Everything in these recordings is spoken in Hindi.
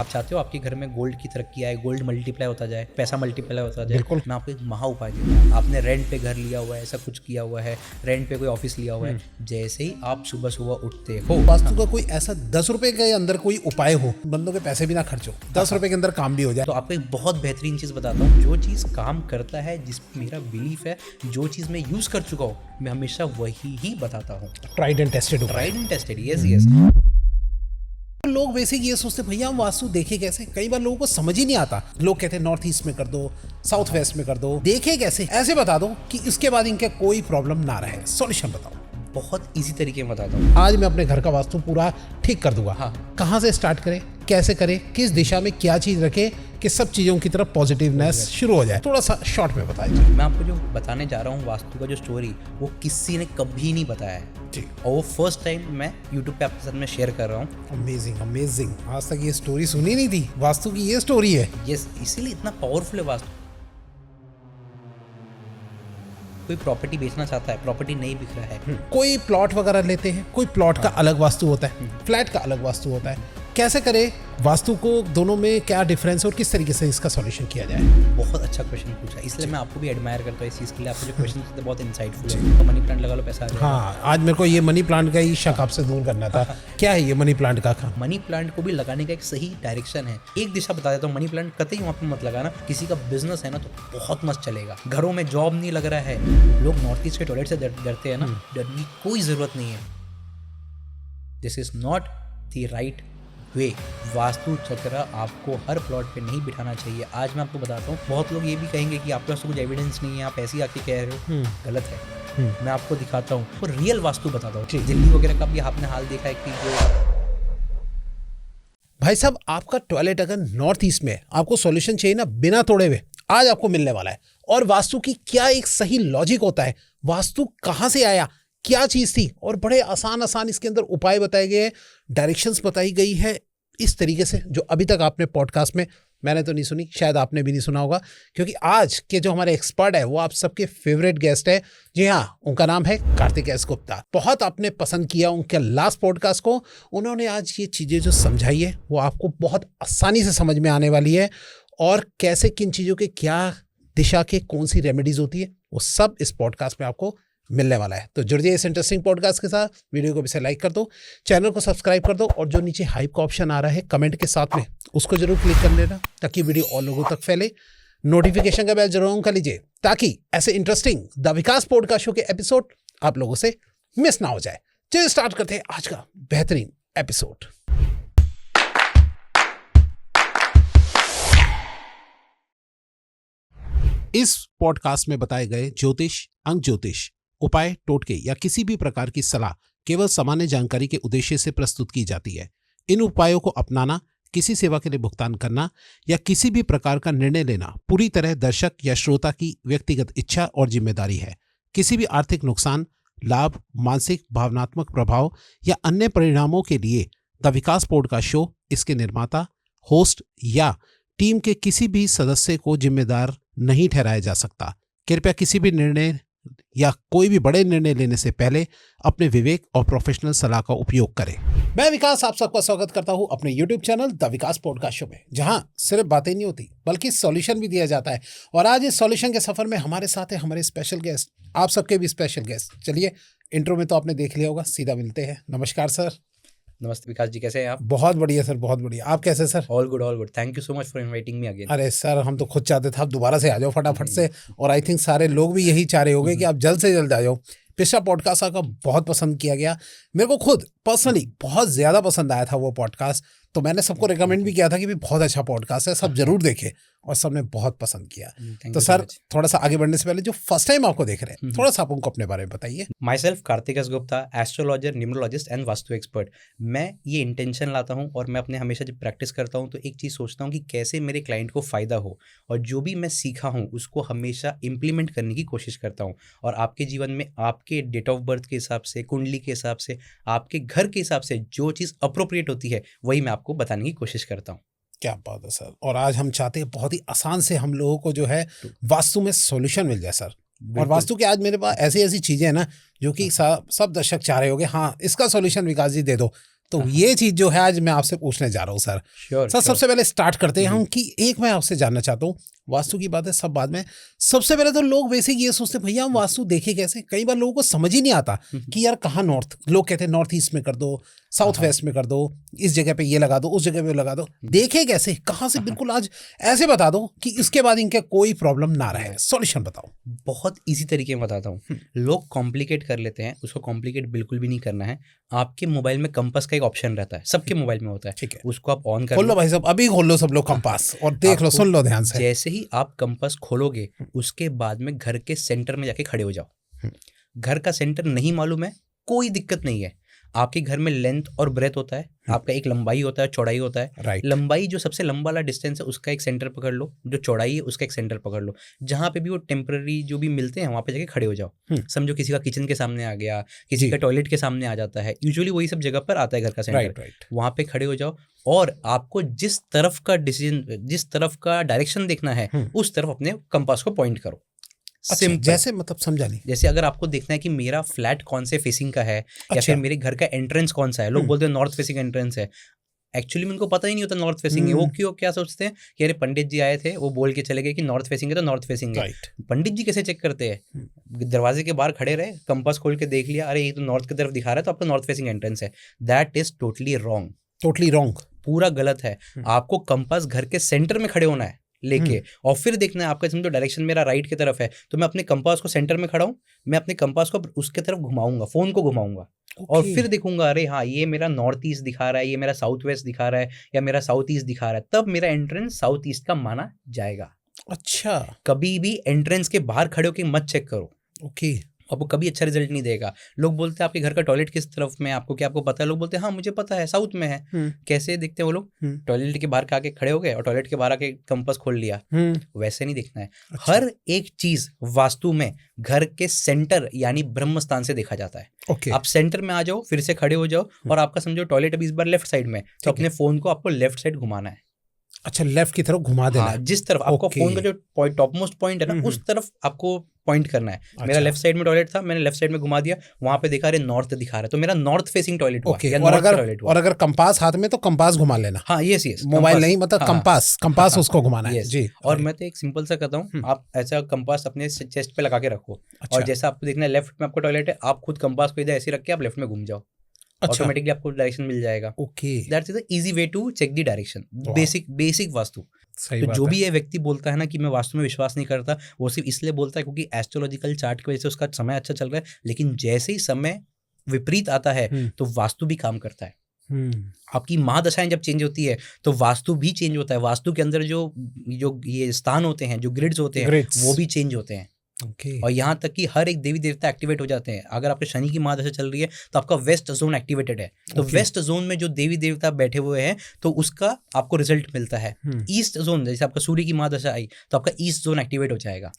चाहते हो आपके घर में गोल्ड की तरक्की आए, गोल्ड मल्टीप्लाई होता जाए, पैसा मल्टीप्लाई होता जाए, बिल्कुल। मैं आपको एक महा उपाय देता हूँ। आपने रेंट पे घर लिया हुआ है, ऐसा कुछ किया हुआ है, रेंट पे कोई ऑफिस लिया हुआ है, जैसे ही आप सुबह सुबह उठते हो, वास्तु का कोई ऐसा 10 रुपए के अंदर कोई उपाय हो, बंदों के पैसे भी ना खर्च हो, 10 रुपए के अंदर काम भी हो जाए। तो आपको एक बहुत बेहतरीन चीज़ बताता हूँ। जो चीज़ काम करता है, जिस पे मेरा बिलीफ है, जो चीज़ मैं यूज़ कर चुका हूँ, मैं हमेशा वही ही बताता हूँ। ट्राइड एंड टेस्टेड उपाय। Tried and tested, yes yes. लोग वैसे ये सोचते भैया हम वास्तु देखे कैसे, कई बार लोगों को समझ ही नहीं आता। लोग कहते हैं नॉर्थ ईस्ट में कर दो, साउथ वेस्ट में कर दो, देखे कैसे, ऐसे बता दो कि इसके बाद इनके कोई प्रॉब्लम ना रहे। सॉल्यूशन बताओ। बहुत इजी तरीके में बताता हूँ। आज मैं अपने घर का वास्तु पूरा ठीक कर दूंगा। हाँ। कहाँ से स्टार्ट करें, कैसे करें, किस दिशा में क्या चीज रखे कि सब चीजों की तरफ पॉजिटिवनेस शुरू हो जाए, थोड़ा सा शॉर्ट में बताइए। मैं आपको जो बताने जा रहा हूँ वास्तु का जो स्टोरी, वो किसी ने कभी नहीं बताया है, और वो फर्स्ट टाइम मैं यूट्यूब पे आपके साथ में शेयर कर रहा हूँ। अमेजिंग अमेजिंग, आज तक ये स्टोरी सुनी नहीं थी। वास्तु की ये स्टोरी है। यस, इसीलिए इतना पावरफुल है वास्तु। कोई प्रॉपर्टी बेचना चाहता है, प्रॉपर्टी नहीं बिक रहा है, कोई प्लॉट वगैरह लेते हैं, कोई प्लॉट का अलग वास्तु होता है, फ्लैट का अलग वास्तु होता है। कैसे करें वास्तु को, दोनों में क्या डिफरेंस है और किस तरीके से इसका सॉल्यूशन किया जाए। बहुत अच्छा क्वेश्चन पूछा, इसलिए मैं आपको भी एडमायर करता हूँ इस चीज़ के लिए। आपके जो क्वेश्चन थे बहुत इंसाइटफुल है। तो मनी प्लांट लगा लो, पैसा आ जाएगा। हाँ, आज मेरे को ये मनी प्लांट का ही शक आपसे दूर करना था। क्या है ये मनी प्लांट का? मनी प्लांट को भी लगाने का एक सही डायरेक्शन है। एक दिशा बता देता हूँ, मनी प्लांट कतई वहाँ पे मत लगाना। किसी का बिजनेस है ना तो बहुत मस्त चलेगा। घरों में जॉब नहीं लग रहा है, लोग नॉर्थ ईस्ट के टॉयलेट से डरते हैं ना, डरने की कोई ज़रूरत नहीं है। This is not the right way. Vastu चक्र आपको हर प्लॉट पे नहीं बिठाना चाहिए। आज मैं आपको बताता हूँ, बहुत लोग ये भी कहेंगे कि आपके पास तो कुछ एविडेंस नहीं है, आप ऐसे ही आके कह रहे हो। गलत है। मैं आपको दिखाता हूँ और रियल वास्तु बताता हूँ। दिल्ली वगैरह का भी आपने हाल देखा है कि जो भाई साहब, आपका टॉयलेट अगर नॉर्थ ईस्ट में है, आपको सॉल्यूशन चाहिए ना बिना तोड़े हुए, आज आपको मिलने वाला है। और वास्तु की क्या एक सही लॉजिक होता है, वास्तु कहाँ से आया, क्या चीज थी, और बड़े आसान आसान इसके अंदर उपाय बताए गए हैं, डायरेक्शंस बताई गई है इस तरीके से, जो अभी तक आपने पॉडकास्ट में, मैंने तो नहीं सुनी, शायद आपने भी नहीं सुना होगा, क्योंकि आज के जो हमारे एक्सपर्ट है वो आप सबके फेवरेट गेस्ट है। जी हाँ, उनका नाम है कार्तिक एस गुप्ता। बहुत आपने पसंद किया उनके लास्ट पॉडकास्ट को। उन्होंने आज ये चीज़ें जो समझाई है वो आपको बहुत आसानी से समझ में आने वाली है, और कैसे किन चीज़ों के क्या दिशा के कौन सी रेमेडीज होती है वो सब इस पॉडकास्ट में आपको मिलने वाला है। तो जुड़ जाइए इस इंटरेस्टिंग पॉडकास्ट के साथ। वीडियो को भी लाइक कर दो, चैनल को सब्सक्राइब कर दो, और जो नीचे हाइप का ऑप्शन आ रहा है कमेंट के साथ में, उसको जरूर क्लिक कर लेना ताकि वीडियो और लोगों तक फैले। नोटिफिकेशन का बेल जरूर ऑन कर लीजिए ताकि ऐसे interesting the Vikas podcast show के एपिसोड आप लोगों से मिस ना हो जाए। चलिए स्टार्ट करते हैं आज का बेहतरीन एपिसोड। इस पॉडकास्ट में बताए गए ज्योतिष, अंक ज्योतिष, उपाय, टोटके या किसी भी प्रकार की सलाह केवल सामान्य जानकारी के उद्देश्य से प्रस्तुत की जाती है। इन उपायों को अपनाना, किसी सेवा के लिए भुगतान करना या किसी भी प्रकार का निर्णय लेना पूरी तरह दर्शक या श्रोता की व्यक्तिगत इच्छा और जिम्मेदारी है। किसी भी आर्थिक नुकसान, लाभ, मानसिक भावनात्मक प्रभाव या अन्य परिणामों के लिए द विकास पॉडकास्ट शो, इसके निर्माता, होस्ट या टीम के किसी भी सदस्य को जिम्मेदार नहीं ठहराया जा सकता। कृपया किसी भी निर्णय या कोई भी बड़े निर्णय लेने से पहले अपने विवेक और प्रोफेशनल सलाह का उपयोग करें। मैं विकास आप सबका स्वागत करता हूं अपने YouTube channel the Vikas podcast show में, जहां सिर्फ बातें नहीं होती बल्कि सॉल्यूशन भी दिया जाता है। और आज इस सॉल्यूशन के सफर में हमारे साथ है हमारे स्पेशल गेस्ट, आप सबके भी स्पेशल गेस्ट। चलिए, इंट्रो में तो आपने देख लिया होगा, सीधा मिलते हैं। नमस्कार सर। नमस्ते विकास जी, कैसे हैं आप? बहुत बढ़िया सर, बहुत बढ़िया। आप कैसे sir? All good all good, thank you so much for inviting me again. अरे सर, हम तो खुद चाहते थे आप दोबारा से आ जाओ फटाफट से, और आई थिंक सारे लोग भी यही चाह रहे होंगे कि आप जल्द से जल्द आ जाओ। पिछला पॉडकास्ट आपका बहुत पसंद किया गया, मेरे को खुद पर्सनली बहुत ज़्यादा पसंद आया था वो पॉडकास्ट। तो मैंने सबको रिकमेंड भी किया था कि भी बहुत अच्छा पॉडकास्ट है, सब जरूर देखें, और सबने बहुत पसंद किया। तो सर, थोड़ा सा आगे बढ़ने से पहले जो फर्स्ट टाइम आपको देख रहे हैं, थोड़ा सा आप उनको अपने बारे में बताइए। My self Kartik S Gupta, astrologer, numerologist and vastu expert. मैं ये इंटेंशन लाता हूँ, और मैं अपने हमेशा जब प्रैक्टिस करता हूँ तो एक चीज़ सोचता हूँ कि कैसे मेरे क्लाइंट को फ़ायदा हो, और जो भी मैं सीखा हूँ उसको हमेशा इम्प्लीमेंट करने की कोशिश करता हूँ। और आपके जीवन में आपके डेट ऑफ बर्थ के हिसाब से, कुंडली के हिसाब से, आपके घर के हिसाब से जो चीज़ अप्रोप्रिएट होती है वही मैं आपको बताने की कोशिश करता हूँ। क्या बात है सर। और आज हम चाहते हैं बहुत ही आसान से हम लोगों को जो है वास्तु में सॉल्यूशन मिल जाए सर। और वास्तु के आज मेरे पास ऐसी ऐसी चीजें हैं ना जो कि सब दर्शक चाह रहे होंगे, हाँ इसका सॉल्यूशन विकास जी दे दो। तो ये चीज जो है आज मैं आपसे पूछने जा रहा हूँ सर। श्योर सर सबसे पहले स्टार्ट करते हैं हम कि एक मैं आपसे जानना चाहता हूँ, वास्तु की बात है सब बाद में। सबसे पहले तो लोग वैसे ये सोचते हैं भैया हम वास्तु देखे कैसे, कई बार लोगों को समझ ही नहीं आता कि यार कहाँ नॉर्थ, लोग कहते हैं नॉर्थ ईस्ट में कर दो, साउथ वेस्ट में कर दो, इस जगह पे ये लगा दो, उस जगह पे लगा दो, देखे कैसे, कहाँ से, बिल्कुल आज ऐसे बता दो कि इसके बाद इनके कोई प्रॉब्लम ना रहे, सॉल्यूशन बताओ। बहुत इजी तरीके में बताता हूँ। लोग कॉम्प्लिकेट कर लेते हैं, उसको कॉम्प्लिकेट बिल्कुल भी नहीं करना है। आपके मोबाइल में कंपास का एक ऑप्शन रहता है, सबके मोबाइल में होता है, ठीक है, उसको आप ऑन कर खोल लो भाई साहब, अभी खोल लो सब लोग कंपास और देख लो, सुन लो ध्यान से। जैसे ही आप कंपास खोलोगे उसके बाद में घर के सेंटर में जाके खड़े हो जाओ। घर का सेंटर नहीं मालूम है, कोई दिक्कत नहीं है। आपके घर में लेंथ और ब्रेथ होता है, आपका एक लंबाई होता है, चौड़ाई होता है। राइट। लंबाई जो सबसे लंबा वाला डिस्टेंस है उसका एक सेंटर पकड़ लो, जो चौड़ाई है उसका एक सेंटर पकड़ लो। जहाँ पे भी वो टेम्पररी जो भी मिलते हैं वहाँ पे जाके खड़े हो जाओ। समझो किसी का किचन के सामने आ गया, किसी का टॉयलेट के सामने आ जाता है, यूजुअली वही सब जगह पर आता है घर का सेंटर। वहाँ पे खड़े हो जाओ और आपको जिस तरफ का डिसीजन, जिस तरफ का डायरेक्शन देखना है उस तरफ अपने कंपास को पॉइंट करो। अच्छा, जैसे मतलब समझा नहीं। जैसे अगर आपको देखना है कि मेरा फ्लैट कौन से फेसिंग का है, या फिर मेरे घर का एंट्रेंस कौन सा है। लोग बोलते हैं नॉर्थ फेसिंग एंट्रेंस है, एक्चुअली में उनको पता ही नहीं होता नॉर्थ फेसिंग है। वो क्यों क्या सोचते हैं कि अरे पंडित जी आए थे, वो बोल के चले गए कि नॉर्थ फेसिंग है तो नॉर्थ फेसिंग है। पंडित जी कैसे चेक करते हैं? दरवाजे के बाहर खड़े रहे, कंपास खोल के देख लिया, अरे ये तो नॉर्थ की तरफ दिखा रहा है तो आपका नॉर्थ फेसिंग एंट्रेंस है। That is totally wrong, totally wrong, पूरा गलत है। आपको कंपास घर के सेंटर में खड़े होना है लेके, और फिर देखना है आपका, समझो डायरेक्शन मेरा राइट की तरफ है तो मैं अपने कंपास को सेंटर में खड़ा हूँ, मैं अपने कंपास को उसके तरफ घुमाऊंगा, फोन को घुमाऊंगा और फिर देखूंगा अरे हाँ ये मेरा नॉर्थ ईस्ट दिखा रहा है, ये मेरा साउथ वेस्ट दिखा रहा है, या मेरा साउथ ईस्ट दिखा रहा है, तब मेरा एंट्रेंस साउथ ईस्ट का माना जाएगा। अच्छा, कभी भी एंट्रेंस के बाहर खड़े होकर मत चेक करो, ओके। आपको कभी अच्छा रिजल्ट नहीं देगा। लोग बोलते हैं आपके घर का टॉयलेट किस तरफ में, आपको क्या आपको पता है? लोग बोलते हैं हाँ मुझे पता है, साउथ में है। कैसे दिखते हैं वो लोग? टॉयलेट के बाहर आके खड़े हो गए और टॉयलेट के बाहर आके कंपास खोल लिया, वैसे नहीं दिखना है। अच्छा। हर एक चीज वास्तु में घर के सेंटर यानी ब्रह्म स्थान से देखा जाता है। ओके। आप सेंटर में आ जाओ, फिर से खड़े हो जाओ, और आपका समझो टॉयलेट अभी इस बार लेफ्ट साइड में, तो अपने फोन को आपको लेफ्ट साइड घुमाना है। अच्छा, लेफ्ट की तरफ घुमा देना है। जिस तरफ आपका फोन का जो टॉप मोस्ट पॉइंट है ना, उस तरफ आपको पॉइंट करना है। मेरा लेफ्ट साइड में टॉयलेट था, मैंने लेफ्ट साइड में घुमा दिया, वहां पे देखा अरे नॉर्थ दिखा रहा है, तो मेरा नॉर्थ फेसिंग टॉयलेट हुआ। ओके। और अगर कंपास हाथ में तो कंपास घुमा लेना। हाँ, यस यस, मोबाइल नहीं, मतलब कंपास उसको घुमाना है जी। और मैं तो एक सिंपल सा कहता हूँ, आप ऐसा कंपास अपने चेस्ट पे लगा के रखो, और जैसा आपको देखना है लेफ्ट में आपको टॉयलेट है, आप खुद कंपास को इधर ऐसे रख के आप लेफ्ट में घूम जाओ, ऑटोमेटिकली आपको डायरेक्शन मिल जाएगा। Okay, that's the easy way to check the direction. Basic vastu. तो जो भी ये व्यक्ति बोलता है ना कि मैं वास्तु में विश्वास नहीं करता, वो सिर्फ इसलिए बोलता है क्योंकि एस्ट्रोलॉजिकल चार्ट की वजह से उसका समय अच्छा चल रहा है, लेकिन जैसे ही समय विपरीत आता है तो वास्तु भी काम करता है। आपकी महादशाएं जब चेंज होती है तो वास्तु भी चेंज होता है। वास्तु के अंदर जो ये स्थान होते हैं, जो ग्रिड्स होते हैं, वो भी चेंज होते हैं। और यहाँ तक कि हर एक देवी देवता एक्टिवेट हो जाते हैं। अगर आपके शनि की महादशा चल रही है तो आपका वेस्ट जोन एक्टिवेटेड है, तो वेस्ट जोन में जो देवी देवता बैठे हुए हैं तो उसका आपको रिजल्ट मिलता है। ईस्ट जोन, जैसे आपका सूर्य की महादशा आई तो आपका ईस्ट जोन एक्टिवेट हो जाएगा।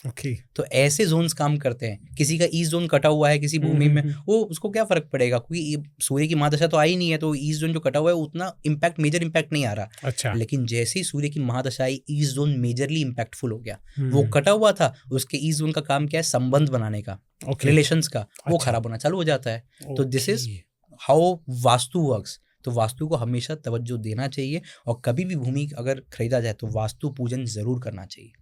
तो ऐसे जोन्स काम करते हैं। किसी का ईस्ट जोन कटा हुआ है किसी भूमि में, वो उसको क्या फर्क पड़ेगा, क्योंकि सूर्य की महादशा तो आई नहीं है, तो ईस्ट जोन जो कटा हुआ है उतना मेजर इम्पैक्ट नहीं आ रहा। अच्छा। लेकिन जैसे ही सूर्य की महादशा आई, ईस्ट जोन मेजरली इम्पैक्टफुल हो गया। वो कटा हुआ था, उसके ईस्ट जोन का काम क्या है, संबंध बनाने का, रिलेशंस का, वो खराब होना चालू हो जाता है। तो this is how vastu works. तो वास्तु को हमेशा तवज्जो देना चाहिए, और कभी भी भूमि अगर खरीदा जाए तो वास्तु पूजन जरूर करना चाहिए।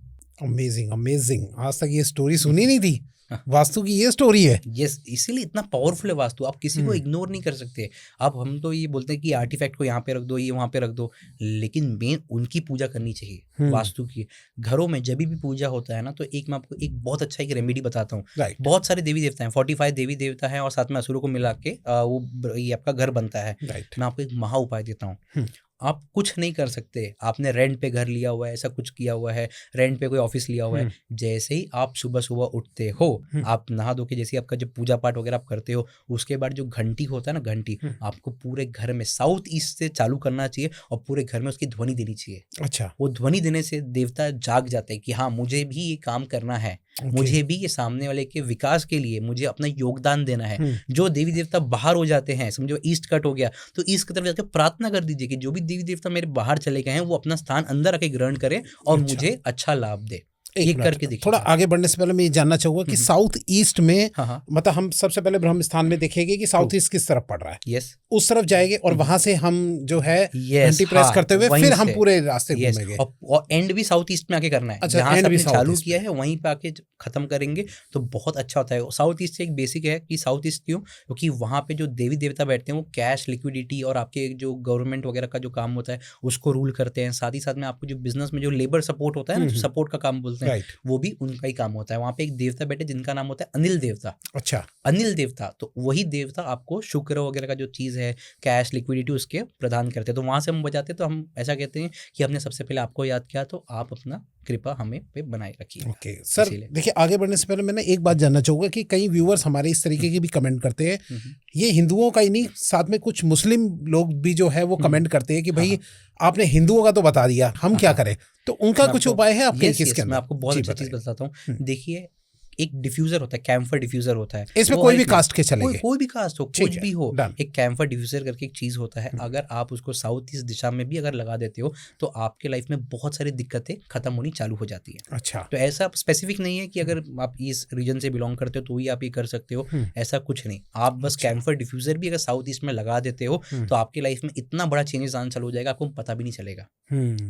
अमेजिंग अमेजिंग, आज तक ये स्टोरी सुनी नहीं थी। वास्तु की ये स्टोरी है। यस, इसीलिए इतना पावरफुल है वास्तु। आप किसी को इग्नोर नहीं कर सकते। आप, हम तो ये बोलते हैं कि आर्टिफैक्ट को यहाँ पे रख दो, ये वहाँ पे रख दो, लेकिन मेन उनकी पूजा करनी चाहिए वास्तु की। घरों में जब भी पूजा होता है ना, तो एक मैं आपको एक बहुत अच्छा एक रेमेडी बताता हूँ। बहुत सारे देवी देवता हैं, 45 देवी देवता हैं, और साथ में असुरों को मिला के वो ये आपका घर बनता है। मैं आपको एक महा उपाय देता हूँ। आप कुछ नहीं कर सकते। आपने रेंट पे घर लिया हुआ है, ऐसा कुछ किया हुआ है, रेंट पे कोई ऑफिस लिया हुआ है, जैसे ही आप सुबह सुबह उठते हो, आप नहा धो के जैसे आपका जो पूजा पाठ वगैरह आप करते हो, उसके बाद जो घंटी होता है ना, घंटी आपको पूरे घर में साउथ ईस्ट से चालू करना चाहिए और पूरे घर में उसकी ध्वनि देनी चाहिए। अच्छा। वो ध्वनि देने से देवता जाग जाते हैं कि हाँ मुझे भी ये काम करना है, मुझे भी ये सामने वाले के विकास के लिए मुझे अपना योगदान देना है। जो देवी देवता बाहर हो जाते हैं, समझो ईस्ट कट हो गया, तो ईस्ट की तरफ जाकर प्रार्थना कर दीजिए कि जो भी देवी देवता मेरे बाहर चले गए हैं वो अपना स्थान अंदर आके ग्रहण करें और मुझे अच्छा लाभ दे। एक ये मिनट, करके देखिए। थोड़ा आगे बढ़ने से पहले मैं ये जानना चाहूंगा कि साउथ ईस्ट में, हाँ। मतलब हम सबसे पहले ब्रह्म स्थान में देखेंगे कि साउथ ईस्ट किस तरफ पड़ रहा है, यस, उस तरफ जाएंगे और वहां से हम जो है यस, घंटी प्रेस हाँ, करते हुए वहीं फिर हम से। पूरे रास्ते यस, घूमेंगे। और एंड भी साउथ ईस्ट में आके करना है। अच्छा, जहाँ end से भी आपने साउथ चालू ईस्ट किया है वहीं पे आके खत्म करेंगे तो बहुत अच्छा होता है। साउथ ईस्ट से एक बेसिक है कि साउथ ईस्ट क्यों, क्योंकि वहाँ पे जो देवी देवता बैठते हैं वो कैश, लिक्विडिटी और आपके जो गवर्नमेंट वगैरह का जो काम होता है उसको रूल करते हैं। साथ ही साथ में आपको जो बिजनेस में जो लेबर सपोर्ट होता है ना, जो सपोर्ट का काम बोलते हैं, राइट। वो भी उनका ही काम होता है। वहाँ पे एक देवता बैठे जिनका नाम होता है अनिल देवता। अच्छा, अनिल देवता, तो वही देवता आपको शुक्र वगैरह का जो चीज़ है, कैश, लिक्विडिटी, उसके प्रदान करते हैं। तो वहाँ से हम बजाते तो हम ऐसा कहते हैं कि हमने सबसे पहले आपको याद किया, तो आप अपना कृपा हमें पे बनाए रखिए। ओके सर, देखिए आगे बढ़ने से पहले मैंने एक बात जानना चाहूंगा कि कई व्यूअर्स हमारे इस तरीके की भी कमेंट करते हैं, ये हिंदुओं का ही नहीं, साथ में कुछ मुस्लिम लोग भी जो है वो कमेंट करते हैं कि भाई आपने हिंदुओं का तो बता दिया, हम क्या करें, तो उनका कुछ उपाय है आपके इसके अंदर? मैं आपको बहुत अच्छा चीज़ बताता हूँ। देखिए, एक डिफ्यूजर होता है, कैम्फर डिफ्यूजर होता है। इसमें कोई भी कास्ट के चलेंगे, कोई भी कास्ट हो, कुछ भी हो, डन। एक कैम्फर डिफ्यूजर करके एक चीज़ होता है। अगर आप उसको साउथ ईस्ट दिशा में भी अगर लगा देते हो तो आपके लाइफ में बहुत सारी दिक्कतें खत्म होनी चालू हो जाती है। अच्छा, तो ऐसा स्पेसिफिक नहीं है कि अगर आप इस रीजन से बिलोंग करते हो तो ही आप ये कर सकते हो, ऐसा कुछ नहीं। आप बस कैम्फर डिफ्यूजर भी अगर साउथ ईस्ट में लगा देते हो तो आपकी लाइफ में इतना बड़ा चेंजेस आना चालू हो जाएगा, आपको पता भी नहीं चलेगा।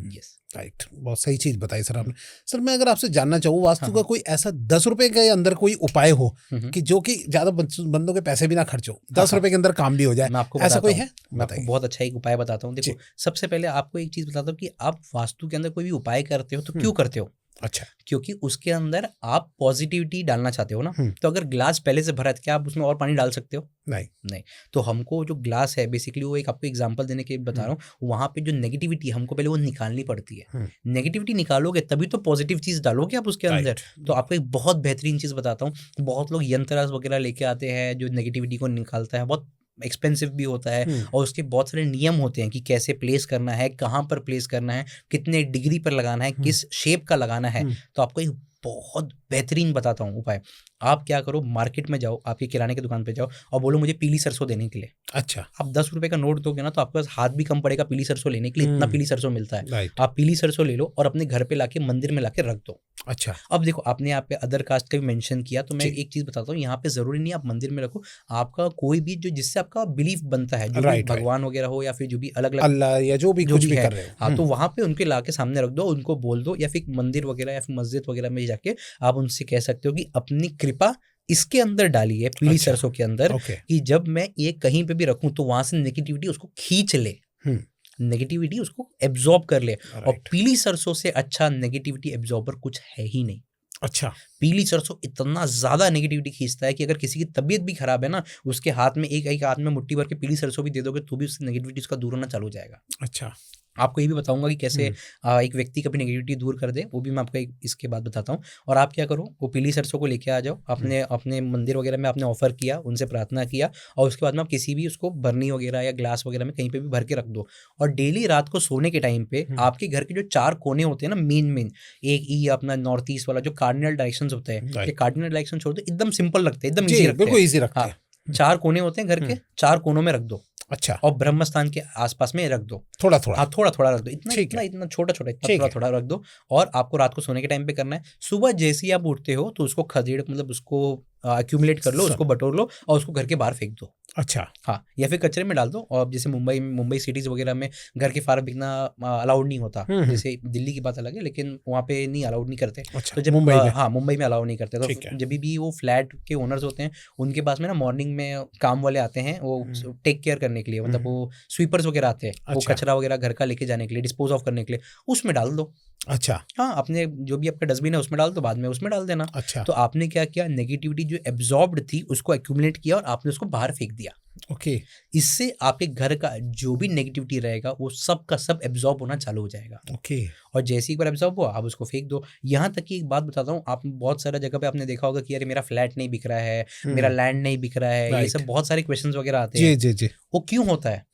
यस, राइट, बहुत सही चीज बताई सर आपने। सर मैं अगर आपसे जानना चाहूँ, वास्तु का कोई ऐसा 10 रुपए के अंदर कोई उपाय हो कि जो कि ज्यादा बंदों के पैसे भी ना खर्च हो, 10 रुपए के अंदर काम भी हो जाए, मैं आपको ऐसा कोई है? मैं आपको बहुत अच्छा एक उपाय बताता हूँ। देखो, सबसे पहले आपको एक चीज बताता हूँ कि आप वास्तु के अंदर कोई भी उपाय करते हो तो क्यों करते हो। अच्छा, क्योंकि उसके अंदर आप पॉजिटिविटी डालना चाहते हो ना। तो अगर ग्लास पहले से भरा है, क्या आप उसमें और पानी डाल सकते हो? नहीं। तो हमको जो ग्लास है, बेसिकली वो एक आपको एग्जांपल देने के बता रहा हूँ, वहाँ पे जो नेगेटिविटी हमको पहले वो निकालनी पड़ती है। नेगेटिविटी निकालोगे तभी तो पॉजिटिव चीज़ डालोगे आप उसके अंदर। तो आपको एक बहुत बेहतरीन चीज़ बताता हूँ। बहुत लोग यंत्र वगैरह लेके आते हैं जो नेगेटिविटी को निकालता है, बहुत एक्सपेंसिव भी होता है और उसके बहुत सारे नियम होते हैं कि कैसे प्लेस करना है, कहाँ पर प्लेस करना है, कितने डिग्री पर लगाना है, किस शेप का लगाना है। तो आपको एक बहुत बेहतरीन बताता हूँ उपाय। आप क्या करो, मार्केट में जाओ, आपके किराने की दुकान पे जाओ और बोलो मुझे पीली सरसों देने के लिए। अच्छा, आप 10 रुपए का नोट दोगे ना तो आपके पास हाथ भी कम पड़ेगा पीली सरसों लेने के लिए, इतना पीली सरसों मिलता है। आप पीली सरसों ले लो और अपने घर पे लाके मंदिर में लाके रख दो। अच्छा, अब देखो, आपने यहाँ पे अदर कास्ट का भी मेंशन किया, तो मैं एक चीज बताता हूँ, यहाँ पे जरूरी नहीं आप मंदिर में रखो, आपका कोई भी जो जिससे आपका बिलीफ बनता है, जो भी भगवान वगैरह हो या फिर जो भी अलग अलग अल्लाह या जो भी कुछ भी कर रहे हो, हाँ, तो वहां पे उनके लाके सामने रख दो, उनको बोल दो, या फिर मंदिर वगैरह या फिर मस्जिद वगैरह में जाके आप उनसे कह सकते हो कि अपनी कृपा इसके अंदर डाली है, पीली सरसों के अंदर, कि जब मैं ये कहीं पे भी रखूं तो वहां से नेगेटिविटी उसको खींच ले, नेगेटिविटी उसको एब्जॉर्ब कर ले। और पीली सरसों से अच्छा नेगेटिविटी एब्जॉर्बर कुछ है ही नहीं। अच्छा, पीली सरसों इतना ज्यादा नेगेटिविटी खींचता है कि अगर किसी की तबीयत भी खराब है ना, उसके हाथ में एक हाथ में मुट्ठी भर के पीली सरसों भी दे दोगे तो भी उससे नेगेटिविटी उसका दूर होना चालू हो जाएगा। अच्छा, आपको ये भी बताऊंगा कि कैसे एक व्यक्ति कभी नेगेटिविटी दूर कर दे, वो भी मैं आपको इसके बाद बताता हूँ। और आप क्या करो, वो पीली सरसों को लेके आ जाओ, आपने अपने मंदिर वगैरह में आपने ऑफर किया, उनसे प्रार्थना किया, और उसके बाद में आप किसी भी उसको बर्नी वगैरह या ग्लास वगैरह में कहीं पे भी भर के रख दो। और डेली रात को सोने के टाइम पे आपके घर के जो 4 कोने होते हैं ना, मेन एक ई अपना नॉर्थ ईस्ट वाला जो कार्डिनल डायरेक्शन होता है, ये कार्डिनल डायरेक्शन छोड़ दो, एकदम सिंपल लगते हैं, एकदम ईजी रखते हैं। 4 कोने होते हैं घर के, 4 कोनों में रख दो। अच्छा, और ब्रह्म स्थान के आसपास में रख दो, थोड़ा थोड़ा रख दो, इतना छोटा थोड़ा रख दो। और आपको रात को सोने के टाइम पे करना है। सुबह जैसे ही आप उठते हो तो उसको खदेड़, मतलब उसको एक्यूमुलेट कर लो, उसको बटोर लो और उसको घर के बाहर फेंक दो। अच्छा, हाँ, या फिर कचरे में डाल दो। और जैसे मुंबई सिटीज वगैरह में घर के बाहर बिकना अलाउड नहीं होता, जैसे दिल्ली की बात अलग है, लेकिन वहाँ पे नहीं अलाउड नहीं करते। अच्छा, तो जब मुंबई में अलाउड नहीं करते, तो जब भी वो फ्लैट के ओनर्स होते हैं उनके पास में ना मॉर्निंग में काम वाले आते हैं, वो टेक केयर करने के लिए, मतलब वो स्वीपर्स वगैरह आते हैं, वो कचरा वगैरह घर का लेके जाने के लिए, डिस्पोज ऑफ करने के लिए, उसमें डाल दो। अच्छा, हाँ, अपने जो भी आपका डस्टबिन है उसमें डाल दो, बाद में उसमें डाल देना। अच्छा, तो आपने क्या किया, नेगेटिविटी जो एब्जॉर्ब्ड थी उसको एक्यूमुलेट किया और आपने उसको बाहर फेंक दिया। ओके, इससे आपके घर का जो भी नेगेटिविटी रहेगा वो सब का सब एब्जॉर्ब होना चालू हो जाएगा। ओके, और जैसे एक बार एब्जॉर्ब हुआ आप उसको फेंक दो। यहाँ तक कि एक बात बताता हूँ, आप बहुत सारा जगह पे आपने देखा होगा कि अरे मेरा फ्लैट नहीं बिक रहा है, मेरा लैंड नहीं बिक रहा है, ये सब बहुत सारे क्वेश्चंस वगैरह आते हैं। जी। वो क्यों होता है?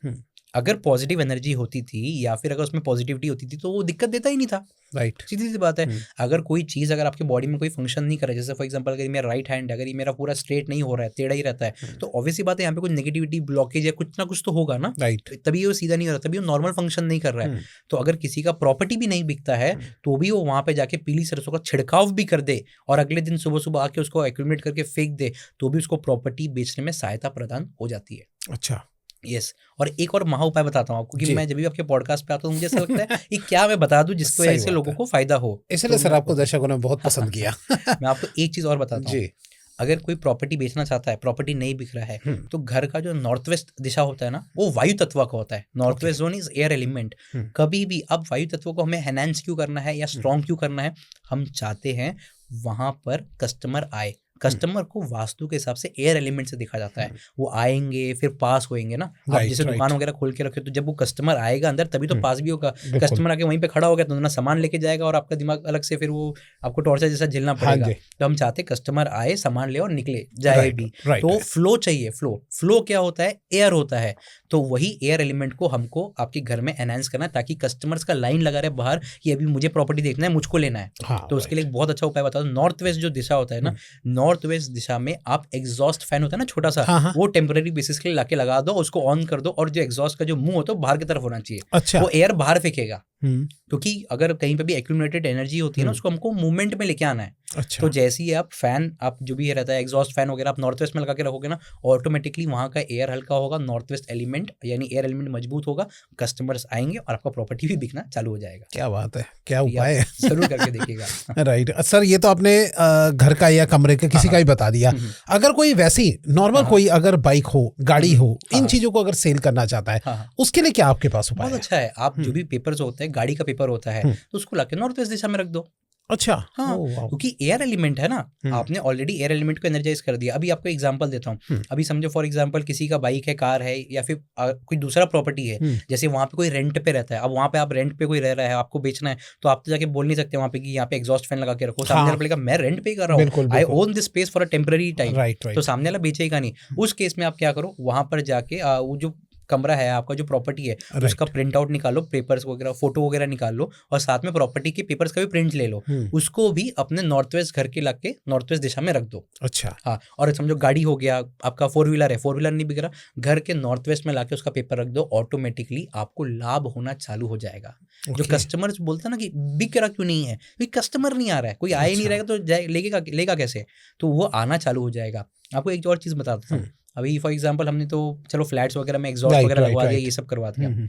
अगर पॉजिटिव एनर्जी होती थी या फिर अगर उसमें पॉजिटिविटी होती थी तो वो दिक्कत देता ही नहीं था। राइट, सीधी सी बात है। अगर कोई चीज़ अगर आपके बॉडी में कोई फंक्शन नहीं करे, जैसे फॉर एग्जांपल अगर मेरा राइट हैंड अगर ये मेरा पूरा स्ट्रेट नहीं हो रहा है, टेढ़ा ही रहता है, तो ऑब्वियसली बात है यहाँ पे कुछ नेगेटिविटी ब्लॉकेज है, कुछ ना कुछ तो होगा ना। राइट, तभी वो सीधा नहीं हो रहा, तभी वो नॉर्मल फंक्शन नहीं कर रहा है। तो अगर किसी का प्रॉपर्टी भी नहीं बिकता है तो भी वो वहाँ पे जाके पीली सरसों का छिड़काव भी कर दे और अगले दिन सुबह सुबह आके उसको एक्यूमुलेट करके फेंक दे तो भी उसको प्रॉपर्टी बेचने में सहायता प्रदान हो जाती है। अच्छा, यस। और एक और महा उपाय बताता हूँ आपको कि जी। मैं जब भी आपके पॉडकास्ट पे आता हूँ मुझे ऐसा लगता है कि क्या मैं बता दूं जिसकी सही वजह से बात लोगों है। को फायदा हो। इसलिए तो सर मैं आपको दर्शकों ने बहुत पसंद किया। मैं आपको एक चीज़ और बताता हूँ। जी, अगर कोई प्रॉपर्टी बेचना चाहता है, प्रॉपर्टी नहीं बिक रहा है, तो घर का जो नॉर्थ वेस्ट दिशा होता है ना वो वायु तत्व का होता है। North west zone is air element. कभी भी अब वायु तत्व को हमें एनहांस क्यों करना है या स्ट्रॉन्ग क्यों करना है, हम चाहते हैं वहां पर कस्टमर आए। कस्टमर को वास्तु के हिसाब से एयर एलिमेंट से देखा जाता है। वो आएंगे फिर पास होएंगे ना। आप Right, जैसे right. दुकान वगैरह खोल के रखे तो जब वो कस्टमर आएगा अंदर तभी तो पास भी होगा। बिल्कुल। कस्टमर आके वहीं पे खड़ा हो गया तो ना सामान लेके जाएगा और आपका दिमाग अलग से फिर वो आपको टॉर्चर जैसा झेलना हाँ पड़ेगा। जी। तो हम चाहते कस्टमर आए, सामान ले और निकले जाए Right, भी। right, तो right. फ्लो चाहिए। फ्लो क्या होता है? एयर होता है। तो वही एयर एलिमेंट को हमको आपके घर में एनहांस करना है ताकि कस्टमर्स का लाइन लगा रहे बाहर कि अभी मुझे प्रॉपर्टी देखना है, मुझको लेना है। हाँ, तो उसके लिए एक बहुत अच्छा उपाय बता दो। नॉर्थ वेस्ट जो दिशा होता है ना, नॉर्थ वेस्ट दिशा में आप एग्जॉस्ट फैन होता है ना छोटा सा, हाँ। वो टेम्पररी बेसिस के लिए लाके लगा दो, उसको ऑन कर दो और जो एग्जॉस्ट का जो मुंह होता है बाहर की तरफ होना चाहिए। अच्छा, वो एयर बाहर फेंकेगा। क्योंकि अगर कहीं पे भी एक्यूमुलेटेड एनर्जी होती है ना उसको हमको मूवमेंट में लेके आना है। अच्छा, तो जैसे ही आप फैन, आप जो भी रहता है एग्जॉस्ट फैन वगैरह आप नॉर्थ वेस्ट में लगा के रखोगे ना, ऑटोमेटिकली वहाँ का एयर हल्का होगा, नॉर्थ वेस्ट एलिमेंट यानी एयर एलिमेंट मजबूत होगा, कस्टमर्स आएंगे और आपका प्रॉपर्टी भी बिकना चालू हो जाएगा। क्या बात है, क्या उपाय है। जरूर करके देखिएगा। राइट सर, ये तो आपने घर का या कमरे का किसी का ही बता दिया। अगर कोई वैसी नॉर्मल कोई अगर बाइक हो, गाड़ी हो, इन चीजों को अगर सेल करना चाहता है उसके लिए क्या आपके पास उपाय है? बहुत अच्छा है। आप जो भी पेपर्स होते हैं, गाड़ी का पेपर होता है तो उसको लाके नॉर्थ वेस्ट दिशा में रख दो। अच्छा, हाँ, क्योंकि एयर एलिमेंट है ना, आपने ऑलरेडी एयर एलिमेंट को एनर्जाइज कर दिया। अभी आपको एग्जांपल देता हूँ। अभी समझो फॉर एग्जांपल किसी का बाइक है, कार है या फिर कोई दूसरा प्रॉपर्टी है, जैसे वहाँ पे कोई रेंट पे रहता है। अब वहाँ पे आप रेंट पे कोई रह रहा है, आपको बेचना है, तो आप तो जाके बोल नहीं सकते वहाँ पे कि यहाँ पे एग्जॉस्ट फैन लगा के रखो। सामने वाला बोलेगा मैं रेंट पे कर रहा हूँ, I own this space for a temporary time. तो सामने वाला बेचेगा नहीं। उस केस में आप क्या करो, वहाँ पर जाके वो जो कमरा है आपका, जो प्रॉपर्टी है उसका प्रिंट आउट निकालो, पेपर्स वगैरह फोटो वगैरह निकाल लो और साथ में प्रॉपर्टी के पेपर्स का भी प्रिंट ले लो। उसको भी अपने नॉर्थ वेस्ट घर के लाके नॉर्थ वेस्ट दिशा में रख दो। अच्छा, हाँ। और समझो गाड़ी हो गया आपका, 4 व्हीलर है, 4 व्हीलर नहीं बिक रहा, घर के नॉर्थ वेस्ट में लाके उसका पेपर रख दो, ऑटोमेटिकली आपको लाभ होना चालू हो जाएगा। जो कस्टमर्स बोलते हैं ना कि बिक रहा क्यों नहीं है, क्योंकि कस्टमर नहीं आ रहा है, कोई आ ही नहीं रहेगा तो लेगा कैसे, तो वो आना चालू हो जाएगा। आपको एक और चीज बताता हूँ। अभी फॉर एग्जांपल हमने तो चलो फ्लैट्स वगैरह में एग्जॉस्ट वगैरह लगवा दिया, ये सब करवा दिया।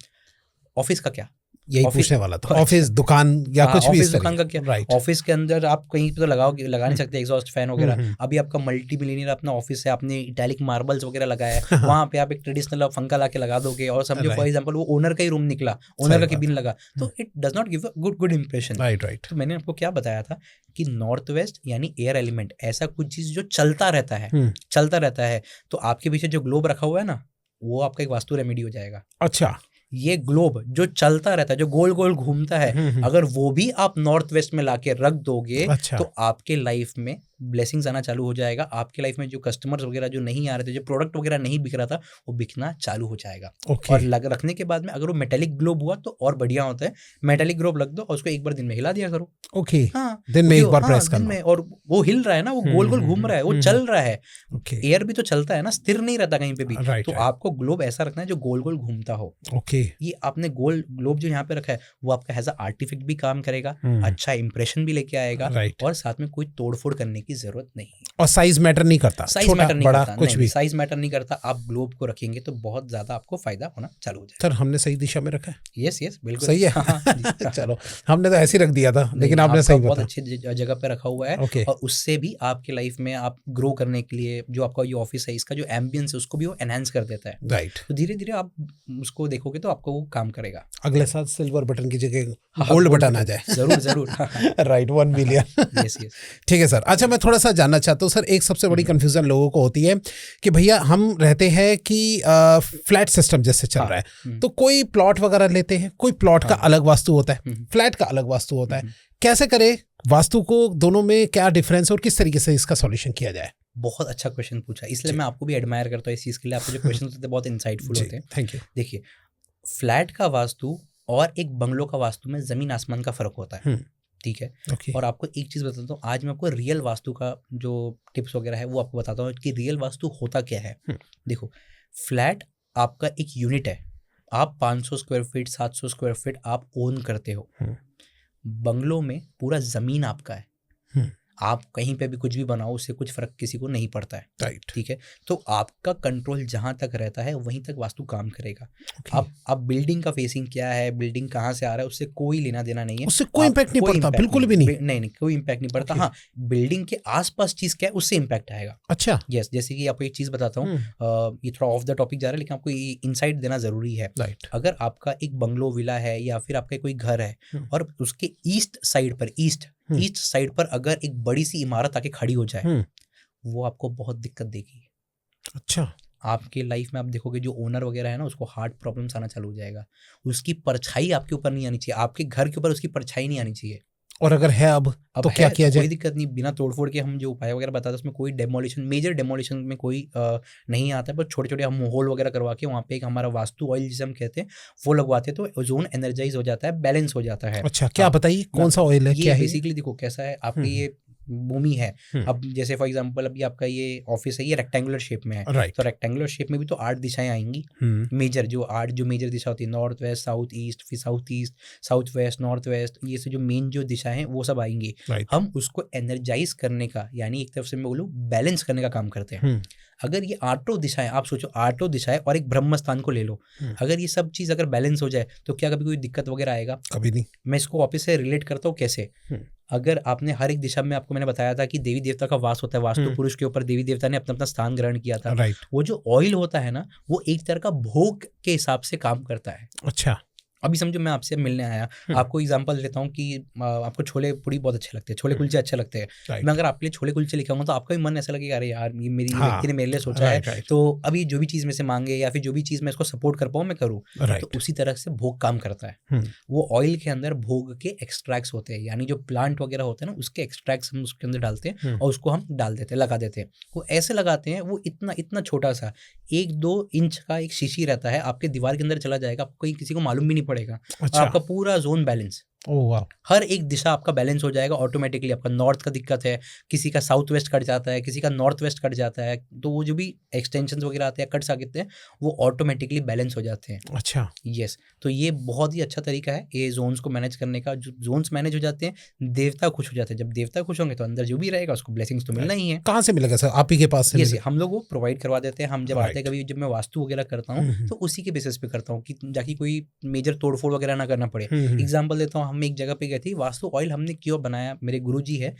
ऑफिस का क्या? यही पूछने वाला था। ऑफिस, दुकान या कुछ भी, ऑफिस दुकान का क्या? ऑफिस के अंदर आप कहीं पे तो लगा नहीं सकते एग्जॉस्ट फैन वगैरह। अभी आपका मल्टी मिलियनियर अपना ऑफिस है, आपने इटैलिक मार्बल्स वगैरह लगाया है, वहां पे आप एक ट्रेडिशनल पंखा ला के लगा दोगे और समझो फॉर एग्जांपल वो ओनर का ही रूम निकला, ओनर का केबिन लगा, तो it does not give a good impression. Right. तो मैंने आपको क्या बताया था कि नॉर्थ वेस्ट यानी एयर एलिमेंट ऐसा कुछ चीज जो चलता रहता है, तो आपके पीछे जो ग्लोब रखा हुआ है ना, वो आपका एक वास्तु रेमेडी हो जाएगा। अच्छा, ये ग्लोब जो चलता रहता है, जो गोल गोल घूमता है, अगर वो भी आप नॉर्थ वेस्ट में लाके रख दोगे, तो आपके लाइफ में ब्लेसिंग्स आना चालू हो जाएगा। आपके लाइफ में जो कस्टमर्स वगैरह जो नहीं आ रहे थे, जो प्रोडक्ट वगैरह नहीं बिक रहा था, वो बिकना चालू हो जाएगा। और रखने के बाद में अगर वो मेटेलिक ग्लोब हुआ तो और बढ़िया होता है। मेटेलिक ग्लोब रख दो और उसको एक बार दिन में हिला दिया करो। हाँ, दिन में एक बार प्रेस करना। और वो हिल रहा है ना, वो गोल गोल घूम रहा है, वो चल रहा है। एयर भी तो चलता है ना, स्थिर नहीं रहता कहीं पे भी। तो आपको ग्लोब ऐसा रखना है जो गोल गोल घूमता हो। ये आपने गोल ग्लोब जो यहाँ पे रखा है वो आपका एज अ आर्टिफैक्ट भी काम करेगा, अच्छा इंप्रेशन भी लेके आएगा, और साथ में कोई तोड़फोड़ करने की जरूरत नहीं है। और साइज मैटर नहीं करता, साइज मैटर नहीं करता, कुछ भी साइज मैटर नहीं करता। आप ग्लोब को रखेंगे तो बहुत ज्यादा आपको फायदा होना चालू हो जाएगा। सर, हमने सही दिशा में रखा है? यस बिल्कुल सही है। चलो, हमने तो ऐसे ही रख दिया था, लेकिन आपने सही बहुत अच्छी जगह पे रखा हुआ है। और उससे भी आपके लाइफ में आप ग्रो करने के लिए जो आपका ये ऑफिस है, इसका जो एम्बियंस है उसको भी वो एनहांस कर देता है। राइट। तो धीरे धीरे आप उसको देखोगे तो आपको वो काम करेगा। अगले साल सिल्वर बटन की जगह गोल्ड बटन आ जाए। जरूर। Right, 1 million. यस। ठीक है सर। अच्छा, मैं थोड़ा सा जानना चाहता हूँ सर, एक सबसे बड़ी कंफ्यूजन लोगों को होती है कि भैया हम रहते हैं कि फ्लैट सिस्टम जैसे चल रहा है, तो कोई प्लॉट वगैरह लेते हैं, कोई प्लॉट का अलग वास्तु होता है, फ्लैट का अलग वास्तु होता है। कैसे करें वास्तु को, दोनों में क्या डिफरेंस और किस तरीके से इसका सॉल्यूशन किया जाए? बहुत अच्छा क्वेश्चन पूछा, इसलिए मैं आपको भी एडमायर करता हूँ इस चीज़ के लिए। आपके जो क्वेश्चन होते हैं बहुत इंसाइटफुल होते हैं। Thank you. देखिए, फ्लैट का वास्तु और एक बंगलो का वास्तु में जमीन आसमान का फर्क होता है, ठीक है। ओके। और आपको एक चीज़ बताता हूँ, आज मैं आपको रियल वास्तु का जो टिप्स वगैरह है वो आपको बताता हूँ कि रियल वास्तु होता क्या है। देखो, फ्लैट आपका एक यूनिट है, आप 500 स्क्वायर फीट 700 स्क्वायर फीट आप ओन करते हो। बंगलो में पूरा ज़मीन आपका है, आप कहीं पे भी कुछ भी बनाओ उससे कुछ फर्क किसी को नहीं पड़ता है, राइट। ठीक है। तो आपका कंट्रोल जहाँ तक रहता है वहीं तक वास्तु काम करेगा। आप बिल्डिंग का फेसिंग क्या है, बिल्डिंग कहाँ से आ रहा है, उससे कोई लेना देना नहीं है, उससे कोई इम्पैक्ट नहीं पड़ता, बिल्कुल भी नहीं। नहीं, कोई इम्पैक्ट नहीं पड़ता। हाँ, बिल्डिंग के आसपास चीज़ क्या है उससे इम्पैक्ट आएगा। अच्छा। यस, जैसे कि आपको एक चीज़ बताता हूँ, ये थोड़ा ऑफ द टॉपिक जा रहा है लेकिन आपको ये इनसाइट देना ज़रूरी है। राइट। अगर आपका एक बंगलो विला है या फिर आपका कोई घर है और उसके ईस्ट साइड पर अगर एक बड़ी सी इमारत आके खड़ी हो जाए, वो आपको बहुत दिक्कत देगी। अच्छा। आपके लाइफ में आप देखोगे जो ओनर वगैरह है ना, उसको हार्ट प्रॉब्लम्स आना चालू हो जाएगा। उसकी परछाई आपके ऊपर नहीं आनी चाहिए, आपके घर के ऊपर उसकी परछाई नहीं आनी चाहिए। और अगर है अब तो क्या किया जाए? कोई दिक्कत नहीं, बिना तोड़फोड़ के हम जो उपाय वगैरह बताते हैं उसमें कोई डेमोलिशन, मेजर डेमोलिशन में कोई नहीं आता है, पर छोटे छोटे हम होल वगैरह करवा के वहाँ पे एक हमारा वास्तु ऑयल जिसे हम कहते हैं वो लगवाते हैं, तो जोन एनर्जाइज हो जाता है, बैलेंस हो जाता है। अच्छा, क्या बताइए कौन सा ऑयल है, क्या है? बेसिकली देखो कैसा है, आपकी ये भूमि है। अब जैसे फॉर एग्जांपल अभी आपका ये ऑफिस है, ये रेक्टेंगुलर शेप में है, राइट। तो रेक्टेंगुलर शेप में भी तो 8 दिशाएं आएंगी। मेजर जो मेजर दिशा होती है, नॉर्थ वेस्ट साउथ ईस्ट, फिर south east south west north west, ये से जो मेन जो दिशाएं हैं वो सब आएंगी। हम उसको एनर्जाइज करने का, यानी एक तरफ से मैं बोलूँ बैलेंस करने का काम करते हैं। अगर ये 8 दिशाएं, आप सोचो 8 दिशाएं और एक ब्रह्म स्थान को ले लो, अगर ये सब चीज़ अगर बैलेंस हो जाए तो क्या कभी कोई दिक्कत वगैरह आएगा? कभी नहीं। मैं इसको वापस से रिलेट करता हूँ कैसे, अगर आपने हर एक दिशा में, आपको मैंने बताया था कि देवी देवता का वास होता है, वास्तु पुरुष के ऊपर देवी देवता ने अपना अपना स्थान ग्रहण किया था। वो जो ऑयल होता है ना, वो एक तरह का भोग के हिसाब से काम करता है। अच्छा, अभी समझो मैं आपसे मिलने आया, आपको एग्जांपल देता हूँ कि आपको छोले पूड़ी बहुत अच्छे लगते हैं, छोले कुलचे अच्छे लगते हैं। मैं अगर आपके लिए छोले कुलचे लिखाऊंगा तो आपका भी मन ऐसा लगेगा, अरे यार ये मेरी व्यक्ति ने मेरे लिए सोचा है, तो अभी जो भी चीज़ में से मांगे या फिर जो भी चीज़ मैं इसको सपोर्ट कर पाऊँ मैं करूँ। तो उसी तरह से भोग काम करता है। वो ऑयल के अंदर भोग के एक्सट्रैक्ट्स होते हैं, यानी जो प्लांट वगैरह होते हैं ना, उसके एक्सट्रैक्ट्स हम उसके अंदर डालते हैं और उसको हम डाल देते हैं, लगा देते हैं। वो ऐसे लगाते हैं, वो इतना छोटा सा 1-2 इंच का एक शीशी रहता है, आपके दीवार के अंदर चला जाएगा, आपको कहीं किसी को मालूम भी नहीं पड़ेगा। अच्छा। आपका पूरा जोन बैलेंस, हर एक दिशा आपका बैलेंस हो जाएगा ऑटोमेटिकली। आपका नॉर्थ का दिक्कत है, किसी का साउथ वेस्ट कट जाता है, किसी का नॉर्थ वेस्ट कट जाता है, तो वो जो भी एक्सटेंशंस वगैरह आते हैं, कट्स आते हैं, वो ऑटोमेटिकली बैलेंस हो जाते हैं। अच्छा, यस। तो ये बहुत ही अच्छा तरीका है ये जोन्स को मैनेज करने का। जो जोन्स मैनेज हो जाते हैं, देवता खुश हो जाते हैं। जब देवता खुश होंगे तो अंदर जो भी रहेगा उसको ब्लेसिंग्स तो मिलना ही है। कहाँ से मिलेगा सर? आप ही के पास से? हम लोग वो प्रोवाइड करवा देते हैं। हम जब आते हैं कभी, जब मैं वास्तु वगैरह करता हूँ तो उसी के बेसिस पे करता हूँ कि जाके कोई मेजर तोड़फोड़ वगैरह ना करना पड़े। एग्जाम्पल देता हूँ, हम एक जगह पे गए थे, वास्तु ऑयल हमने क्यों बनाया, मेरे गुरुजी है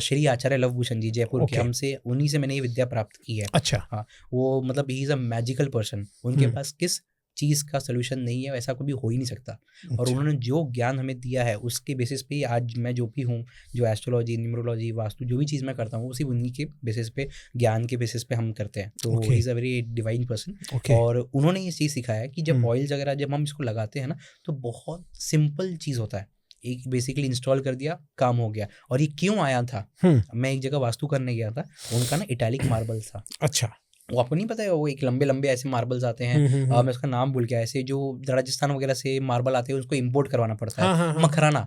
श्री आचार्य लवभूषण जी, जयपुर के, हमसे उन्हीं से मैंने ये विद्या प्राप्त की है। अच्छा। हाँ, वो मतलब he is a magical person, उनके पास किस चीज़ का सोल्यूशन नहीं है, ऐसा कभी हो ही नहीं सकता। और उन्होंने जो ज्ञान हमें दिया है उसके बेसिस पे आज मैं जो भी हूँ, जो एस्ट्रोलॉजी, न्यूमरोलॉजी, वास्तु, जो भी चीज़ मैं करता हूँ उसी उन्हीं के बेसिस पे, ज्ञान के बेसिस पे हम करते हैं। तो he is a very divine person. और उन्होंने ये चीज़ सिखाया है कि जब ऑयल्स वगैरह जब हम इसको लगाते हैं ना, तो बहुत सिंपल चीज़ होता है, एक बेसिकली इंस्टॉल कर दिया, काम हो गया। और ये क्यों आया था, मैं एक जगह वास्तु करने गया था, उनका ना इटैलिक मार्बल था। अच्छा, वो आपको नहीं पता है, वो एक लंबे लंबे ऐसे मार्बल्स आते हैं, मैं उसका नाम भूल गया, ऐसे जो राजस्थान वगैरह से मार्बल आते हैं उसको इंपोर्ट करवाना पड़ता है। मखराना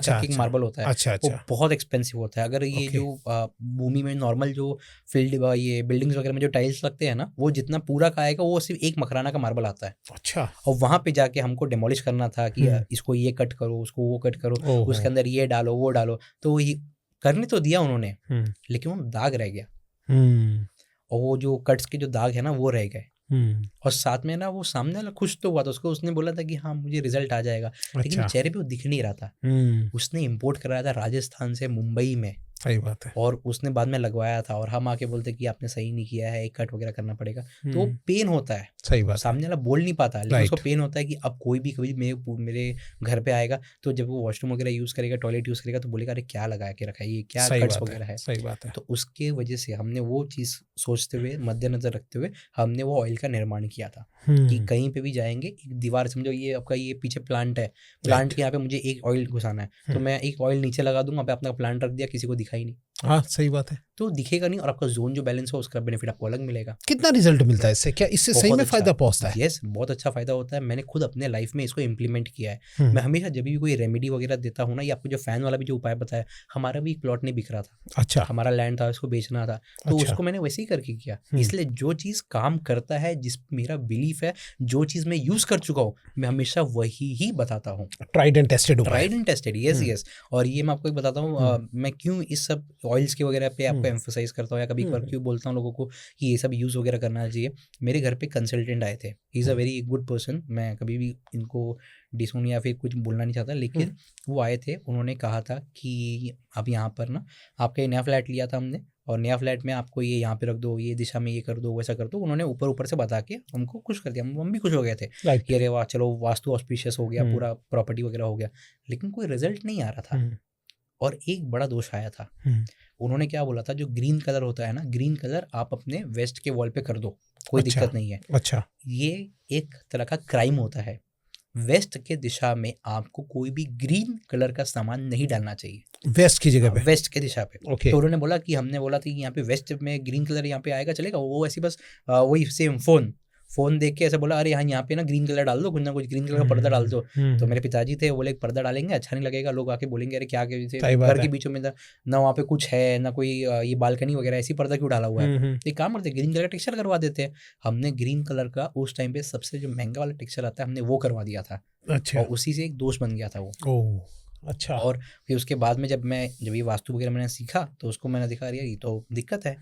करके एक मार्बल होता है। वो बहुत एक्सपेंसिव होता है। अगर ये जो भूमि में नॉर्मल जो फील्ड, ये बिल्डिंग्स वगैरह में जो टाइल्स लगते हैं ना, वो जितना पूरा का आएगा वो सिर्फ एक मखराना का मार्बल आता है। अच्छा। और वहाँ पे जाके हमको डेमोलिश करना था कि इसको ये कट करो, उसको वो कट करो, उसके अंदर ये डालो वो डालो। तो ये करने तो दिया उन्होंने, लेकिन वो दाग रह गया, और वो जो कट्स के जो दाग है ना वो रह गए। और साथ में ना वो सामने वाला खुश तो हुआ था, उसको उसने बोला था कि हाँ मुझे रिजल्ट आ जाएगा। लेकिन चेहरे पे वो दिख नहीं रहा था। उसने इंपोर्ट कराया था राजस्थान से, मुंबई में। सही बात है। और उसने बाद में लगवाया था, और हम आके बोलते कि आपने सही नहीं किया है, एक कट वगैरह करना पड़ेगा। तो पेन होता है। सही बात। सामने वाला बोल नहीं पाता, लेकिन उसको पेन होता है कि अब कोई भी कभी मेरे घर पे आएगा तो जब वो वॉशरूम वगैरह यूज करेगा, टॉयलेट यूज करेगा, तो बोलेगा अरे क्या लगा के रखा है, ये क्या कट्स वगैरह है। सही बात है। तो उसके वजह से हमने वो चीज़ सोचते हुए, मद्देनजर रखते हुए, हमने वो ऑयल का निर्माण किया था कि कहीं पे भी जाएंगे, एक दीवार, समझो ये आपका ये पीछे प्लांट है, प्लांट के यहाँ पे मुझे एक ऑयल घुसाना है, तो मैं एक ऑयल नीचे लगा दूंगा, अपना प्लांट रख दिया, किसी को दिखाई नहीं। हाँ सही बात है। तो दिखेगा नहीं, और आपका जोन जो बैलेंस हो उसका बेनिफिट आपको अलग मिलेगा। कितना रिजल्ट मिलता है इससे, क्या इससे सही बहुत में अच्छा। फायदा पहुंचता है? यस, बहुत अच्छा फायदा होता है। मैंने खुद अपने लाइफ में इसको इम्प्लीमेंट किया है। मैं हमेशा जब भी कोई रेमेडी वगैरह देता हूँ ना, या आपको जो फैन वाला भी जो उपाय बताया, हमारा भी एक प्लॉट नहीं बिक रहा था, अच्छा हमारा लैंड था, उसको बेचना था, तो अच्छा। उसको मैंने वैसे ही करके किया। इसलिए जो चीज काम करता है, जिस मेरा बिलीफ है, जो चीज मैं यूज कर चुका हूँ, मैं हमेशा वही ही बताता हूँ। ट्राइड एंड टेस्टेड उपाय। Tried and tested, yes yes. और ये मैं आपको एक बताता हूँ, मैं क्यों इस सब ऑयल्स के वगैरह पे आपको एम्फोसाइज करता हूँ, या कभी कभार क्यों बोलता हूँ लोगों को कि ये सब यूज़ वगैरह करना चाहिए। मेरे घर पे कंसल्टेंट आए थे, he is a very good person, मैं कभी भी इनको डिसोन या फिर कुछ बोलना नहीं चाहता, लेकिन वो आए थे, उन्होंने कहा था कि अब यहाँ पर ना आपका नया फ्लैट लिया था हमने, और नया फ्लैट में आपको ये यहाँ पे रख दो, ये दिशा में ये कर दो, वैसा कर दो। उन्होंने ऊपर ऊपर से बता के हमको खुश कर दिया, हम भी खुश हो गए थे कि अरे वाह, चलो वास्तु ऑस्पिशियस हो गया, पूरा प्रॉपर्टी वगैरह हो गया, लेकिन कोई रिजल्ट नहीं आ रहा था। और एक बड़ा दोष आया था, उन्होंने क्या बोला था, जो ग्रीन कलर होता है ना, ग्रीन कलर आप अपने वेस्ट के वॉल पे कर दो, कोई दिक्कत नहीं है। अच्छा, ये एक तरह का क्राइम होता है, वेस्ट के दिशा में आपको कोई भी ग्रीन कलर का सामान नहीं डालना चाहिए, वेस्ट की जगह पे, वेस्ट के दिशा पे। ओके। तो उन्होंने बोला कि हमने बोला था कि यहाँ पे वेस्ट में ग्रीन कलर यहाँ पे आएगा, चलेगा? वो ऐसी बस वही सेम फोन देख के ऐसे बोला, अरे यहाँ पे ना ग्रीन कलर डाल दो, कुछ ना कुछ ग्रीन कलर का पर्दा डाल दो। तो मेरे पिताजी थे, बोले पर्दा डालेंगे अच्छा नहीं लगेगा, लोग आके बोलेंगे अरे क्या घर के बीचों में ना वहाँ पे कुछ है ना कोई ये बालकनी वगैरह, ऐसी पर्दा क्यों डाला हुआ है? एक काम करते, ग्रीन कलर का टेक्सचर करवा देते हैं। हमने ग्रीन कलर का उस टाइम पे सबसे जो महंगा वाला टेक्सचर आता है, हमने वो करवा दिया था। अच्छा। और उसी से एक दोष बन गया था वो। ओह अच्छा। और फिर उसके बाद में जब ये वास्तु वगैरह मैंने सीखा, तो उसको मैंने देखा यार ये तो दिक्कत है,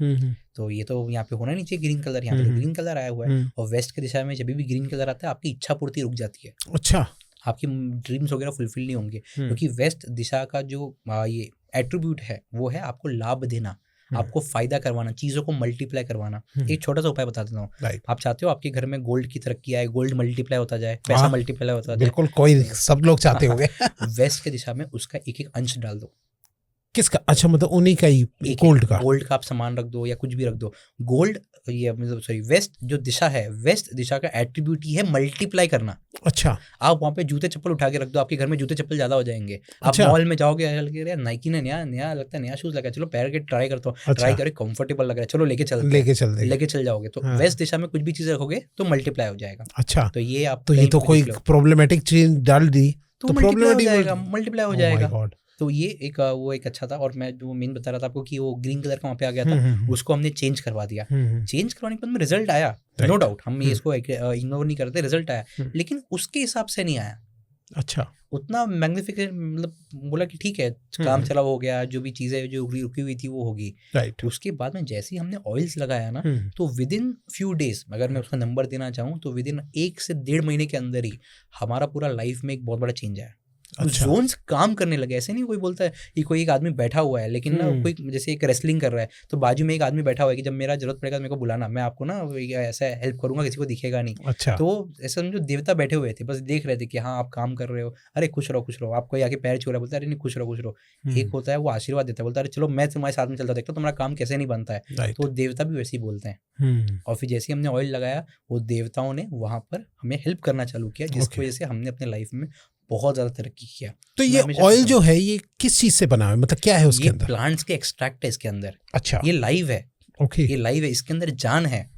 तो ये तो यहाँ पे होना नहीं चाहिए ग्रीन कलर, यहाँ पे तो ग्रीन कलर आया हुआ है। और वेस्ट की दिशा में जब भी ग्रीन कलर आता है, आपकी इच्छा पूर्ति रुक जाती है। अच्छा। आपकी ड्रीम्स वगैरह फुलफिल नहीं होंगे, क्योंकि वेस्ट दिशा का जो ये एट्रीब्यूट है, वो है आपको लाभ देना, आपको फायदा करवाना, चीजों को मल्टीप्लाई करवाना। एक छोटा सा उपाय बता देता हूँ। आप चाहते हो आपके घर में गोल्ड की तरक्की आए, गोल्ड मल्टीप्लाई होता जाए, पैसा मल्टीप्लाई होता जाए? बिल्कुल, कोई सब लोग चाहते होंगे। वेस्ट के दिशा में उसका एक एक अंश डाल दो। किसका? अच्छा, मतलब उन्हीं का ही, गोल्ड का आप सामान रख दो या कुछ भी रख दो। गोल्ड ये मतलब सॉरी, वेस्ट जो दिशा है, वेस्ट दिशा का एट्रीब्यूट ही है मल्टीप्लाई करना। अच्छा। आप वहाँ पे जूते चप्पल उठा के रख दो, आपके घर में जूते चप्पल ज्यादा हो जाएंगे। अच्छा। आप मॉल में जाओगे, यार नाइकी ने नया लगता है, नया शूज लगा, चलो पैर के ट्राई करता हूँ। अच्छा। ट्राई करे, कंफर्टेबल लग रहा है, चलो लेके चल जाओगे। तो वेस्ट दिशा में कुछ भी चीज रखोगे तो मल्टीप्लाई हो जाएगा। अच्छा। तो ये आप तो ये तो कोई प्रॉब्लमेटिक चीज डाल दी तो मल्टीप्लाई हो जाएगा। तो ये वो एक अच्छा था। और मैं जो मेन बता रहा था आपको कि वो ग्रीन कलर का वहाँ पे आ गया था, उसको हमने चेंज करवा दिया। चेंज करवाने के बाद में रिजल्ट आया, नो डाउट, हम इसको इग्नोर नहीं करते, रिजल्ट आया, लेकिन उसके हिसाब से नहीं आया। अच्छा। उतना मैग्निफिकेंट, मतलब बोला कि ठीक है काम चला हो गया, जो भी चीज़ें जो रुकी हुई थी वो होगी। उसके बाद में जैसे ही हमने ऑयल्स लगाया ना, तो विद इन फ्यू डेज, अगर मैं उसका नंबर देना चाहूँ तो विद इन 1 से 1.5 महीने के अंदर ही हमारा पूरा लाइफ में एक बहुत बड़ा चेंज आया। अच्छा। जोन्स काम करने लगे। ऐसे नहीं कोई बोलता है कि कोई एक आदमी बैठा हुआ है, लेकिन ना कोई जैसे एक रेसलिंग कर रहा है तो बाजू में एक आदमी बैठा हुआ है कि जब मेरा जरूरत पड़ेगा तो मेरे को बुलाना, मैं आपको ना ऐसा हेल्प करूंगा, किसी को दिखेगा नहीं। अच्छा। तो ऐसा समझो देवता बैठे हुए थे, बस देख रहे थे कि हाँ आप काम कर रहे हो, अरे खुश रहो, आपको आके पैर छू रहा है, बोलता है अरे नहीं खुश रहो। एक होता है वो आशीर्वाद देता है, बोलता है अरे चलो मैं तुम्हारे साथ में चलता देखता हूँ तुम्हारा काम कैसे नहीं बनता है। तो देवता भी वैसे ही बोलते हैं। और फिर जैसे ही हमने ऑयल लगाया, वो देवताओं ने वहां पर हमें हेल्प करना चालू किया, जिसकी वजह से हमने अपने लाइफ में बहुत ज्यादा तरक्की किया। तो ये ऑयल जो है ये किस चीज से बना है, मतलब क्या है उसके अंदर? प्लांट्स के एक्सट्रैक्ट है इसके अंदर। अच्छा। ये लाइव है। ओके। ये लाइव है, इसके अंदर जान है।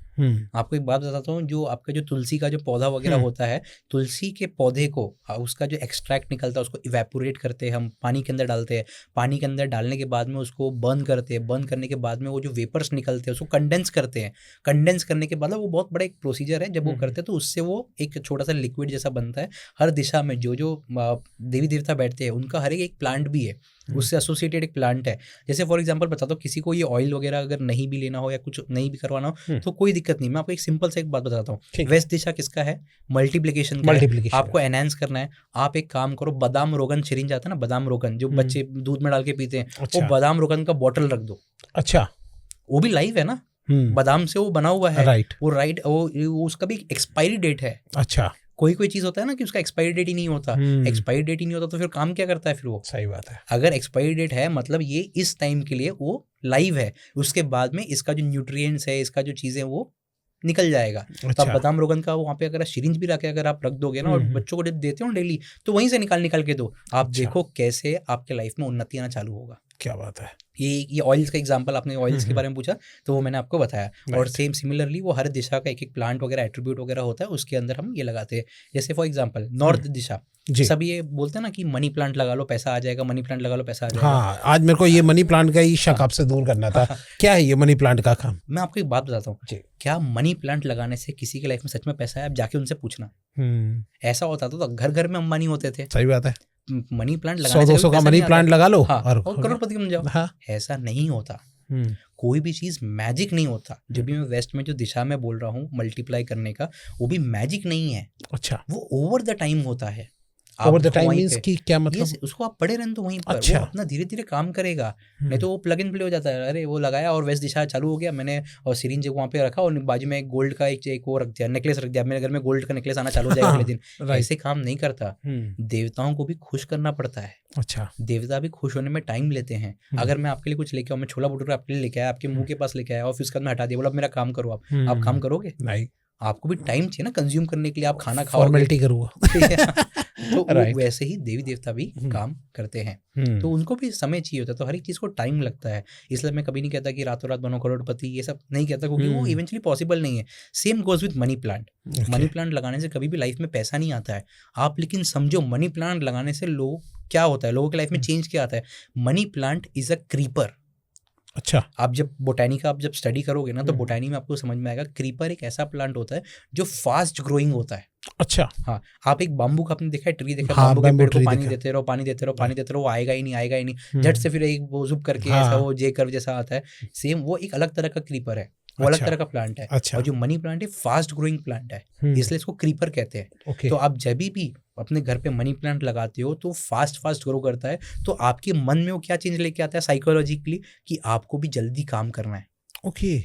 आपको एक बात बताता हूँ, जो आपका जो तुलसी का जो पौधा वगैरह होता है, तुलसी के पौधे को उसका जो एक्सट्रैक्ट निकलता है उसको इवेपोरेट करते हैं, हम पानी के अंदर डालते हैं। पानी के अंदर डालने के बाद में उसको बर्न करते हैं। बर्न करने के बाद में वो जो वेपर्स निकलते हैं उसको कंडेंस करते हैं। कंडेंस करने के बाद वो बहुत बड़ा एक प्रोसीजर है, जब वो करते हैं तो उससे वो एक छोटा सा लिक्विड जैसा बनता है। हर दिशा में जो जो देवी देवता बैठते हैं उनका हर एक प्लांट भी है, उससे एसोसिएटेड एक प्लांट है। जैसे फॉर एग्जांपल बताता हूँ, किसी को ये ऑयल वगैरह अगर नहीं भी लेना हो या कुछ नहीं भी करवाना हो तो कोई दिक्कत नहीं। मैं आपको एक सिंपल से एक बात बताता हूँ। वेस्ट दिशा किसका है? मल्टीप्लिकेशन का है। आपको एनहांस करना है, आप एक काम करो, बादाम रोगन सिरिंज आता है ना, बादाम रोगन जो बच्चे दूध में डाल के पीते हैं, वो बादाम रोगन का बॉटल रख दो। अच्छा। वो भी लाइव है ना, बादाम से वो बना हुआ है। राइट। वो उसका भी एक्सपायरी डेट है। अच्छा। कोई चीज होता है ना कि उसका एक्सपायरी डेट ही नहीं होता। एक्सपायरी डेट ही नहीं होता तो फिर काम क्या करता है फिर वो? सही बात है। अगर एक्सपायरी डेट है मतलब ये इस टाइम के लिए वो लाइव है, उसके बाद में इसका जो न्यूट्रिएंट्स है, इसका जो चीजें वो निकल जाएगा। अच्छा। तो आप बादाम रोगन का वहाँ पे अगर सिरिंज भी रखे अगर आप रख दोगे ना, और बच्चों को जब देते हो डेली तो वहीं से निकाल के दो, आप देखो कैसे आपके लाइफ में उन्नति आना चालू होगा। क्या बात है। ये ऑयल्स का एग्जांपल, आपने ऑयल्स के बारे में पूछा तो वो मैंने आपको बताया। और सेम सिमिलरली वो हर दिशा का एक एक प्लांट वगैरह एट्रीब्यूट वगैरह होता है, उसके अंदर हम ये लगाते हैं। जैसे फॉर एग्जांपल नॉर्थ दिशा, सब ये बोलते हैं ना कि मनी प्लांट लगा लो पैसा आ जाएगा, मनी प्लांट लगा लो पैसा आ जाएगा। हाँ, आज मेरे को ये मनी प्लांट का ही शक आपसे दूर करना था। क्या है ये मनी प्लांट का काम? मैं आपको एक बात बताता हूँ, क्या मनी प्लांट लगाने से किसी के लाइफ में सच में पैसा है? आप जाके उनसे पूछना। ऐसा होता था तो घर घर में अंबानी होते थे। सही बात है। मनी प्लांट लगाने से 100-200 का मनी प्लांट लगा लो और करोड़पति बन जाओ। हाँ। ऐसा नहीं होता। कोई भी चीज मैजिक नहीं होता। जब भी मैं वेस्ट में जो दिशा में बोल रहा हूँ मल्टीप्लाई करने का, वो भी मैजिक नहीं है। अच्छा, वो ओवर द टाइम होता है। ओवर द टाइम मींस कि क्या मतलब? उसको आप पड़े रहने तो वहीं पर। अच्छा। वो अपना धीरे धीरे काम करेगा। नहीं तो वो प्लग इन प्ले हो जाता है। अरे वो लगाया और वेस्ट दिशा चालू हो गया, मैंने और सिरिंज वहाँ पे रखा और बाजू में एक गोल्ड का एक वो रख दिया, नेकलेस रख दिया, मेरे घर में गोल्ड का नेकलेस आना चालू हो जाएगा अगले दिन। ऐसे काम नहीं करता। देवताओं को भी खुश करना पड़ता है। अच्छा, देवता भी खुश होने में टाइम लेते हैं। अगर मैं आपके लिए कुछ लेके आऊँ, मैं छोला भटूरा आपके लिए लेके आया, आपके मुंह के पास लेके आया और फिर उसके बाद में हटा दिया, बोला मेरा काम करो, आप काम करोगे? नहीं, आपको भी टाइम चाहिए ना कंज्यूम करने के लिए। आप खाना खाओ, फॉर्मेलिटी करूँगा। तो वैसे ही देवी देवता भी काम करते हैं, तो उनको भी समय चाहिए होता है। तो हर एक चीज को टाइम लगता है। इसलिए मैं कभी नहीं कहता कि रातों रात बनो करोड़पति, ये सब नहीं कहता, क्योंकि वो इवेंचुअली पॉसिबल नहीं है। Same goes with money plant. Money plant लगाने से कभी भी लाइफ में पैसा नहीं आता है। आप लेकिन समझो, मनी प्लांट लगाने से लोग क्या होता है, लोगों की लाइफ में चेंज क्या आता है। Money plant is a creeper. अच्छा, आप जब बोटैनी का आप जब स्टडी करोगे ना, तो बोटैनी में आपको समझ में आएगा क्रीपर एक ऐसा प्लांट होता है जो फास्ट ग्रोइंग होता है। अच्छा, हाँ, आप एक बाम्बू का आपने देखा है, ट्री देखा है, बाम्बू के पेड़ को पानी देते रहो, पानी देते रहो, पानी देते रहो, वो आएगा ही नहीं, झट से फिर एक वो जुप करके ऐसा वो जे कर्व जैसा आता है। सेम वो एक अलग तरह का क्रीपर है, वो अलग तरह का प्लांट है। और जो मनी प्लांट है फास्ट ग्रोइंग प्लांट है, इसलिए इसको क्रीपर कहते हैं। तो आप जब भी अपने घर पे मनी प्लांट लगाते हो तो फास्ट ग्रो करता है। तो आपके मन में वो क्या चेंज लेके आता है साइकोलॉजिकली, कि आपको भी जल्दी काम करना है। ओके,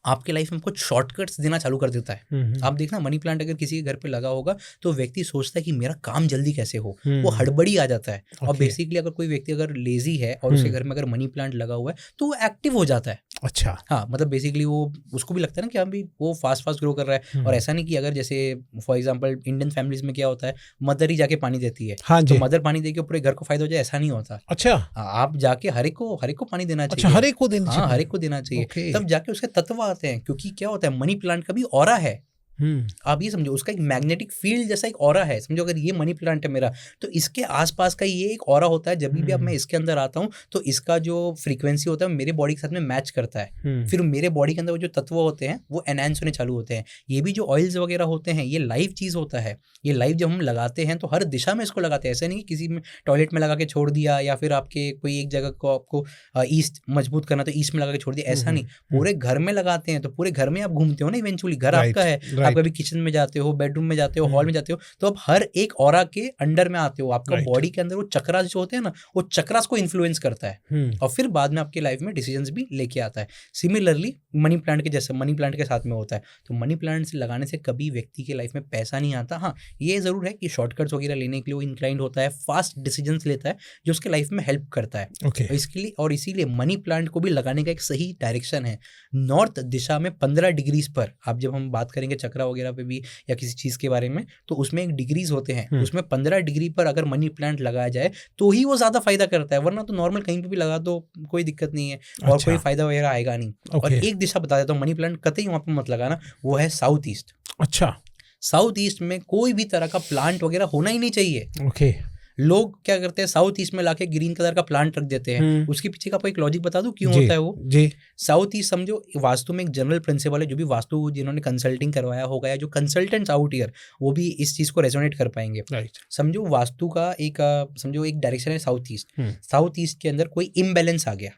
आपके लाइफ में कुछ शॉर्टकट्स देना चालू कर देता है। आप देखना, मनी प्लांट अगर किसी के घर पे लगा होगा तो व्यक्ति सोचता है कि मेरा काम जल्दी कैसे हो, वो हड़बड़ी आ जाता है। और बेसिकली अगर कोई व्यक्ति अगर लेजी है और उसके घर में अगर मनी प्लांट लगा हुआ है तो वो एक्टिव हो जाता है। अच्छा, हाँ, मतलब बेसिकली वो उसको भी लगता है ना कि अभी वो फास्ट ग्रो कर रहा है। और ऐसा नहीं कि अगर जैसे फॉर एग्जाम्पल इंडियन फैमिलीज में क्या होता है, मदर ही जाके पानी देती है, तो मदर पानी देके पूरे घर को फायदा हो जाए, ऐसा नहीं होता। अच्छा, आप जाके हर एक को पानी देना चाहिए। हर एक को देना चाहिए, हर एक को देना चाहिए, तब जाके उसके तत्व आते हैं। क्योंकि क्या होता है, मनी प्लांट का भी ऑरा है। आप ये समझो, उसका एक मैग्नेटिक फील्ड जैसा एक ऑरा है। समझो अगर ये मनी प्लांट है मेरा, तो इसके आसपास का ये एक ऑरा होता है। जब भी अब मैं इसके अंदर आता हूँ तो इसका जो फ्रीक्वेंसी होता है मेरे बॉडी के साथ में मैच करता है। फिर मेरे बॉडी के अंदर वो जो तत्व होते हैं वो एनहांस होने चालू होते हैं। ये भी जो ऑयल्स वगैरह होते हैं ये लाइव चीज़ होता है। ये लाइव जब हम लगाते हैं तो हर दिशा में इसको लगाते हैं। ऐसा नहीं कि किसी में टॉयलेट में लगा के छोड़ दिया, या फिर आपके कोई एक जगह को आपको ईस्ट मजबूत करना तो ईस्ट में लगा के छोड़ दिया, ऐसा नहीं। पूरे घर में लगाते हैं तो पूरे घर में आप घूमते हो ना, इवेंचुअली घर आपका है। आप कभी किचन में जाते हो, बेडरूम में जाते हो, हॉल में जाते हो, तो आप हर एक ऑरा के अंडर में आते हो। आपका बॉडी के अंदर वो चक्रास जो होते हैं ना, वो चक्रास को इन्फ्लुएंस करता है और फिर बाद में आपकी लाइफ में डिसीजंस भी लेके आता है। सिमिलरली मनी प्लांट के जैसे मनी प्लांट के साथ में होता है। तो मनी प्लांट से लगाने से कभी व्यक्ति के लाइफ में पैसा नहीं आता। हाँ, ये जरूर है कि शॉर्टकट्स वगैरह लेने के लिए वो इंक्लाइंड होता है, फास्ट डिसीजंस लेता है जो उसके लाइफ में हेल्प करता है। इसके लिए और इसीलिए मनी प्लांट को भी लगाने का एक सही डायरेक्शन है। नॉर्थ दिशा में 15 डिग्रीज पर, आप जब हम बात करेंगे चक्रा वगैरह पे भी या किसी चीज़ के बारे में, तो उसमें एक डिग्रीज होते हैं। उसमें 15 डिग्री पर अगर मनी प्लांट लगाया जाए तो ही वो ज़्यादा फायदा करता है, वरना तो नॉर्मल कहीं पे भी लगा दो कोई दिक्कत नहीं है और कोई फायदा वगैरह आएगा नहीं। और एक दिशा बता देता हूँ, मनी प्लांट कतई वहाँ पर मत लगाना, वो है साउथ ईस्ट। अच्छा, साउथ ईस्ट में कोई भी तरह का प्लांट वगैरह होना ही नहीं चाहिए। लोग क्या करते हैं, साउथ ईस्ट में लाके ग्रीन कलर का प्लांट रख देते हैं। उसके पीछे का आपको एक लॉजिक बता दूं क्यों होता है वो जी। साउथ ईस्ट समझो, वास्तु में एक जनरल प्रिंसिपल है, जो भी वास्तु जिन्होंने कंसल्टिंग करवाया होगा या जो कंसल्टेंट्स आउट ईयर, वो भी इस चीज को रेजोनेट कर पाएंगे। समझो वास्तु का एक समझो एक डायरेक्शन है साउथ ईस्ट। साउथ ईस्ट के अंदर कोई इम्बैलेंस आ गया,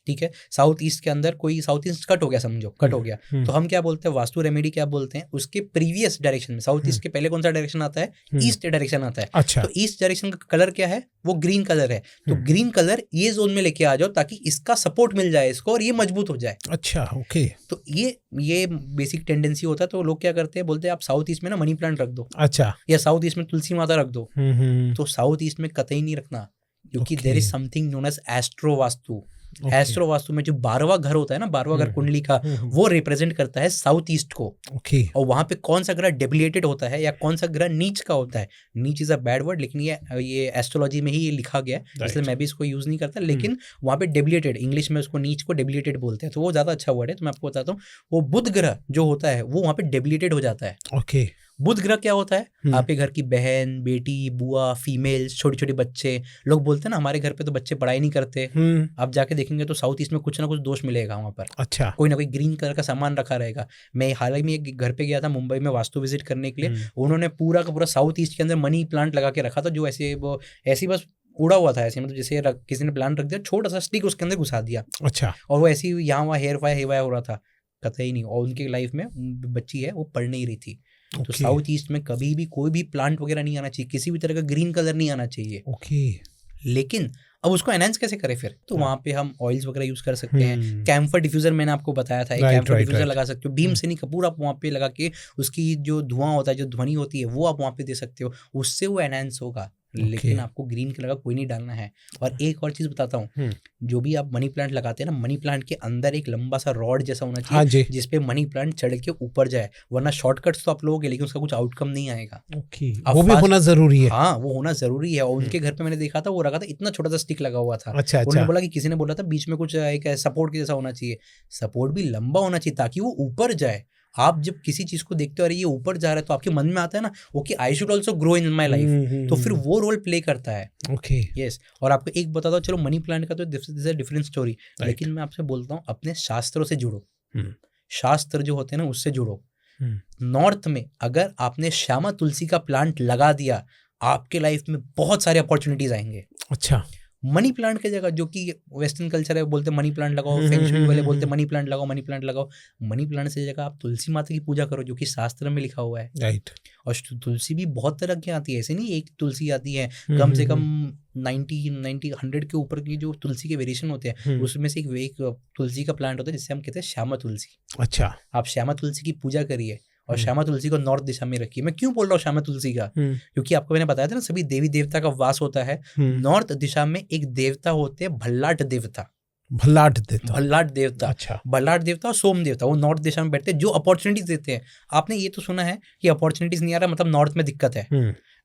ठीक है, साउथ ईस्ट के अंदर कोई साउथ ईस्ट कट हो गया, समझो कट हो गया, तो हम क्या बोलते हैं, वास्तु रेमेडी क्या बोलते हैं, उसके प्रीवियस डायरेक्शन में साउथ ईस्ट के पहले कौन सा डायरेक्शन आता है, ईस्ट डायरेक्शन आता है। अच्छा। तो ईस्ट डायरेक्शन का कलर क्या है, वो ग्रीन कलर है। तो ग्रीन कलर ये जोन में लेके आ जाओ ताकि इसका सपोर्ट मिल जाए इसको और ये मजबूत हो जाए। अच्छा, ओके। तो ये बेसिक टेंडेंसी होता है। तो लोग क्या करते हैं, बोलते हैं आप साउथ ईस्ट में ना मनी प्लांट रख दो। अच्छा, या साउथ ईस्ट में तुलसी माता रख दो। तो साउथ ईस्ट में कतई नहीं रखना, क्योंकि there is something known as astro vastu. Astro vastu में जो 12वां घर होता है ना, 12वां घर कुंडली का, वो रिप्रेजेंट करता है साउथ ईस्ट को। ओके। और वहां पे कौन सा ग्रह डेबिलिएटेड होता है या कौन सा ग्रह नीच का होता है, नीच इज अ बैड वर्ड, लेकिन ये एस्ट्रोलॉजी में ही ये लिखा गया है, इसलिए मैं भी इसको यूज नहीं करता, लेकिन वहां पे डेबिलिएटेड, इंग्लिश में उसको नीच को डेबिलिएटेड बोलते हैं, तो वो ज्यादा अच्छा वर्ड है। तो मैं आपको बताता हूँ, वो बुध ग्रह जो होता है वो वहां पे डेबिलिएटेड हो जाता है। ओके। बुध ग्रह क्या होता है? आपके घर की बहन, बेटी, बुआ, फीमेल्स, छोटे छोटे बच्चे। लोग बोलते हैं ना हमारे घर पे तो बच्चे पढ़ाई नहीं करते, आप जाके देखेंगे तो साउथ ईस्ट में कुछ ना कुछ दोष मिलेगा वहाँ पर। अच्छा। कोई ना कोई ग्रीन कलर का सामान रखा रहेगा। मैं हाल ही में एक घर पे गया था मुंबई में वास्तु विजिट करने के लिए, उन्होंने पूरा का पूरा साउथ ईस्ट के अंदर मनी प्लांट लगा के रखा था, जो ऐसी बस उड़ा हुआ था ऐसे, मतलब जैसे किसी ने प्लांट रख दिया, छोटा सा स्टिक उसके अंदर घुसा दिया। अच्छा। और वो ऐसी यहाँ वहाँ हेयर वायर हो रहा था, कतई नहीं। और उनकी लाइफ में बच्ची है, वो पढ़ नहीं रही थी। तो साउथ ईस्ट में कभी भी कोई भी प्लांट वगैरह नहीं आना चाहिए, किसी भी तरह का ग्रीन कलर नहीं आना चाहिए। ओके। लेकिन अब उसको एनहांस कैसे करें फिर? तो वहाँ पे हम ऑयल्स वगैरह यूज कर सकते हैं। कैम्फर डिफ्यूजर मैंने आपको बताया था, कैम्फर डिफ्यूजर लगा सकते हो। भीम से नहीं, पूरा आप वहाँ पे लगा के उसकी जो धुआं होता है, जो ध्वनि होती है, वो आप वहाँ पे दे सकते हो, उससे वो एनहांस होगा। लेकिन आपको ग्रीन कलर का कोई नहीं डालना है। और एक और चीज बताता हूँ, जो भी आप मनी प्लांट लगाते हैं ना, मनी प्लांट के अंदर एक लंबा सा रॉड जैसा होना चाहिए, जिसपे मनी प्लांट चढ़ के ऊपर जाए, वरना शॉर्टकट्स तो आप लोगे लेकिन उसका कुछ आउटकम नहीं आएगा। वो भी होना जरूरी है। हाँ, वो होना जरूरी है। और उनके घर पे मैंने देखा था, वो रखा था, इतना छोटा सा स्टिक लगा हुआ था। अच्छा। उन्होंने बोला कि किसी ने बोला था बीच में कुछ एक सपोर्ट के जैसा होना चाहिए। सपोर्ट भी लंबा होना चाहिए ताकि वो ऊपर जाए। आप जब किसी चीज को देखते हो अरे ये ऊपर जा रहा है, तो आपके मन में आता है ना, okay I should also grow in my life, तो फिर वो रोल प्ले करता है। ओके। यस। और आपको एक बताता हूँ, चलो मनी प्लांट का तो डिफरेंट स्टोरी, लेकिन मैं आपसे बोलता हूँ अपने शास्त्रों से जुड़ो। शास्त्र जो होते हैं ना, उससे जुड़ो। नॉर्थ में अगर आपने श्यामा तुलसी का प्लांट लगा दिया, आपके लाइफ में बहुत सारे अपॉर्चुनिटीज आएंगे। अच्छा। मनी प्लांट की जगह, जो कि वेस्टर्न कल्चर है, बोलते मनी प्लांट लगाओ, फेंग शुई वाले बोलते मनी प्लांट लगाओ, मनी प्लांट लगाओ। मनी प्लांट से जगह आप तुलसी माता की पूजा करो, जो कि शास्त्र में लिखा हुआ है। राइट। और तुलसी भी बहुत तरह की आती है, ऐसे नहीं एक तुलसी आती है, कम से कम 100 के ऊपर की जो तुलसी के वेरिएशन होते हैं, उसमें से एक तुलसी का प्लांट होता है जिससे हम कहते हैं श्यामा तुलसी। अच्छा। आप श्यामा तुलसी की पूजा करिए और श्यामा तुलसी को नॉर्थ दिशा में रखिए। मैं क्यों बोल रहा हूँ श्यामा तुलसी का? क्योंकि आपको मैंने बताया था ना, सभी देवी देवता का वास होता है। नॉर्थ दिशा में एक देवता होते हैं, भल्लाट देवता। भल्लाट देवता। अच्छा। भल्लाट देवता और सोम देवता, वो नॉर्थ दिशा में बैठते हैं, जो अपॉर्चुनिटीज देते हैं। आपने ये तो सुना है कि अपॉर्चुनिटीज नहीं आ रहा, मतलब नॉर्थ में दिक्कत है।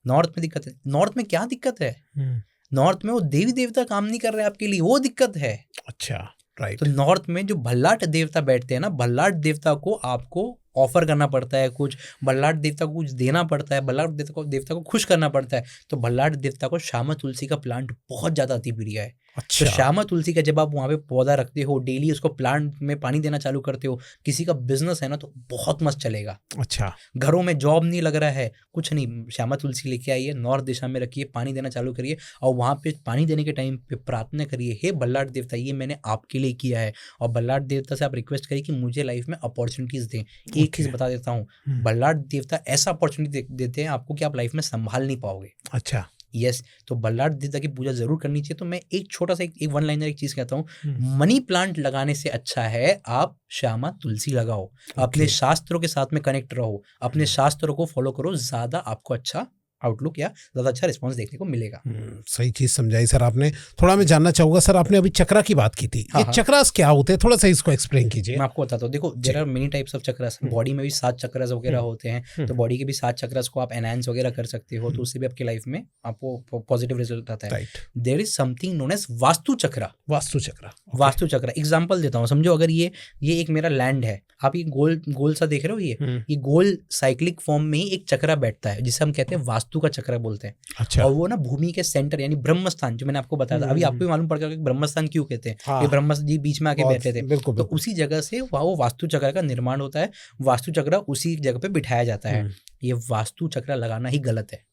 नॉर्थ में दिक्कत है। नॉर्थ में क्या दिक्कत है? नॉर्थ में वो देवी देवता काम नहीं कर रहे आपके लिए, वो दिक्कत है। अच्छा। राइट। तो नॉर्थ में जो भल्लाट देवता बैठते हैं ना, भल्लाट देवता को आपको ऑफर करना पड़ता है कुछ, भल्लाट देवता को कुछ देना पड़ता है, भल्लाट देवता को खुश करना पड़ता है। तो भल्लाट देवता को श्यामा तुलसी का प्लांट बहुत ज्यादा अति प्रिय है। अच्छा। तो श्यामा तुलसी का जब आप वहाँ पे पौधा रखते हो, डेली उसको प्लांट में पानी देना चालू करते हो, किसी का बिजनेस है ना तो बहुत मस्त चलेगा। अच्छा। घरों में जॉब नहीं लग रहा है, कुछ नहीं, श्यामा तुलसी लेके आइए, नॉर्थ दिशा में रखिए, पानी देना चालू करिए, और वहाँ पे पानी देने के टाइम पे प्रार्थना करिए, हे भल्लाट देवता, ये मैंने आपके लिए किया है। और भल्लाट देवता से आप रिक्वेस्ट करिए कि मुझे लाइफ में अपॉर्चुनिटीज दें। एक चीज बता देता हूँ, भल्लाट देवता ऐसा अपॉर्चुनिटी देते हैं आपको कि आप लाइफ में संभाल नहीं पाओगे। अच्छा। यस। तो भल्लाट देवता की पूजा जरूर करनी चाहिए। तो मैं एक छोटा सा एक वन लाइनर एक चीज कहता हूँ, मनी प्लांट लगाने से अच्छा है आप श्यामा तुलसी लगाओ। अपने शास्त्रों के साथ में कनेक्ट रहो, अपने शास्त्रों को फॉलो करो, ज्यादा आपको अच्छा आउटलुक या ज्यादा अच्छा रिस्पांस देखने को मिलेगा। सही चीज समझाई सर आपने। थोड़ा मैं जानना चाहूंगा सर, आपने अभी चक्रा की बात की थी, ये चक्रास क्या होते हैं, थोड़ा सा इसको एक्सप्लेन कीजिए। मैं आपको बताता हूँ, देखो there are many types of chakras. Body में भी 7 चक्रास वगैरह होते हैं, तो बॉडी के भी 7 चक्रास को आप एनहांस वगैरह कर सकते हो, तो उससे भी आपकी लाइफ में आपको पॉजिटिव रिजल्ट आता है। There is something known as vastu chakra. Vastu chakra. Vastu chakra example देता हूँ, समझो अगर ये एक मेरा लैंड है, आप ये गोल सा देख रहे हो, ये गोल साइक्लिक फॉर्म में ही एक चक्रा बैठता है, जिसे हम कहते हैं वास्तु का चक्रा बोलते हैं। अच्छा। और वो ना भूमि के सेंटर यानी ब्रह्मस्थान, जो मैंने आपको बताया था, अभी आपको भी मालूम पड़ गया कि ब्रह्मस्थान क्यों कहते हैं, ये ब्रह्म जी बीच में आके बैठे थे। तो उसी जगह से वो वास्तु चक्र का निर्माण होता है, वास्तु चक्र उसी जगह पे बिठाया जाता है। ये वास्तु चक्र लगाना ही गलत है।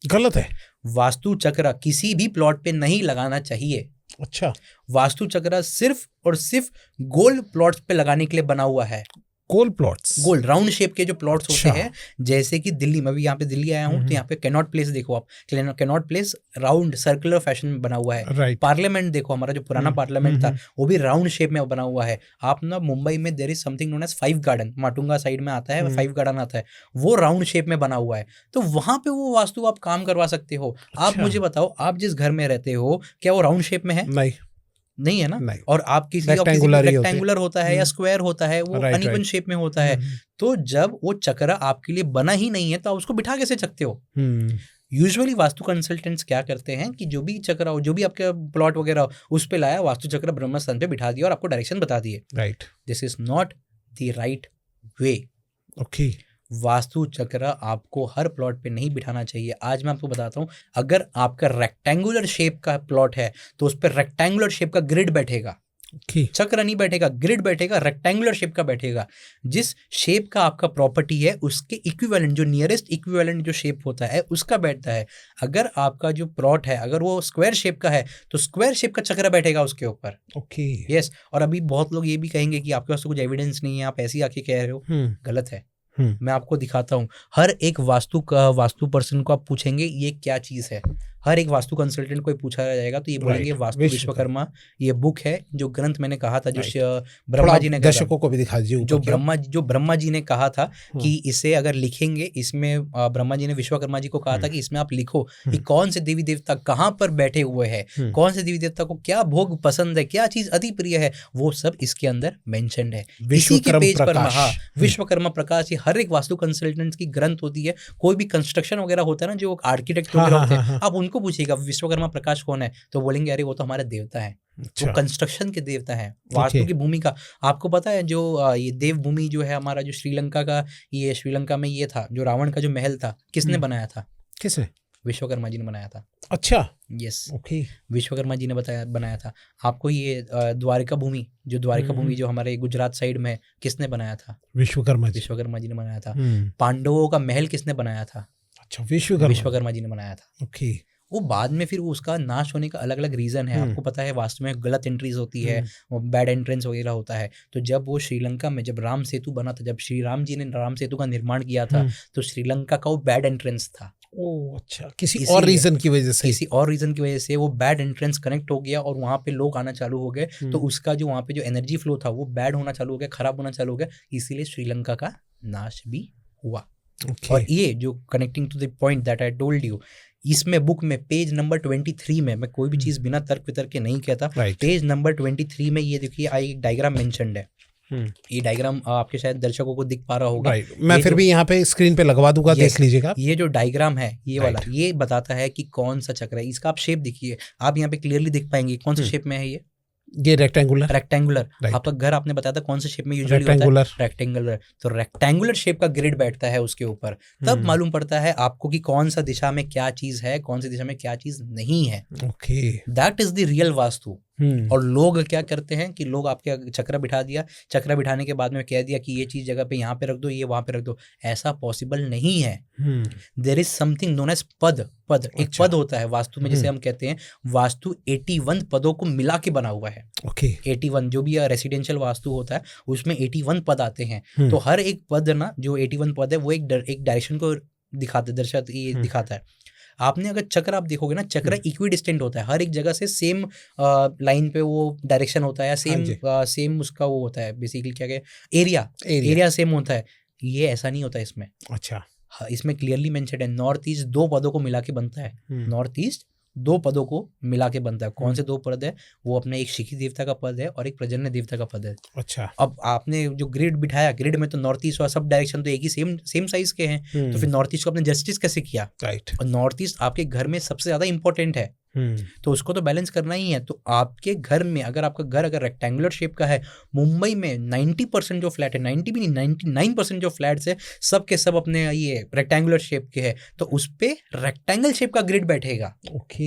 गलत है? वास्तु चक्र किसी भी प्लॉट पे नहीं लगाना चाहिए। अच्छा। वास्तु चक्र सिर्फ और सिर्फ गोल प्लॉट्स पे लगाने के लिए बना हुआ है। गोल प्लॉट्स, गोल राउंड शेप के जो प्लॉट्स होते हैं, जैसे कि दिल्ली में, अभी यहाँ पे दिल्ली आया हूँ तो यहाँ पे कैनॉट प्लेस देखो आप, cannot place round circular fashion में बना हुआ है। पार्लियामेंट देखो, हमारा जो पुराना पार्लियामेंट था वो भी राउंड शेप में बना हुआ है। आप ना मुंबई में there is something known as 5 garden, Matunga side में आता है 5 गार्डन आता है, वो राउंड शेप में बना हुआ है। तो वहां पे वो वास्तु आप काम करवा सकते हो। आप मुझे बताओ, आप जिस घर में रहते हो क्या वो राउंड शेप में है? नहीं है ना। नहीं। और आप किसी का Rectangular ही होते हैं। रेक्टेंगुलर होता है या स्क्वायर होता है, वो Right, अनइवन right. शेप में होता है। तो जब वो चक्रा आपके लिए बना ही नहीं है तो आप उसको बिठा कैसे सकते हो? यूजुअली वास्तु कंसल्टेंट्स क्या करते हैं कि जो भी चक्र हो, जो भी आपका प्लॉट वगैरह हो, उस पे लाया, वास्तु चक्र ब्रह्म स्थान पे बिठा दिया और आपको डायरेक्शन बता दिए। Right. This is not the right way. Okay. Vastu चक्र आपको हर प्लॉट पे नहीं बिठाना चाहिए। आज मैं आपको बताता हूँ, अगर आपका रेक्टेंगुलर शेप का प्लॉट है तो उस पर रेक्टेंगुलर शेप का ग्रिड बैठेगा, चक्र नहीं बैठेगा, ग्रिड बैठेगा, रेक्टेंगुलर शेप का बैठेगा। जिस शेप का आपका प्रॉपर्टी है उसके इक्विवेलेंट, जो नियरेस्ट इक्विवेलेंट जो शेप होता है उसका बैठता है। अगर आपका जो प्लॉट है अगर वो स्क्वायर शेप का है तो स्क्वायर शेप का चक्र बैठेगा उसके ऊपर। ओके। यस। और अभी बहुत लोग ये भी कहेंगे कि आपके पास तो कुछ एविडेंस नहीं है, आप ऐसे ही आके कह रहे हो। गलत है। मैं आपको दिखाता हूँ। हर एक वास्तु पर्सन को आप पूछेंगे ये क्या चीज है, हर एक वास्तु कंसल्टेंट को पूछा जाएगा तो ये बोलेंगे वास्तु विश्वकर्मा। ये बुक है, जो ग्रंथ मैंने कहा था, जो ब्रह्मा जी ने, दर्शकों को भी दिखा दीजिए, जो ब्रह्मा जी ने कहा था कि इसे अगर लिखेंगे, इसमें ब्रह्मा जी ने विश्वकर्मा जी को कहा था कि इसमें आप लिखो कि कौन से देवी देवता कहाँ पर बैठे हुए हैं, कौन से देवी देवता को क्या भोग पसंद है, क्या चीज अति प्रिय है, वो सब इसके अंदर मेंशन्ड है। इसी के पेज पर विश्वकर्मा प्रकाश, ये हर एक वास्तु कंसल्टेंट की ग्रंथ होती है। कोई भी कंस्ट्रक्शन वगैरह होता है ना, जो आर्किटेक्ट वगैरह होते हैं, आप उनको पूछिएगा विश्वकर्मा प्रकाश कौन है तो बोलेंगे अरे वो तो हमारे देवता है। अच्छा। वो कंस्ट्रक्शन के देवता है, वास्तु की भूमि का। आपको पता है जो ये देव भूमि जो है हमारा, जो श्रीलंका का, ये श्रीलंका में ये था, जो रावण का जो महल था, किसने बनाया था? किसने? विश्वकर्मा जी ने बनाया था। अच्छा। यस। ओके। विश्वकर्मा जी ने बनाया था। आपको ये द्वारिका भूमि, जो द्वारिका भूमि जो हमारे गुजरात साइड में है, किसने बनाया था? विश्वकर्मा जी ने बनाया था। पांडवों का महल किसने बनाया था? अच्छा, विश्वकर्मा जी ने बनाया था। ओके। वो बाद में फिर उसका नाश होने का अलग अलग रीजन है। आपको पता है वास्तु में गलत एंट्रीज होती है, वो बैड एंट्रेंस वगैरह होता है। तो जब वो श्रीलंका में जब राम सेतु बना था, जब श्री राम जी ने राम सेतु का निर्माण किया था, तो श्रीलंका का वो बैड एंट्रेंस था। ओह अच्छा, किसी और रीजन की वजह से वो बैड एंट्रेंस कनेक्ट हो गया और वहाँ पे लोग आना चालू हो गए। तो उसका जो वहाँ पे जो एनर्जी फ्लो था वो बैड होना चालू हो गया, खराब होना चालू हो गया, इसीलिए श्रीलंका का नाश भी हुआ। और ये जो connecting to the point that I told you, इसमें बुक में पेज नंबर 23 में, मैं कोई भी चीज बिना तर्क वितर्क के नहीं कहता, पेज नंबर 23 में ये देखिए एक डायग्राम मेंशन्ड है। ये डायग्राम आपके शायद दर्शकों को दिख पा रहा होगा। मैं फिर भी यहाँ पे स्क्रीन पे लगवा दूंगा, देख लीजिएगा। ये जो डायग्राम है ये वाला, ये बताता है कि कौन सा चक्र है। इसका आप शेप देखिए, आप यहाँ पे क्लियरली देख पाएंगे कौन सा शेप में है। ये रेक्टेंगुलर। आपका घर आपने बताया था कौन से शेप में यूजुअली होता है? रेक्टेंगुलर। तो रेक्टेंगुलर शेप का ग्रिड बैठता है उसके ऊपर, तब मालूम पड़ता है आपको कि कौन सा दिशा में क्या चीज है, कौन सी दिशा में क्या चीज नहीं है। Okay, that is the real vastu. और लोग क्या करते हैं कि लोग आपके चक्र बिठा दिया, चक्र बिठाने के बाद में कह दिया कि ये चीज जगह पे यहाँ पे रख दो, ये वहां पे रख दो। ऐसा पॉसिबल नहीं है। There is something known as पद। एक पद होता है वास्तु में, जैसे हम कहते हैं वास्तु 81 पदों को मिला के बना हुआ है। 81 जो भी रेसिडेंशियल वास्तु होता है उसमें 81 पद आते हैं। तो हर एक पद ना, जो 81 पद है वो एक डायरेक्शन को दिखाता है। आपने अगर चक्र आप देखोगे ना, चक्र इक्विडिस्टेंट होता है, हर एक जगह से सेम लाइन पे वो डायरेक्शन होता है, सेम उसका वो होता है, बेसिकली क्या एरिया सेम होता है। ये ऐसा नहीं होता इसमें। अच्छा। इसमें क्लियरली मेंशन्ड है नॉर्थ ईस्ट 2 पदों को मिला के बनता है। नॉर्थ ईस्ट 2 पदों को मिला के बनता है। कौन से 2 पद है? वो अपने एक शिखी देवता का पद है और एक प्रजन्य देवता का पद है। अच्छा। अब आपने जो ग्रिड बिठाया, ग्रिड में तो नॉर्थ ईस्ट और सब डायरेक्शन तो एक ही सेम साइज के हैं, तो फिर नॉर्थ ईस्ट को आपने जस्टिस कैसे किया? राइट। और नॉर्थ ईस्ट आपके घर में सबसे ज्यादा इंपॉर्टेंट है, तो उसको तो बैलेंस करना ही है। तो आपके घर में अगर आपका घर अगर रेक्टेंगुलर शेप का है, मुंबई में 90% जो फ्लैट है, 90 भी नहीं 99% जो फ्लैट्स है सब के सब अपने ये रेक्टेंगुलर शेप के है, तो उस पे रेक्टेंगल शेप का ग्रिड बैठेगा। ओके।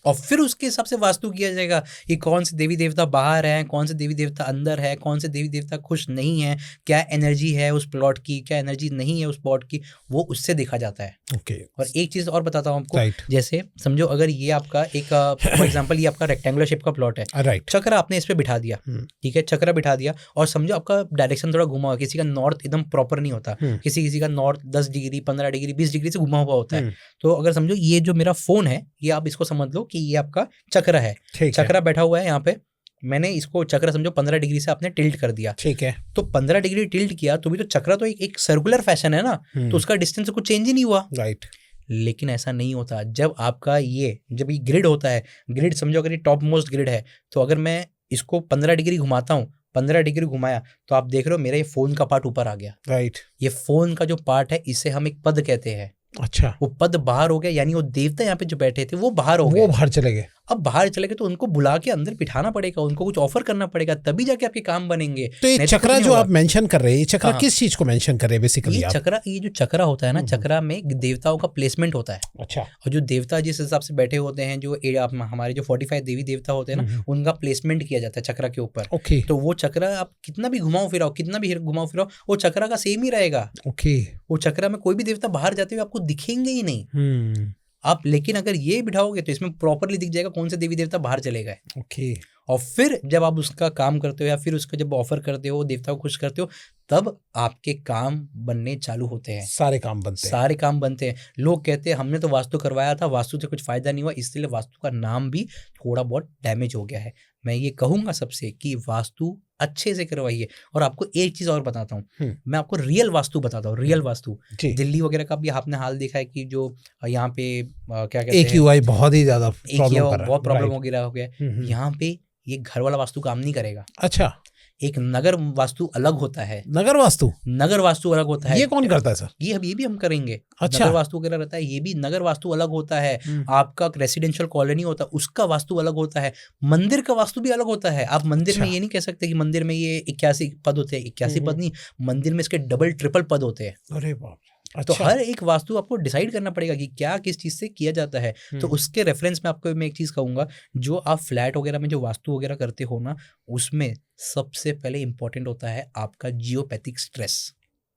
और फिर उसके हिसाब से वास्तु किया जाएगा कि कौन से देवी देवता बाहर है, कौन से देवी देवता अंदर है, कौन से देवी देवता खुश नहीं है, क्या एनर्जी है उस प्लॉट की, क्या एनर्जी नहीं है उस प्लॉट की, वो उससे देखा जाता है। ओके। और एक चीज और बताता हूँ आपको, जैसे समझो अगर ये आपका एक फॉर एग्जांपल ये आपका रेक्टेंगुलर शेप का प्लॉट है, राइट। चक्र आपने इस पे बिठा दिया, ठीक है, चक्र बिठा दिया, और समझो आपका डायरेक्शन थोड़ा घुमा हुआ, किसी का नॉर्थ एकदम प्रॉपर नहीं होता, किसी का नॉर्थ 10 डिग्री 15 डिग्री 20 डिग्री से घुमा हुआ होता है। तो अगर समझो ये जो मेरा फोन है, ये आप इसको समझ लो कि ये आपका चक्र है, चक्र बैठा हुआ है यहाँ पे, मैंने इसको चक्र समझो 15 डिग्री से आपने टिल्ट कर दिया, ठीक है। तो 15 डिग्री टिल्ट किया तो भी तो चक्र तो एक सर्कुलर फैशन है ना, तो उसका डिस्टेंस कुछ चेंज ही नहीं हुआ, राइट। लेकिन ऐसा नहीं होता। जब आपका जब ये ग्रिड होता है, ग्रिड समझो अगर ये टॉप मोस्ट ग्रिड है, तो अगर मैं इसको 15 डिग्री घुमाता हूँ, 15 डिग्री घुमाया तो आप देख रहे हो मेरा ये फोन का पार्ट ऊपर आ गया। राइट। ये फोन का जो पार्ट है इसे हम एक पद कहते हैं। अच्छा, वो पद बाहर हो गया, यानी वो देवता यहाँ पे जो बैठे थे वो बाहर हो गए, वो बाहर चले गए। अब बाहर चले गए तो उनको बुला के अंदर बिठाना पड़ेगा, उनको कुछ ऑफर करना पड़ेगा, तभी जाके आपके काम बनेंगे। तो ये नहीं चक्रा कुछ नहीं जो होगा। आप मेंशन कर रहे हैं, ये चक्रा हाँ। किस चीज को मेंशन कर रहे हैं बेसिकली ये आप? चक्रा, ये जो चक्रा होता है ना, चक्रा में देवताओं का प्लेसमेंट होता है। अच्छा। और जो देवता जिस हिसाब से बैठे होते हैं, जो हमारे जो 45 देवी देवता होते हैं ना, उनका प्लेसमेंट किया जाता है चक्रा के ऊपर। ओके। तो वो चक्रा आप कितना भी घुमाओ फिराओ, कितना भी घुमाओ फिराओ, वो चक्रा का सेम ही रहेगा। ओके। वो चक्रा में कोई भी देवता बाहर जाते हुए आपको दिखेंगे ही नहीं आप। लेकिन अगर ये बिठाओगे तो इसमें प्रॉपरली दिख जाएगा कौन से देवी देवता बाहर चले गए। ओके। और फिर जब आप उसका काम करते हो या फिर उसका जब ऑफर करते हो, देवता को खुश करते हो, तब आपके काम बनने चालू होते हैं। सारे काम बनते हैं। सारे काम बनते हैं। लोग कहते हैं हमने तो वास्तु करवाया था, वास्तु से कुछ फायदा नहीं हुआ, इसलिए वास्तु का नाम भी थोड़ा बहुत डैमेज हो गया है। मैं ये कहूंगा सबसे कि वास्तु अच्छे से करवाइए। और आपको एक चीज और बताता हूँ, मैं आपको रियल वास्तु बताता हूँ। रियल वास्तु दिल्ली वगैरह का भी आपने हाल देखा है कि जो यहाँ पे क्या कहते हैं, AQI बहुत ही ज्यादा बहुत प्रॉब्लम हो गया। यहाँ पे ये घर वाला वास्तु काम नहीं करेगा। अच्छा। एक नगर वास्तु अलग होता है। नगर वास्तु अलग होता है। ये कौन करता है सर? ये भी हम करेंगे। अच्छा। नगर वास्तु वगैरह रहता है, ये भी नगर वास्तु अलग होता है। आपका रेसिडेंशियल कॉलोनी होता है, उसका वास्तु अलग होता है। मंदिर का वास्तु भी अलग होता है। आप मंदिर में ये नहीं कह सकते कि मंदिर में ये 81 पद होते हैं। 81 पद नहीं, मंदिर में इसके डबल ट्रिपल पद होते हैं। अरे बाप। तो हर एक वास्तु आपको डिसाइड करना पड़ेगा कि क्या किस चीज से किया जाता है। तो उसके रेफरेंस में आपको मैं एक चीज कहूंगा, जो आप फ्लैट वगैरह में जो वास्तु वगैरह करते हो ना, उसमें सबसे पहले इंपॉर्टेंट होता है आपका जियोपैथिक स्ट्रेस।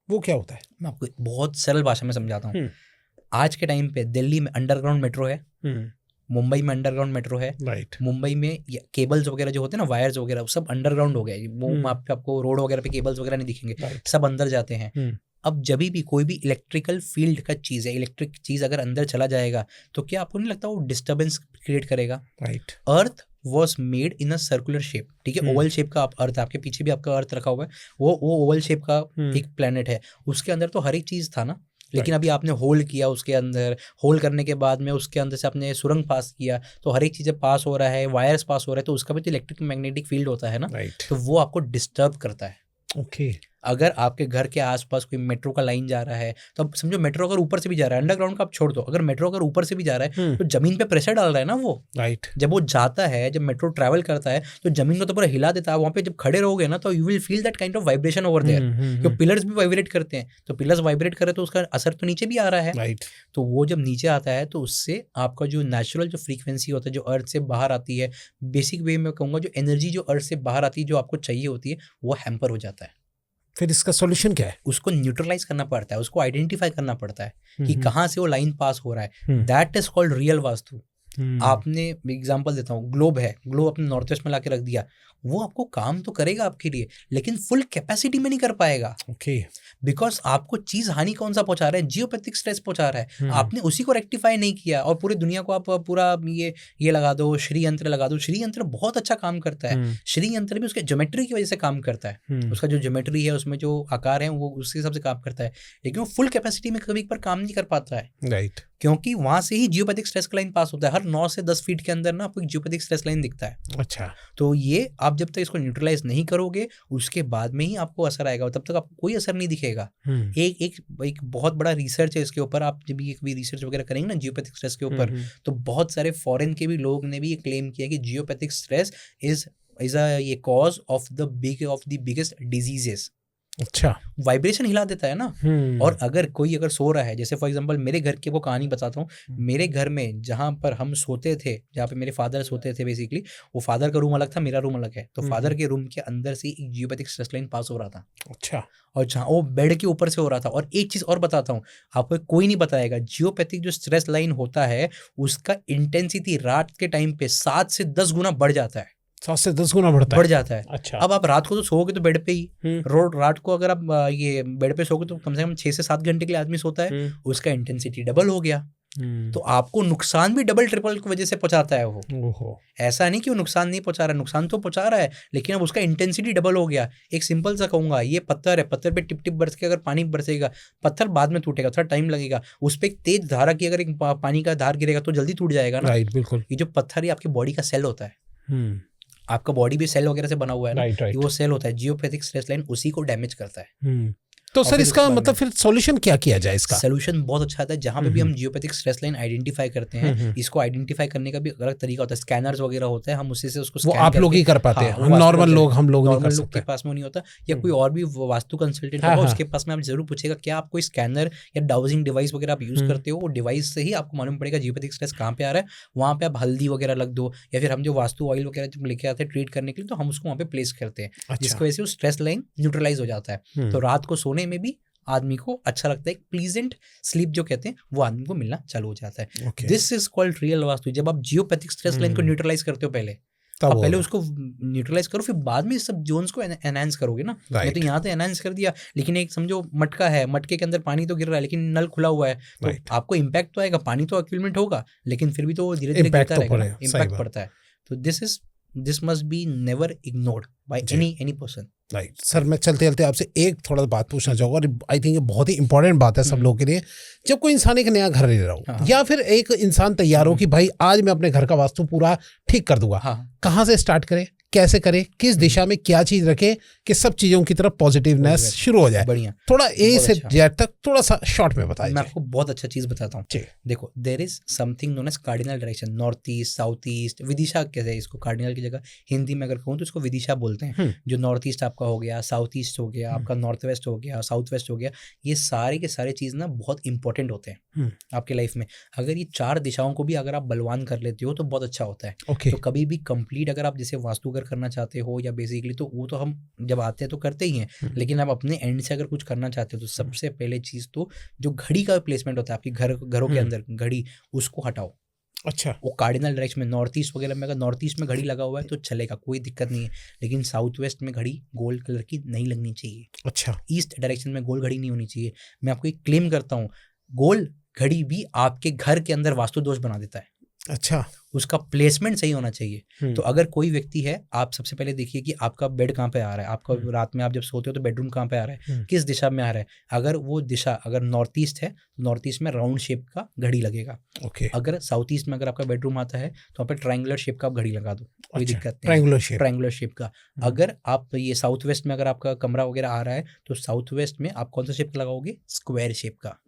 वो क्या होता है? मैं आपको बहुत सरल भाषा में समझाता हूँ। आज के टाइम पे दिल्ली में अंडरग्राउंड मेट्रो है, मुंबई में अंडरग्राउंड मेट्रो है। राइट। मुंबई में केबल्स वगैरह जो होते हैं ना, वायर्स वगैरह, सब अंडरग्राउंड हो गए। वो आपको रोड वगैरह पे केबल्स वगैरह नहीं दिखेंगे, सब अंदर जाते हैं। अब जब भी कोई भी इलेक्ट्रिकल फील्ड का चीज है, इलेक्ट्रिक चीज अगर अंदर चला जाएगा तो क्या आपको नहीं लगता वो डिस्टर्बेंस क्रिएट करेगा? Right. Earth was made in a circular shape, ठीक है, ओवल शेप का अर्थ, आपके पीछे भी आपका अर्थ रखा हुआ है, वो ओवल शेप का एक प्लेनेट है। उसके अंदर तो हर एक चीज था ना, लेकिन अभी आपने होल किया, उसके अंदर होल करने के बाद में उसके अंदर से आपने सुरंग पास किया, तो हर एक चीज़ें पास हो रहा है, वायर्स पास हो रहा है, तो उसका भी तो इलेक्ट्रिक मैग्नेटिक फील्ड होता है ना। तो वो आपको डिस्टर्ब करता है। ओके। अगर आपके घर के आसपास कोई मेट्रो का लाइन जा रहा है, तो अब समझो मेट्रो अगर ऊपर से भी जा रहा है, अंडरग्राउंड का आप छोड़ दो, अगर मेट्रो अगर ऊपर से भी जा रहा है तो जमीन पे प्रेशर डाल रहा है ना वो। राइट। जब वो जाता है, जब मेट्रो ट्रैवल करता है तो जमीन को तो पूरा हिला देता है। वहाँ पे जब खड़े रहोगे ना तो you will feel that kind of vibration over there, क्योंकि पिलर्स भी वाइब्रेट करते हैं। तो पिलर्स वाइब्रेट करे तो उसका असर तो नीचे भी आ रहा है। राइट। तो वो जब नीचे आता है तो उससे आपका जो नेचुरल जो फ्रीक्वेंसी होता है, जो अर्थ से बाहर आती है, बेसिक वे में कहूँगा, जो एनर्जी जो अर्थ से बाहर आती है, जो आपको चाहिए होती है, वो हैम्पर हो जाता है। फिर इसका सॉल्यूशन क्या है? उसको न्यूट्रलाइज करना पड़ता है, उसको आइडेंटिफाई करना पड़ता है कि कहाँ से वो लाइन पास हो रहा है। That is called real vastu. आपने एग्जांपल देता हूँ, ग्लोब है, ग्लोब अपने नॉर्थ वेस्ट में लाके रख दिया, वो आपको काम तो करेगा आपके लिए, लेकिन फुल कैपेसिटी में नहीं कर पाएगा। ओके। बिकॉज आपको चीज हानि कौन सा पहुंचा रहा है? जियोपैथिक स्ट्रेस पहुंचा रहा है। आपने उसी को रेक्टिफाई नहीं किया और पूरी दुनिया को आप पूरा ये लगा दो, श्री यंत्र लगा दो। श्री यंत्र बहुत अच्छा काम करता है। श्री यंत्र भी उसके ज्योमेट्री की वजह से काम करता है। उसका जो ज्योमेट्री है, उसमें जो आकार है, वो उसके हिसाब से काम करता है, लेकिन वो फुल कैपेसिटी में कभी पर काम नहीं कर पाता है। राइट। क्योंकि वहां से ही जियोपैथिक स्ट्रेस का लाइन पास होता है। हर 9 से 10 फीट के अंदर ना आपको एक जियोपैथिक स्ट्रेस लाइन दिखता है। अच्छा। तो ये आप जब तक इसको न्यूट्रलाइज नहीं करोगे, उसके बाद में ही आपको असर आएगा, तब तक आपको कोई असर नहीं दिखेगा। एक बहुत बड़ा रिसर्च है इसके ऊपर। आप जब ये रिसर्च वगैरह करेंगे ना जियोपैथिक स्ट्रेस के ऊपर, तो बहुत सारे फॉरेन के भी लोग ने भी ये क्लेम किया कि जियोपैथिक स्ट्रेस इज ये cause of the biggest diseases. अच्छा। वाइब्रेशन हिला देता है ना। और अगर सो रहा है, जैसे फॉर एग्जांपल मेरे घर की वो कहानी बताता हूँ। मेरे घर में जहाँ पर हम सोते थे, जहाँ पे मेरे फादर सोते थे, बेसिकली वो फादर का रूम अलग था, मेरा रूम अलग है। तो फादर के रूम के अंदर से एक जियोपैथिक स्ट्रेस लाइन पास हो रहा था। अच्छा। और जहाँ वो बेड के ऊपर से हो रहा था। और एक चीज और बताता हूँ, आपको कोई नहीं बताएगा, जियोपैथिक जो स्ट्रेस लाइन होता है उसका इंटेंसिटी रात के टाइम पे 7 से 10 गुना बढ़ जाता है। 7 से 10 गुना बढ़ जाता है। अच्छा। अब आप रात को तो सोओगे तो बेड पे ही, रात को अगर आप ये बेड पे सोओगे तो कम से कम 6 से 7 घंटे के लिए आदमी सोता है, उसका इंटेंसिटी डबल हो गया। तो आपको नुकसान भी डबल ट्रिपल की वजह से पहुंचाता है वो। ऐसा नहीं कि वो नुकसान नहीं पहुंचा रहा है, नुकसान तो पहुंचा रहा है, लेकिन अब उसका इंटेंसिटी डबल हो गया। एक सिंपल सा कहूंगा, ये पत्थर है, पत्थर पे टिप टिप बरस के अगर पानी बरसेगा, पत्थर बाद में टूटेगा, थोड़ा टाइम लगेगा। उस पर एक तेज धारा की अगर एक पानी का धार गिरेगा तो जल्दी टूट जाएगा ना। राइट, बिल्कुल। ये जो पत्थर है आपकी बॉडी का सेल होता है। आपका बॉडी भी सेल वगैरह से बना हुआ है ना, राइट, राइट। वो सेल होता है, जियोपैथिक स्ट्रेस लाइन उसी को डैमेज करता है। तो और सर फिर इसका उसके बाद मतलब फिर सॉल्यूशन क्या किया जाए इसका? सोल्यूशन बहुत अच्छा आता है, जहाँ पे भी हम जियोपैथिक स्ट्रेस लाइन आइडेंटिफाई करते हैं, इसको आइडेंटिफाई करने का भी अलग तरीका होता है, स्कैनर्स वगैरह होता है, हम उसी से उसको वो स्कैन आप लोग ही कर पाते हैं, हम नॉर्मल लोग नहीं कर नॉर्मल लोग सकते। के पास में नहीं होता, या कोई और भी वास्तु कंसल्टेंट होगा उसके पास में आप जरूर पूछेगा क्या आप कोई स्कैनर या डाउजिंग डिवाइस वगैरह आप यूज करते हो, वो डिवाइस से ही आपको मालूम पड़ेगा जियोपैथिक स्ट्रेस कहाँ पे आ रहा है, वहाँ पे आप हल्दी वगैरह लग दो, या फिर हम जो वास्तु ऑयल वगैरह जब लेके आते हैं ट्रीट करने के लिए, तो हम उसको वहाँ पे प्लेस करते हैं, जिसकी वजह से वो स्ट्रेस लाइन न्यूट्रलाइज हो जाता है। तो रात को सोने में भी आदमी को अच्छा लगता है, एक प्लीजेंट स्लीप जो कहते हैं वो आदमी को मिलना चालू हो जाता है। This is called real vastu. जब आप जियोपैथिक स्ट्रेस लाइन को न्यूट्रलाइज करते हो पहले, आप पहले उसको न्यूट्रलाइज करो, फिर बाद में सब जोन्स को एनहांस करोगे ना। ये तो यहाँ तो एनहांस कर दिया, लेकिन एक समझो मटका है, मटके के अंदर पानी तो गिर रहा है लेकिन नल खुला हुआ है, तो आपको इम्पैक्ट तो आएगा, पानी तो अक्यूमुलेट होगा, लेकिन फिर भी तो धीरे धीरे गिरता रहेगा, इम्पैक्ट पड़ता है। तो this must be never ignored by any person. Right sir, मैं चलते चलते आपसे एक थोड़ा बात पूछना चाहूँगा, और आई थिंक ये बहुत ही इंपॉर्टेंट बात है सब लोगों के लिए। जब कोई इंसान एक नया घर ले रहा हो, या फिर एक इंसान तैयार हो कि भाई आज मैं अपने घर का वास्तु पूरा ठीक कर दूंगा, कहाँ से स्टार्ट करें, कैसे करें, किस दिशा में क्या चीज रखें कि सब चीजों की तरफ पॉजिटिवनेस शुरू हो जाए? बढ़िया, थोड़ा ए से जेड तक थोड़ा सा शॉर्ट में बताइए। मैं आपको बहुत अच्छा चीज बताता हूँ। देखो, there is something known as cardinal direction, north east, south east, विदिशा कहते हैं इसको, कार्डिनल की जगह हिंदी में अगर कहूँ तो इसको विदिशा बोलते हैं। जो नॉर्थ ईस्ट आपका हो गया, साउथ ईस्ट हो गया, आपका नॉर्थ वेस्ट हो गया, साउथ वेस्ट हो गया, ये सारे के सारे चीज ना बहुत इंपॉर्टेंट होते हैं आपके लाइफ में। अगर ये चार दिशाओं को भी अगर आप बलवान कर लेते हो तो बहुत अच्छा होता है। तो कभी भी कंप्लीट अगर आप जैसे वास्तुगर करना चाहते हो या बेसिकली, तो वो तो हम जब आते हैं तो करते ही हैं, लेकिन आप अपने एंड से अगर कुछ करना चाहते हो तो सबसे पहले चीज तो जो घड़ी का प्लेसमेंट होता है आपकी घरों के अंदर, घड़ी उसको हटाओ। अच्छा, वो कार्डिनल डायरेक्शन में नॉर्थ ईस्ट वगैरह में, अगर नॉर्थ ईस्ट में घड़ी लगा हुआ है तो चलेगा, कोई दिक्कत नहीं है, लेकिन साउथ वेस्ट में घड़ी गोल्ड कलर की नहीं लगनी चाहिए। अच्छा, ईस्ट डायरेक्शन में गोल्ड घड़ी नहीं होनी चाहिए। मैं आपको एक क्लेम करता हूँ, गोल्ड घड़ी भी आपके घर के अंदर वास्तु दोष बना देता है। अच्छा, उसका प्लेसमेंट सही होना चाहिए। तो अगर कोई व्यक्ति है, आप सबसे पहले देखिए कि आपका बेड कहाँ पे आ रहा है, आपका रात में आप जब सोते हो तो बेडरूम कहाँ पे आ रहा है, किस दिशा में आ रहा है। अगर वो दिशा अगर नॉर्थ ईस्ट है तो नॉर्थ ईस्ट में राउंड शेप का घड़ी लगेगा। अगर साउथ ईस्ट में अगर आपका बेडरूम आता है तो वहाँ पे ट्रायंगुलर शेप का आप घड़ी लगा दो, कोई दिक्कत नहीं, ट्रायंगुलर शेप का। अगर आप ये साउथ वेस्ट में अगर आपका कमरा वगैरह आ रहा है तो साउथ वेस्ट में आप कौन सा शेप लगाओगे, स्क्वायर शेप का।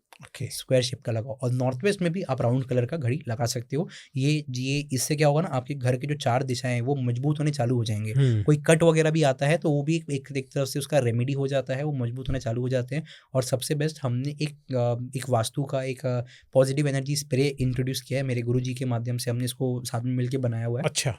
स्क्वायर शेप का लगाओ। और नॉर्थ वेस्ट में भी आप राउंड कलर का घड़ी लगा सकते हो। ये इससे क्या होगा ना, आपके घर के जो चार दिशाएं हैं वो मजबूत होने चालू हो जाएंगे। कोई कट वगैरह भी आता है तो वो भी एक तरफ से उसका रेमेडी हो जाता है, वो मजबूत होने चालू हो जाते हैं। और सबसे बेस्ट, हमने एक वास्तु का एक पॉजिटिव एनर्जी स्प्रे इंट्रोड्यूस किया है, मेरे गुरुजी के माध्यम से हमने इसको साथ में मिलकर बनाया हुआ है। अच्छा,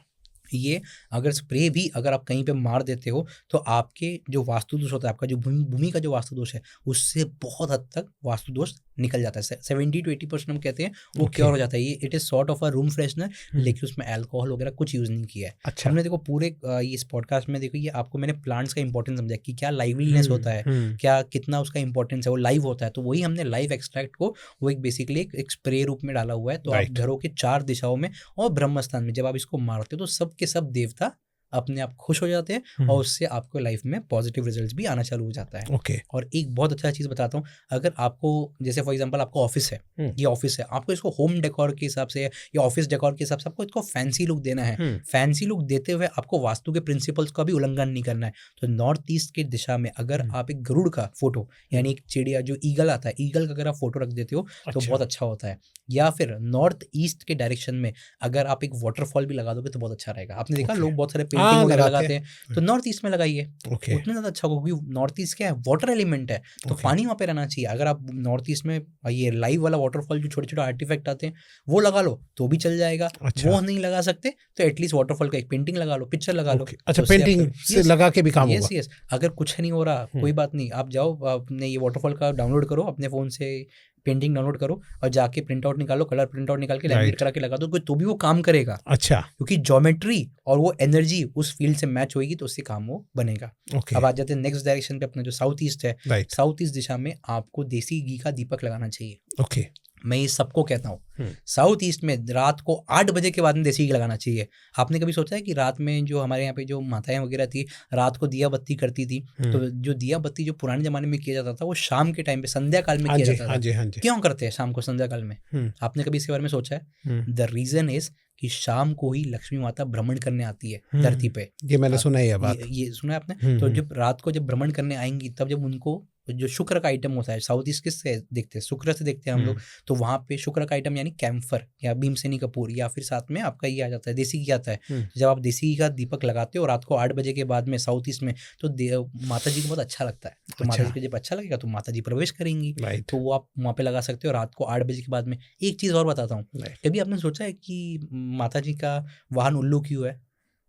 ये अगर स्प्रे भी अगर आप कहीं पे मार देते हो तो आपके जो वास्तु दोष होता है, आपका जो भूमि का जो वास्तु दोष है, उससे बहुत हद तक वास्तु दोष निकल जाता है। 70 to 80% हम कहते हैं वो क्योर हो जाता है। ये it is sort of a room freshener, लेकिन उसमें अल्कोहल वगैरह कुछ यूज नहीं किया है। अच्छा। हमने देखो पूरे इस पॉडकास्ट में देखो, ये आपको मैंने प्लांट्स का इंपॉर्टेंस समझा कि क्या लाइवलीनेस होता है, क्या कितना उसका इंपॉर्टेंस है, वो लाइव होता है। तो वही हमने लाइव एक्सट्रैक्ट को वो एक बेसिकली एक स्प्रे रूप में डाला हुआ है। तो आप घरों के चार दिशाओं में और ब्रह्म स्थान में जब आप इसको मारते हो तो सब के सब देवता अपने आप खुश हो जाते हैं और उससे आपको लाइफ में पॉजिटिव रिजल्ट्स भी आना चालू हो जाता है। और एक बहुत अच्छा चीज़ बताता हूँ, अगर आपको जैसे फॉर एग्जांपल आपका ऑफिस है, ये ऑफिस है, आपको इसको होम डेकोर के हिसाब से या ऑफिस डेकोर के हिसाब से आपको इसको फैंसी लुक देना है। फैंसी लुक देते हुए आपको वास्तु के प्रिंसिपल्स का भी उल्लंघन नहीं करना है। तो नॉर्थ ईस्ट की दिशा में अगर आप एक गरुड़ का फोटो, यानी एक चिड़िया जो ईगल आता है, ईगल का अगर आप फोटो रख देते हो तो बहुत अच्छा होता है। या फिर नॉर्थ ईस्ट के डायरेक्शन में अगर आप एक वाटरफॉल भी लगा दोगे तो बहुत अच्छा रहेगा। आपने देखा लोग बहुत सारे पेंटिंग वगैरह लगाते हैं, तो नॉर्थ ईस्ट में लगाइए, उतना ज्यादा अच्छा होगा, क्योंकि नॉर्थ ईस्ट क्या है, वाटर एलिमेंट है, तो पानी वहाँ पे रहना चाहिए। अगर आप नॉर्थ ईस्ट में ये लाइव वाला वाटरफॉल जो छोटे छोटे आर्टिफैक्ट आते हैं वो लगा लो तो भी चल जाएगा। वो नहीं लगा सकते तो एटलीस्ट वाटरफॉल का एक पेंटिंग लगा लो, पिक्चर लगा लो। अच्छा, पेंटिंग से लगा के भी काम होगा। यस। अगर कुछ नहीं हो रहा कोई बात नहीं, आप जाओ अपने ये वाटरफॉल का डाउनलोड करो, अपने फोन से पेंटिंग डाउनलोड करो और जाके प्रिंट आउट निकालो, कलर प्रिंट आउट निकाल के लैमिनेट करा के लगा दो, तो भी वो काम करेगा। अच्छा, क्योंकि ज्योमेट्री और वो एनर्जी उस फील्ड से मैच होगी तो उससे काम वो बनेगा। अब आ जाते हैं नेक्स्ट डायरेक्शन पे, अपना जो साउथ ईस्ट है। साउथ ईस्ट दिशा में आपको देसी घी का दीपक लगाना चाहिए। मैं ये सबको कहता हूँ, साउथ ईस्ट में रात को 8 बजे के बाद में देसी घी लगाना चाहिए। आपने कभी सोचा है कि रात में जो हमारे यहाँ पे जो माताएं वगैरह थी रात को दिया बत्ती करती थी, तो जो दिया बत्ती जो पुराने जमाने में किया जाता था वो शाम के टाइम पे संध्या काल में किया जाता था। क्यों करते हैं शाम को संध्या काल में? आपने कभी इसके बारे में सोचा है? द रीजन इज कि शाम को ही लक्ष्मी माता भ्रमण करने आती है धरती पे। ये मैंने सुना है, ये बात ये सुना है आपने? तो जब रात को जब भ्रमण करने आएंगी तब जब उनको जो शुक्र का आइटम होता है, साउथ ईस्ट किससे देखते हैं? शुक्र से देखते हैं हम लोग। तो वहाँ पे शुक्र का आइटम यानी कैम्फर या भीमसेनी कपूर या फिर साथ में आपका ये आ जाता है देसी घी आता है। जब आप देसी घी का दीपक लगाते हो रात को 8 बजे के बाद में साउथ ईस्ट में, तो माता जी को बहुत अच्छा लगता है। तो माता जी को जब अच्छा लगेगा तो माता जी प्रवेश करेंगी, तो वो आप वहाँ पे लगा सकते हो रात को 8 बजे के बाद में। एक चीज़ और बताता हूँ, कभी आपने सोचा है कि माता जी का वाहन उल्लू क्यों है,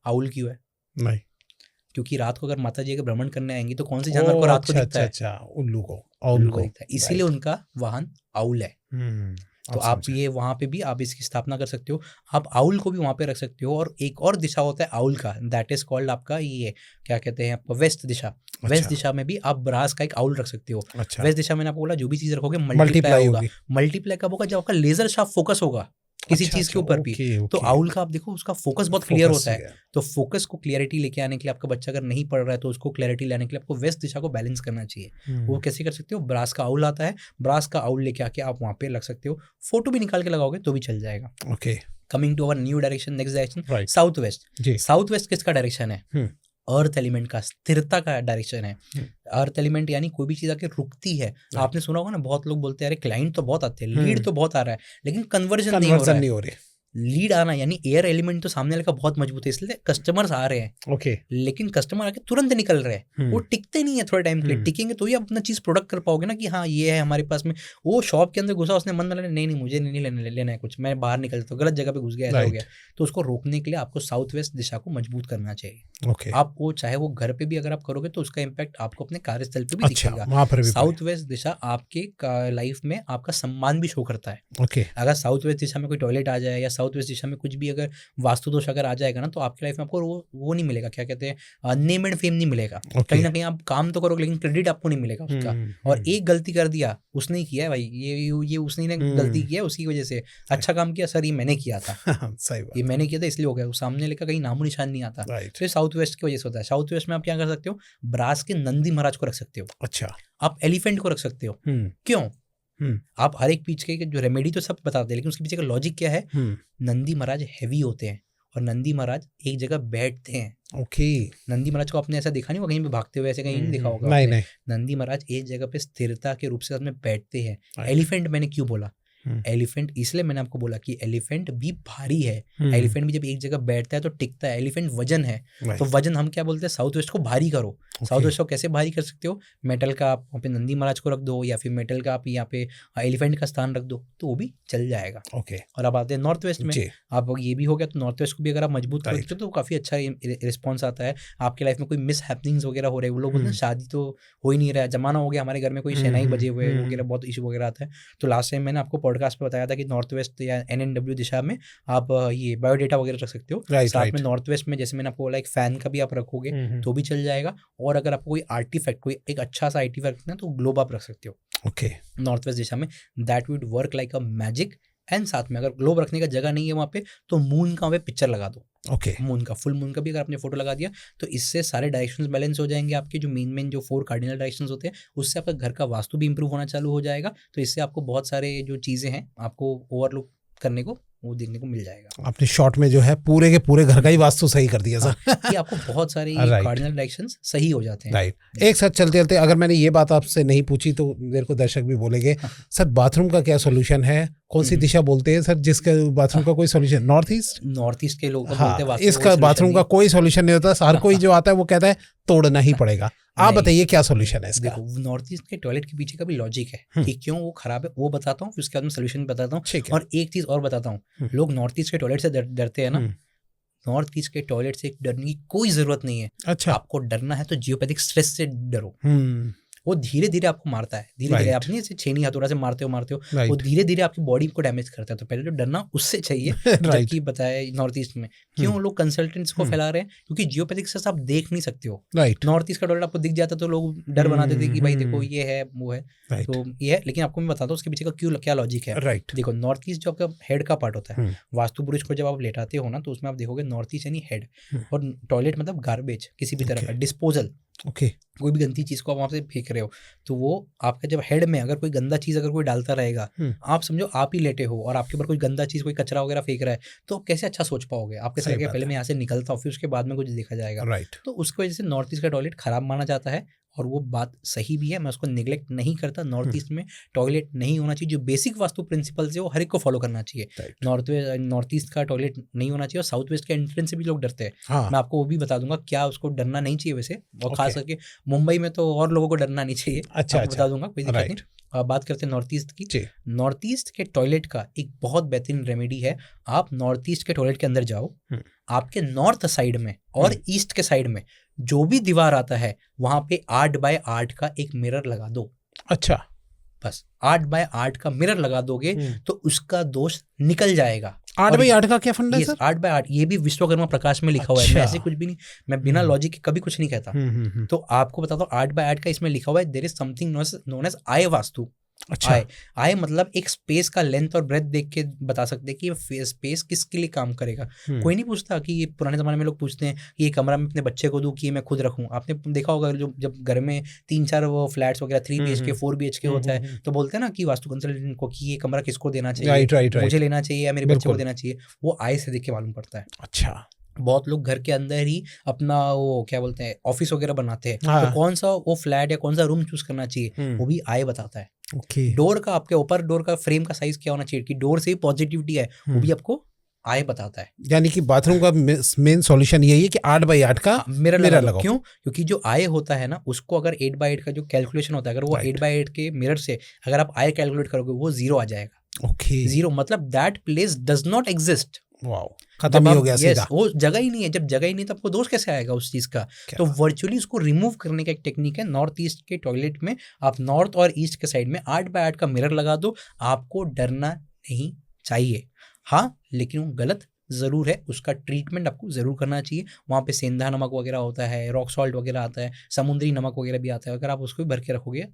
आउल क्यों है? नहीं। क्योंकि रात को अगर माता जी के भ्रमण करने आएंगी तो कौन से जानवर को रात को दिखता है? अच्छा, उल्लू को दिखता है, इसीलिए उनका वाहन आउल है। तो आप ये वहाँ पे भी आप इसकी स्थापना कर सकते हो। आप आउल को भी वहाँ पे रख सकते हो। और एक और दिशा होता है आउल का, दैट इज कॉल्ड आपका ये क्या कहते हैं आपका वेस्ट दिशा। वेस्ट दिशा में भी आप ब्रास का एक आउल रख सकते हो। वेस्ट दिशा में आपको बोला जो भी चीज रखोगे मल्टीप्लाई होगा। मल्टीप्लाई कब होगा? जब आपका लेजर शार्प फोकस होगा किसी चीज के ऊपर भी। तो आउल का आप देखो उसका फोकस बहुत क्लियर होता है। तो फोकस को क्लियरिटी लेके आने के लिए आपका बच्चा अगर नहीं पढ़ रहा है तो उसको क्लियरिटी लाने के लिए आपको वेस्ट दिशा को बैलेंस करना चाहिए। वो कैसे कर सकते हो? ब्रास का आउल आता है, ब्रास का आउल लेके आके आप वहाँ पे लग सकते हो। फोटो भी निकाल के लगाओगे तो भी चल जाएगा। Okay, coming to our new direction, next direction south west. South west किसका डायरेक्शन है? अर्थ एलिमेंट का, स्थिरता का डायरेक्शन है। अर्थ एलिमेंट यानी कोई भी चीज आके रुकती है। आपने सुना होगा ना, बहुत लोग बोलते हैं अरे क्लाइंट तो बहुत आते हैं, लीड तो बहुत आ रहा है, लेकिन कन्वर्जन नहीं हो रहा है। लीड आना यानी एयर एलिमेंट तो सामने वाले का बहुत मजबूत है, इसलिए कस्टमर्स आ रहे हैं। ओके, लेकिन कस्टमर आके तुरंत निकल रहे हैं, वो टिकते नहीं है थोड़े टाइम के लिए। टिकेंगे तो ही आप अपना चीज प्रोडक्ट कर पाओगे ना कि हाँ ये है हमारे पास में। वो शॉप के अंदर घुसा, उसने मन में नहीं मुझे नहीं लेना है कुछ, मैं बाहर निकल जाता हूँ, गलत जगह पे घुस गया, ऐसा हो गया। तो उसको रोकने के लिए आपको साउथ वेस्ट दिशा को मजबूत करना चाहिए। आप वो चाहे वो घर पे भी अगर आप करोगे तो उसका इम्पैक्ट आपको अपने कार्यस्थल पे भी दिखेगा। साउथ वेस्ट दिशा आपके लाइफ में आपका सम्मान भी शो करता है। अगर साउथ वेस्ट दिशा में कोई टॉयलेट आ जाए या साउथ वेस्ट दिशा में कुछ भी अगर वास्तु दोष अगर आ जाएगा ना, तो आपकी लाइफ में आपको वो नहीं मिलेगा, क्या कहते हैं, नेम एंड फेम नहीं मिलेगा। कहीं ना कहीं आप काम तो करोगे लेकिन क्रेडिट आपको नहीं मिलेगा उसका। और एक गलती कर दिया उसने ही किया है भाई, ये उसने गलती किया, उसकी वजह से अच्छा काम किया, सर ये मैंने किया था, ये मैंने किया था इसलिए हो गया, वो सामने लेकर कहीं नामो निशान नहीं आता। तो साउथ वेस्ट की वजह से होता है। साउथ वेस्ट में आप क्या कर सकते हो? ब्रास के नंदी महाराज को रख सकते हो। अच्छा, आप एलिफेंट को रख सकते हो। क्यों? आप हर एक पीछे के जो रेमेडी तो सब बताते हैं, लेकिन उसके पीछे का लॉजिक क्या है? नंदी महाराज हैवी होते हैं और नंदी महाराज एक जगह बैठते हैं। ओके, नंदी महाराज को आपने ऐसा देखा नहीं होगा कहीं पे भागते हुए, ऐसे कहीं नहीं देखा होगा। नहीं। नंदी महाराज एक जगह पे स्थिरता के रूप से में बैठते हैं। एलिफेंट मैंने क्यों बोला? एलिफेंट इसलिए मैंने आपको बोला कि एलिफेंट भी भारी है। एलिफेंट भी जब एक जगह बैठता है तो टिकता है। एलिफेंट वजन है, तो वजन हम क्या बोलते हैं? साउथ वेस्ट को भारी करो। साउथ वेस्ट को कैसे भारी कर सकते हो? मेटल का आप वहाँ पे नंदी महाराज को रख दो, या फिर मेटल का आप यहाँ पे एलिफेंट का स्थान रख दो, तो वो भी चल जाएगा। ओके, और अब आते हैं नॉर्थ वेस्ट में। आप ये भी हो गया, तो नॉर्थ वेस्ट को भी अगर आप मजबूत कर सकते हो तो काफी अच्छा रिस्पॉन्स आता है। आपकी लाइफ में कोई मिस हैपनिंग्स वगैरह हो रहे हैं, वो लोग बोलते हैं शादी तो हो ही नहीं रहा है, जमाना हो गया, हमारे घर में कोई शहनाई बजे हुए वगैरह, बहुत इशू वगैरह आता है। तो लास्ट टाइम मैंने आपको पॉडकास्ट पे बताया था कि नॉर्थ वेस्ट या NNW दिशा में आप ये बायोडेटा वगैरह रख सकते हो। साथ में नॉर्थ वेस्ट में जैसे मैंने आपको बोला एक फैन का भी आप रखोगे तो भी चल जाएगा। और अगर आपको कोई आर्टिफैक्ट, कोई एक अच्छा सा आर्टिफैक्ट रखना है तो ग्लोब आप रख सकते हो। ओके, नॉर्थ वेस्ट दिशा में that would work like a magic. And साथ में अगर ग्लोब रखने का जगह नहीं है वहाँ पे, तो मून का वहाँ पे पिक्चर लगा दो। ओके, मून का, फुल मून का भी अगर आपने फोटो लगा दिया तो इससे सारे डायरेक्शंस बैलेंस हो जाएंगे। आपके जो मेन जो 4 कार्डिनल डायरेक्शंस होते हैं, उससे आपका घर का वास्तु भी इंप्रूव होना चालू हो जाएगा। तो इससे आपको बहुत सारे जो चीज़ें हैं आपको ओवरलुक करने को, वो देखने को मिल जाएगा। आपने शॉर्ट में जो है पूरे के पूरे घर का ही वास्तु सही कर दिया सर। कि आपको बहुत सारे कार्डिनल डायरेक्शंस सही हो जाते हैं। राइट, एक साथ चलते चलते अगर मैंने ये बात आपसे नहीं पूछी तो मेरे को दर्शक भी बोलेंगे सर बाथरूम का क्या सोल्यूशन है? कौन सी दिशा बोलते हैं सर जिसका बाथरूम का कोई सोल्यूशन? नॉर्थ ईस्ट के लोग बोलते हैं इसका बाथरूम का कोई सोल्यूशन नहीं होता। हर कोई जो आता है वो कहता है तोड़ना ही पड़ेगा। आप बताइए क्या सोल्यूशन है इसका? देखो, नॉर्थ ईस्ट के टॉयलेट के पीछे का भी लॉजिक है कि क्यों वो खराब है, वो बताता हूँ, उसके बाद में सोल्यूशन बताता हूँ। और एक चीज और बताता हूँ, लोग नॉर्थ ईस्ट के टॉयलेट से डरते हैं ना। नॉर्थ ईस्ट के टॉयलेट से डरने की कोई जरूरत नहीं है। अच्छा, आपको डरना है तो जियोपैथिक स्ट्रेस से डरो। वो धीरे धीरे आपको मारता है, धीरे धीरे। आप नहीं ऐसे छेनी हथौड़ा से मारते हो, वो धीरे धीरे आपकी बॉडी को डैमेज करता है। तो पहले तो डरना उससे चाहिए। जबकि बताया नॉर्थ ईस्ट में क्यों लोग कंसल्टेंट्स को फैला रहे हैं, क्योंकि जियोपैथिक से आप देख नहीं सकते हो। नॉर्थ ईस्ट का टॉयलेट आपको दिख जाता तो लोग डर बना देते कि भाई देखो ये है वो है, तो ये है। लेकिन आपको मैं बताता हूँ उसके पीछे का क्या लॉजिक है। देखो नॉर्थ ईस्ट जो आपका हेड का पार्ट होता है, वास्तु पुरुष को जब आप लेटाते हो ना तो उसमें आप देखोगे नॉर्थ ईस्ट यानी हेड, और टॉयलेट मतलब गार्बेज, किसी भी तरह का डिस्पोजल। कोई भी गंदी चीज को आप वहां से फेंक रहे हो, तो वो आपका जब हेड में अगर कोई गंदा चीज अगर कोई डालता रहेगा, आप समझो आप ही लेटे हो और आपके ऊपर कोई गंदा चीज, कोई कचरा वगैरह फेंक रहा है, तो कैसे अच्छा सोच पाओगे? आपके साथ पहले मैं यहाँ से निकलता हूँ, फिर उसके बाद में कुछ देखा जाएगा। तो उसकी वजह से नॉर्थ ईस्ट का टॉयलेट खराब माना जाता है, और वो बात सही भी है, मैं उसको निगलेक्ट नहीं करता। नॉर्थ ईस्ट में टॉयलेट नहीं होना चाहिए, जो बेसिक वास्तु प्रिंसिपल्स है वो हर एक को फॉलो करना चाहिए। नॉर्थ ईस्ट का टॉयलेट नहीं होना चाहिए, और साउथ वेस्ट के एंट्रेंस से भी लोग डरते हैं। मैं आपको वो भी बता दूंगा क्या उसको डरना नहीं चाहिए वैसे, और खास करके मुंबई में तो और लोगों को डरना नहीं चाहिए। बता दूंगा, कोई दिक्कत नहीं। अब बात करते हैं नॉर्थ ईस्ट की। नॉर्थ ईस्ट के टॉयलेट का एक बहुत बेहतरीन रेमेडी है। आप नॉर्थ ईस्ट के टॉयलेट के अंदर जाओ, आपके नॉर्थ साइड में और ईस्ट के साइड में जो भी दीवार आता है वहां पे 8x8 का एक मिरर लगा दो। अच्छा, बस 8x8 का मिरर लगा दोगे तो उसका दोष निकल जाएगा। 8x8 का क्या फंडा है सर? 8x8 ये भी विश्वकर्मा प्रकाश में लिखा हुआ है। मैं ऐसे कुछ भी नहीं, मैं बिना लॉजिक के कभी कुछ नहीं कहता। तो आपको बताता हूँ 8x8 का इसमें लिखा हुआ है, there is something known as Aay Vastu. अच्छा, आय मतलब एक स्पेस का लेंथ और ब्रेथ देख के बता सकते हैं कि ये स्पेस किसके लिए काम करेगा। कोई नहीं पूछता कि ये पुराने जमाने में लोग पूछते हैं कि ये कमरा मैं अपने बच्चे को दूं कि मैं खुद रखूं। आपने देखा होगा जो जब घर में 3-4 वो फ्लैट्स वगैरह 3 BHK 4 BHK होता है तो बोलते हैं ना कि वास्तु कंसल्टेंट को कि ये कमरा किसको देना चाहिए, मुझे लेना चाहिए या मेरे बच्चे को देना चाहिए। वो आय से देख के मालूम पड़ता है। अच्छा, बहुत लोग घर के अंदर ही अपना वो क्या बोलते हैं ऑफिस वगैरह बनाते हैं, तो कौन सा वो फ्लैट या कौन सा रूम चूज करना चाहिए वो भी आय बताता है। डोर का आपके ऊपर डोर का फ्रेम का साइज क्या होना चाहिए कि डोर से ही पॉजिटिविटी है, वो भी आपको आय बताता है। यानी कि बाथरूम का मेन सॉल्यूशन यही है कि 8x8 का मिरर लगाओ। क्यों? क्योंकि जो आय होता है ना उसको अगर 8x8 का जो कैलकुलेशन होता है, अगर वो 8x8 के मिरर से अगर आप आय कैलकुलेट करोगे वो 0 आ जाएगा। जीरो मतलब that place does not exist. खत्म ही हो गया सीधा। वो जगह ही नहीं है। जब जगह ही नहीं तो आपको दोष कैसे आएगा उस चीज का? तो वर्चुअली उसको रिमूव करने का एक टेक्निक है। नॉर्थ ईस्ट के टॉयलेट में आप नॉर्थ और ईस्ट के साइड में 8x8 का मिरर लगा दो, आपको डरना नहीं चाहिए। हाँ, लेकिन वो गलत जरूर है, उसका ट्रीटमेंट आपको जरूर करना चाहिए। वहाँ पे सेंधा नमक वगैरह होता है, रॉक सॉल्ट वगैरह आता है, समुद्री नमक वगैरह भी आता है। अगर आप उसको भी भर के रखोगे,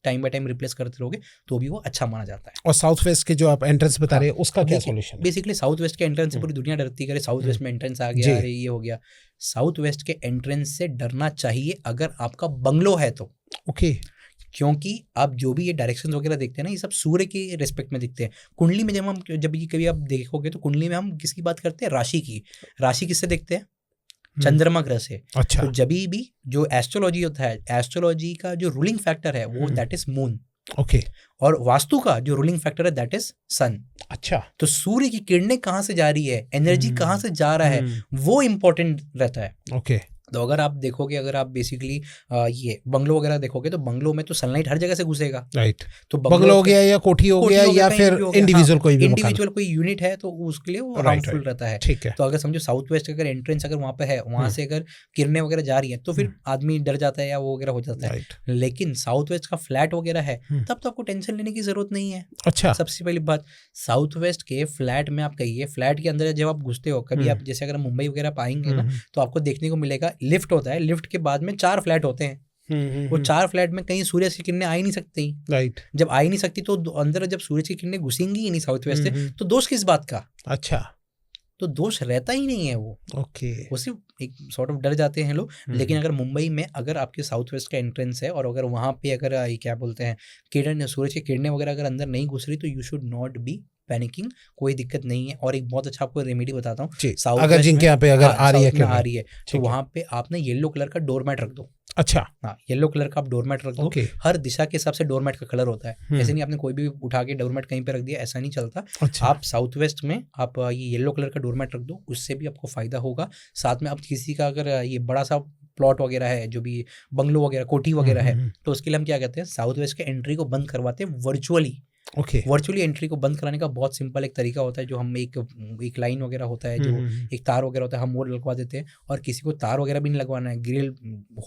टाइम बाय टाइम रिप्लेस करते रहोगे तो भी वो अच्छा माना जाता है। और साउथ वेस्ट के जो आप एंट्रेंस बता रहे हैं उसका क्या सॉल्यूशन है? बेसिकली साउथ वेस्ट के एंट्रेंस से पूरी दुनिया डरती है, साउथ वेस्ट में एंट्रेंस आ गया, अरे ये हो गया। साउथ वेस्ट के एंट्रेंस से डरना चाहिए अगर आपका बंगलो है तो। क्योंकि आप जो भी ये डायरेक्शन वगैरह देखते हैं ना, ये सब सूर्य के रिस्पेक्ट में दिखते हैं। कुंडली में जब ये कभी आप देखोगे तो कुंडली में हम किसकी बात करते हैं? राशि की। राशि किससे देखते हैं? चंद्रमा ग्रह से। अच्छा। तो जब भी जो एस्ट्रोलॉजी होता है, एस्ट्रोलॉजी का जो रूलिंग फैक्टर है वो दैट इज मून। और वास्तु का जो रूलिंग फैक्टर है दैट इज सन। अच्छा। तो सूर्य की किरणें कहाँ से जा रही है, एनर्जी कहाँ से जा रहा है, वो इम्पोर्टेंट रहता है। तो अगर आप देखोगे, अगर आप बेसिकली ये बंगलो वगैरह देखोगे तो बंगलो में तो सनलाइट हर जगह से घुसेगा। राइट। तो बंगलो हो गया या कोठी हो गया या फिर इंडिविजुअल कोई यूनिट है तो उसके लिए वो हार्मफुल रहता है। ठीक है। तो अगर समझो साउथ वेस्ट अगर एंट्रेंस अगर वहाँ पे है, वहाँ से अगर किरणें वगैरह जा रही है तो फिर आदमी डर जाता है या वो वगैरह हो जाता है। लेकिन साउथ वेस्ट का फ्लैट वगैरह है तब तो आपको टेंशन लेने की जरूरत नहीं है। अच्छा। सबसे पहली बात, साउथ वेस्ट के फ्लैट में आप कहिए, फ्लैट के अंदर जब आप घुसते हो कभी, आप जैसे अगर मुंबई वगैरह पाएंगे ना तो आपको देखने को मिलेगा लिफ्ट होता है, लिफ्ट के बाद में 4 फ्लैट होते हैं। वो 4 फ्लैट में कहीं सूरज की किरणें आ ही नहीं सकती। राइट। जब आ ही नहीं सकती तो अंदर जब सूरज की किरणें घुसेंगी ही नहीं साउथ वेस्ट से, तो दोष किस बात का? अच्छा। तो दोष रहता ही नहीं है वो। वो सिर्फ एक सॉर्ट ऑफ डर जाते हैं लोग। लेकिन अगर मुंबई में अगर आपके साउथ वेस्ट का एंट्रेंस है और अगर वहां पे अगर क्या बोलते हैं किरण, सूरज की किरणें वगैरह अगर अंदर नहीं घुस रही तो you should not be panicking, कोई दिक्कत नहीं है। और एक बहुत अच्छा आपको रेमेडी बताता हूँ। साउथ अगर जिनके यहाँ पे अगर आ रही है तो वहाँ पे आपने येलो कलर का डोरमैट रख दो। अच्छा। हाँ, येलो कलर का आप डोरमैट रख दो। हर दिशा के हिसाब से डोरमैट का कलर होता है। ऐसे नहीं आपने कोई भी उठा के डोरमैट कहीं पे रख दिया, ऐसा नहीं चलता। अच्छा। आप साउथ वेस्ट में आप ये येलो कलर का डोरमैट रख दो, उससे भी आपको फायदा होगा। साथ में आप किसी का अगर ये बड़ा सा प्लॉट वगैरह है, जो भी बंगलो वगैरह कोठी वगैरह है, तो उसके लिए हम क्या कहते हैं, साउथ वेस्ट के एंट्री को बंद करवाते हैं वर्चुअली। वर्चुअली एंट्री को बंद कराने का बहुत सिंपल एक तरीका होता है, जो हम एक लाइन वगैरह होता है, जो एक तार वगैरह होता है, हम वो लगवा देते हैं। और किसी को तार वगैरह भी नहीं लगवाना है, ग्रिल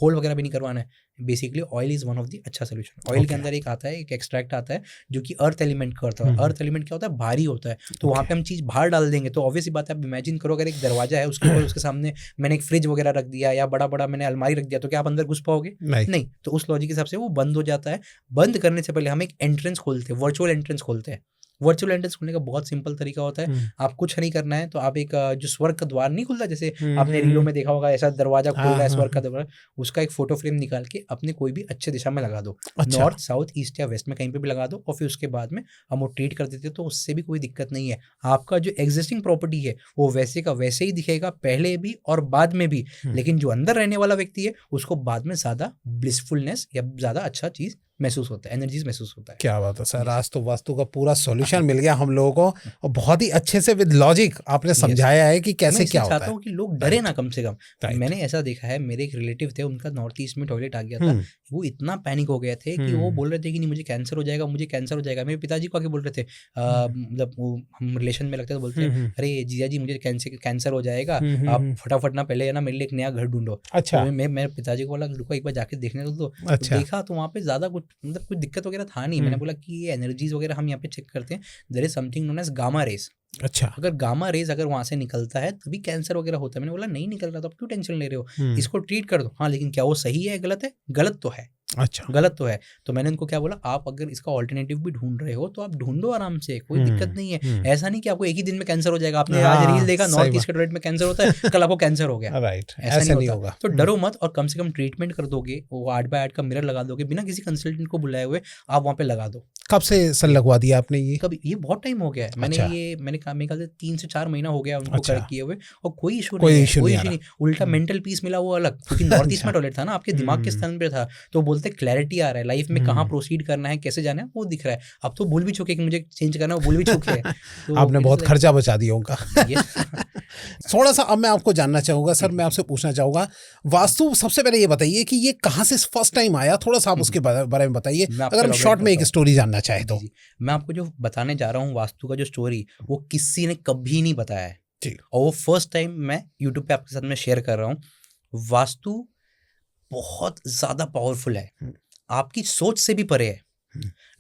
होल वगैरह भी नहीं करवाना है, basically oil is one of the अच्छा सोल्यूशन। ऑयल के अंदर एक आता है, एक एक्सट्रैक्ट आता है जो कि अर्थ एलिमेंट का होता है। अर्थ एलिमेंट क्या होता है, भारी होता है, तो वहाँ पे हम चीज़ बाहर डाल देंगे तो ऑब्वियस बात है, आप इमेजिन करो अगर एक दरवाजा है उसके ऊपर उसके सामने मैंने एक फ्रिज वगैरह रख दिया या बड़ा बड़ा मैंने अलमारी रख दिया, तो क्या आप अंदर घुस पाओगे? नहीं। तो उस लॉजिक के हिसाब से वो बंद हो जाता है। बंद करने से पहले हम एक एंट्रेंस खोलते हैं, वर्चुअल एंट्रेंस खोलते हैं। वर्चुअल एंट्रेंस खोलने का बहुत सिंपल तरीका होता है, आप कुछ नहीं करना है, तो आप एक जो स्वर्ग का द्वार नहीं खुलता, जैसे आपने रीलों में देखा होगा ऐसा दरवाजा खुल रहा है स्वर्ग का द्वार, उसका एक फोटो फ्रेम निकाल के अपने कोई भी अच्छे दिशा में लगा दो। नॉर्थ, साउथ, ईस्ट या वेस्ट में कहीं पे भी लगा दो, और फिर उसके बाद में हम वो ट्रीट कर देते हैं, तो उससे भी कोई दिक्कत नहीं है। आपका जो एग्जिस्टिंग प्रॉपर्टी है वो वैसे का वैसे ही दिखेगा, पहले भी और बाद में भी, लेकिन जो अंदर रहने वाला व्यक्ति है उसको बाद में ज्यादा ब्लिसफुलनेस या ज्यादा अच्छा चीज महसूस होता है, एनर्जीज महसूस होता है। क्या बात है सर, आज तो वास्तु का पूरा सॉल्यूशन मिल गया हम लोगों को, और बहुत ही अच्छे से विद लॉजिक आपने समझाया है कि कैसे क्या होता है। चाहता हूँ कि लोग डरे ना कम से कम। मैंने ऐसा देखा है, मेरे एक रिलेटिव थे, उनका नॉर्थ ईस्ट में टॉयलेट आ गया था, वो इतना पैनिक हो गए थे कि वो बोल रहे थे कि नहीं मुझे कैंसर हो जाएगा, मुझे कैंसर हो जाएगा। मेरे पिताजी को आके बोल रहे थे, मतलब हम रिलेशन में लगते तो बोलते हैं अरे जीजा जी मुझे कैंसर हो जाएगा, आप फटाफट ना पहले है ना मेरे लिए एक नया घर ढूंढो। अच्छा। मैं मेरे पिताजी को बोला रुको एक बार जाके देखने दो। देखा तो वहाँ पे ज्यादा कुछ मतलब कुछ दिक्कत वगैरह था नहीं। मैंने बोला कि ये एनर्जीज वगैरह हम यहाँ पे चेक करते हैं, there is something known as gamma rays. अच्छा, अगर गामा रेज अगर वहां से निकलता है तभी कैंसर वगैरह होता है। मैंने बोला नहीं निकल रहा तो आप क्यों टेंशन ले रहे हो, इसको ट्रीट कर दो। हाँ लेकिन क्या वो सही है गलत है? गलत तो है। अच्छा, गलत तो है। तो मैंने उनको क्या बोला, आप अगर इसका ऑल्टरनेटिव भी ढूंढ रहे हो तो आप ढूंढो आराम से, कोई दिक्कत नहीं है। ऐसा नहीं कि आपको एक ही दिन में कैंसर हो जाएगा। आपने आज रील देखा नॉर्थ ईस्ट के टॉयलेट में कैंसर होता है, कल आपको कैंसर हो गया। राइट, ऐसा नहीं होगा। तो डरो मत, और कम से कम ट्रीटमेंट कर दोगे, वो 8x8 का मिरर लगा दोगे, बिना किसी कंसल्टेंट को बुलाए हुए आप वहाँ पे लगा दो। कब से सर लगवा दिया आपने ये? कभी ये बहुत टाइम हो गया है। मैंने कहा 3 से 4 महीना हो गया उनको कर किए हुए, और कोई इशू नहीं। उल्टा मेंटल पीस मिला वो अलग, क्योंकि नॉर्थ ईस्ट में टॉयलेट था ना, आपके दिमाग के स्थान पे था, तो बोलते क्लैरिटी आ रहा है लाइफ में, कहाँ प्रोसीड करना है, कैसे जाना है वो दिख रहा है। अब तो भूल भी चुके कि मुझे चेंज करना है, वो भूल भी चुके हैं। तो आपने बहुत खर्चा बचा दिया उनका। थोड़ा सा अब मैं आपको जानना चाहूंगा सर, मैं आपसे पूछना चाहूंगा वास्तु, सबसे पहले ये बताइए कि ये कहाँ से फर्स्ट टाइम आया, थोड़ा सा आप उसके बारे में बताइए, अगर हम शॉर्ट में एक स्टोरी जानना चाहे तो। मैं आपको जो बताने जा रहा हूँ वास्तु का जो स्टोरी, वो किसी ने कभी नहीं बताया है, और वो फर्स्ट टाइम मैं यूट्यूब पे आपके साथ में शेयर कर रहा हूँ। वास्तु बहुत ज्यादा पावरफुल है, आपकी सोच से भी परे है।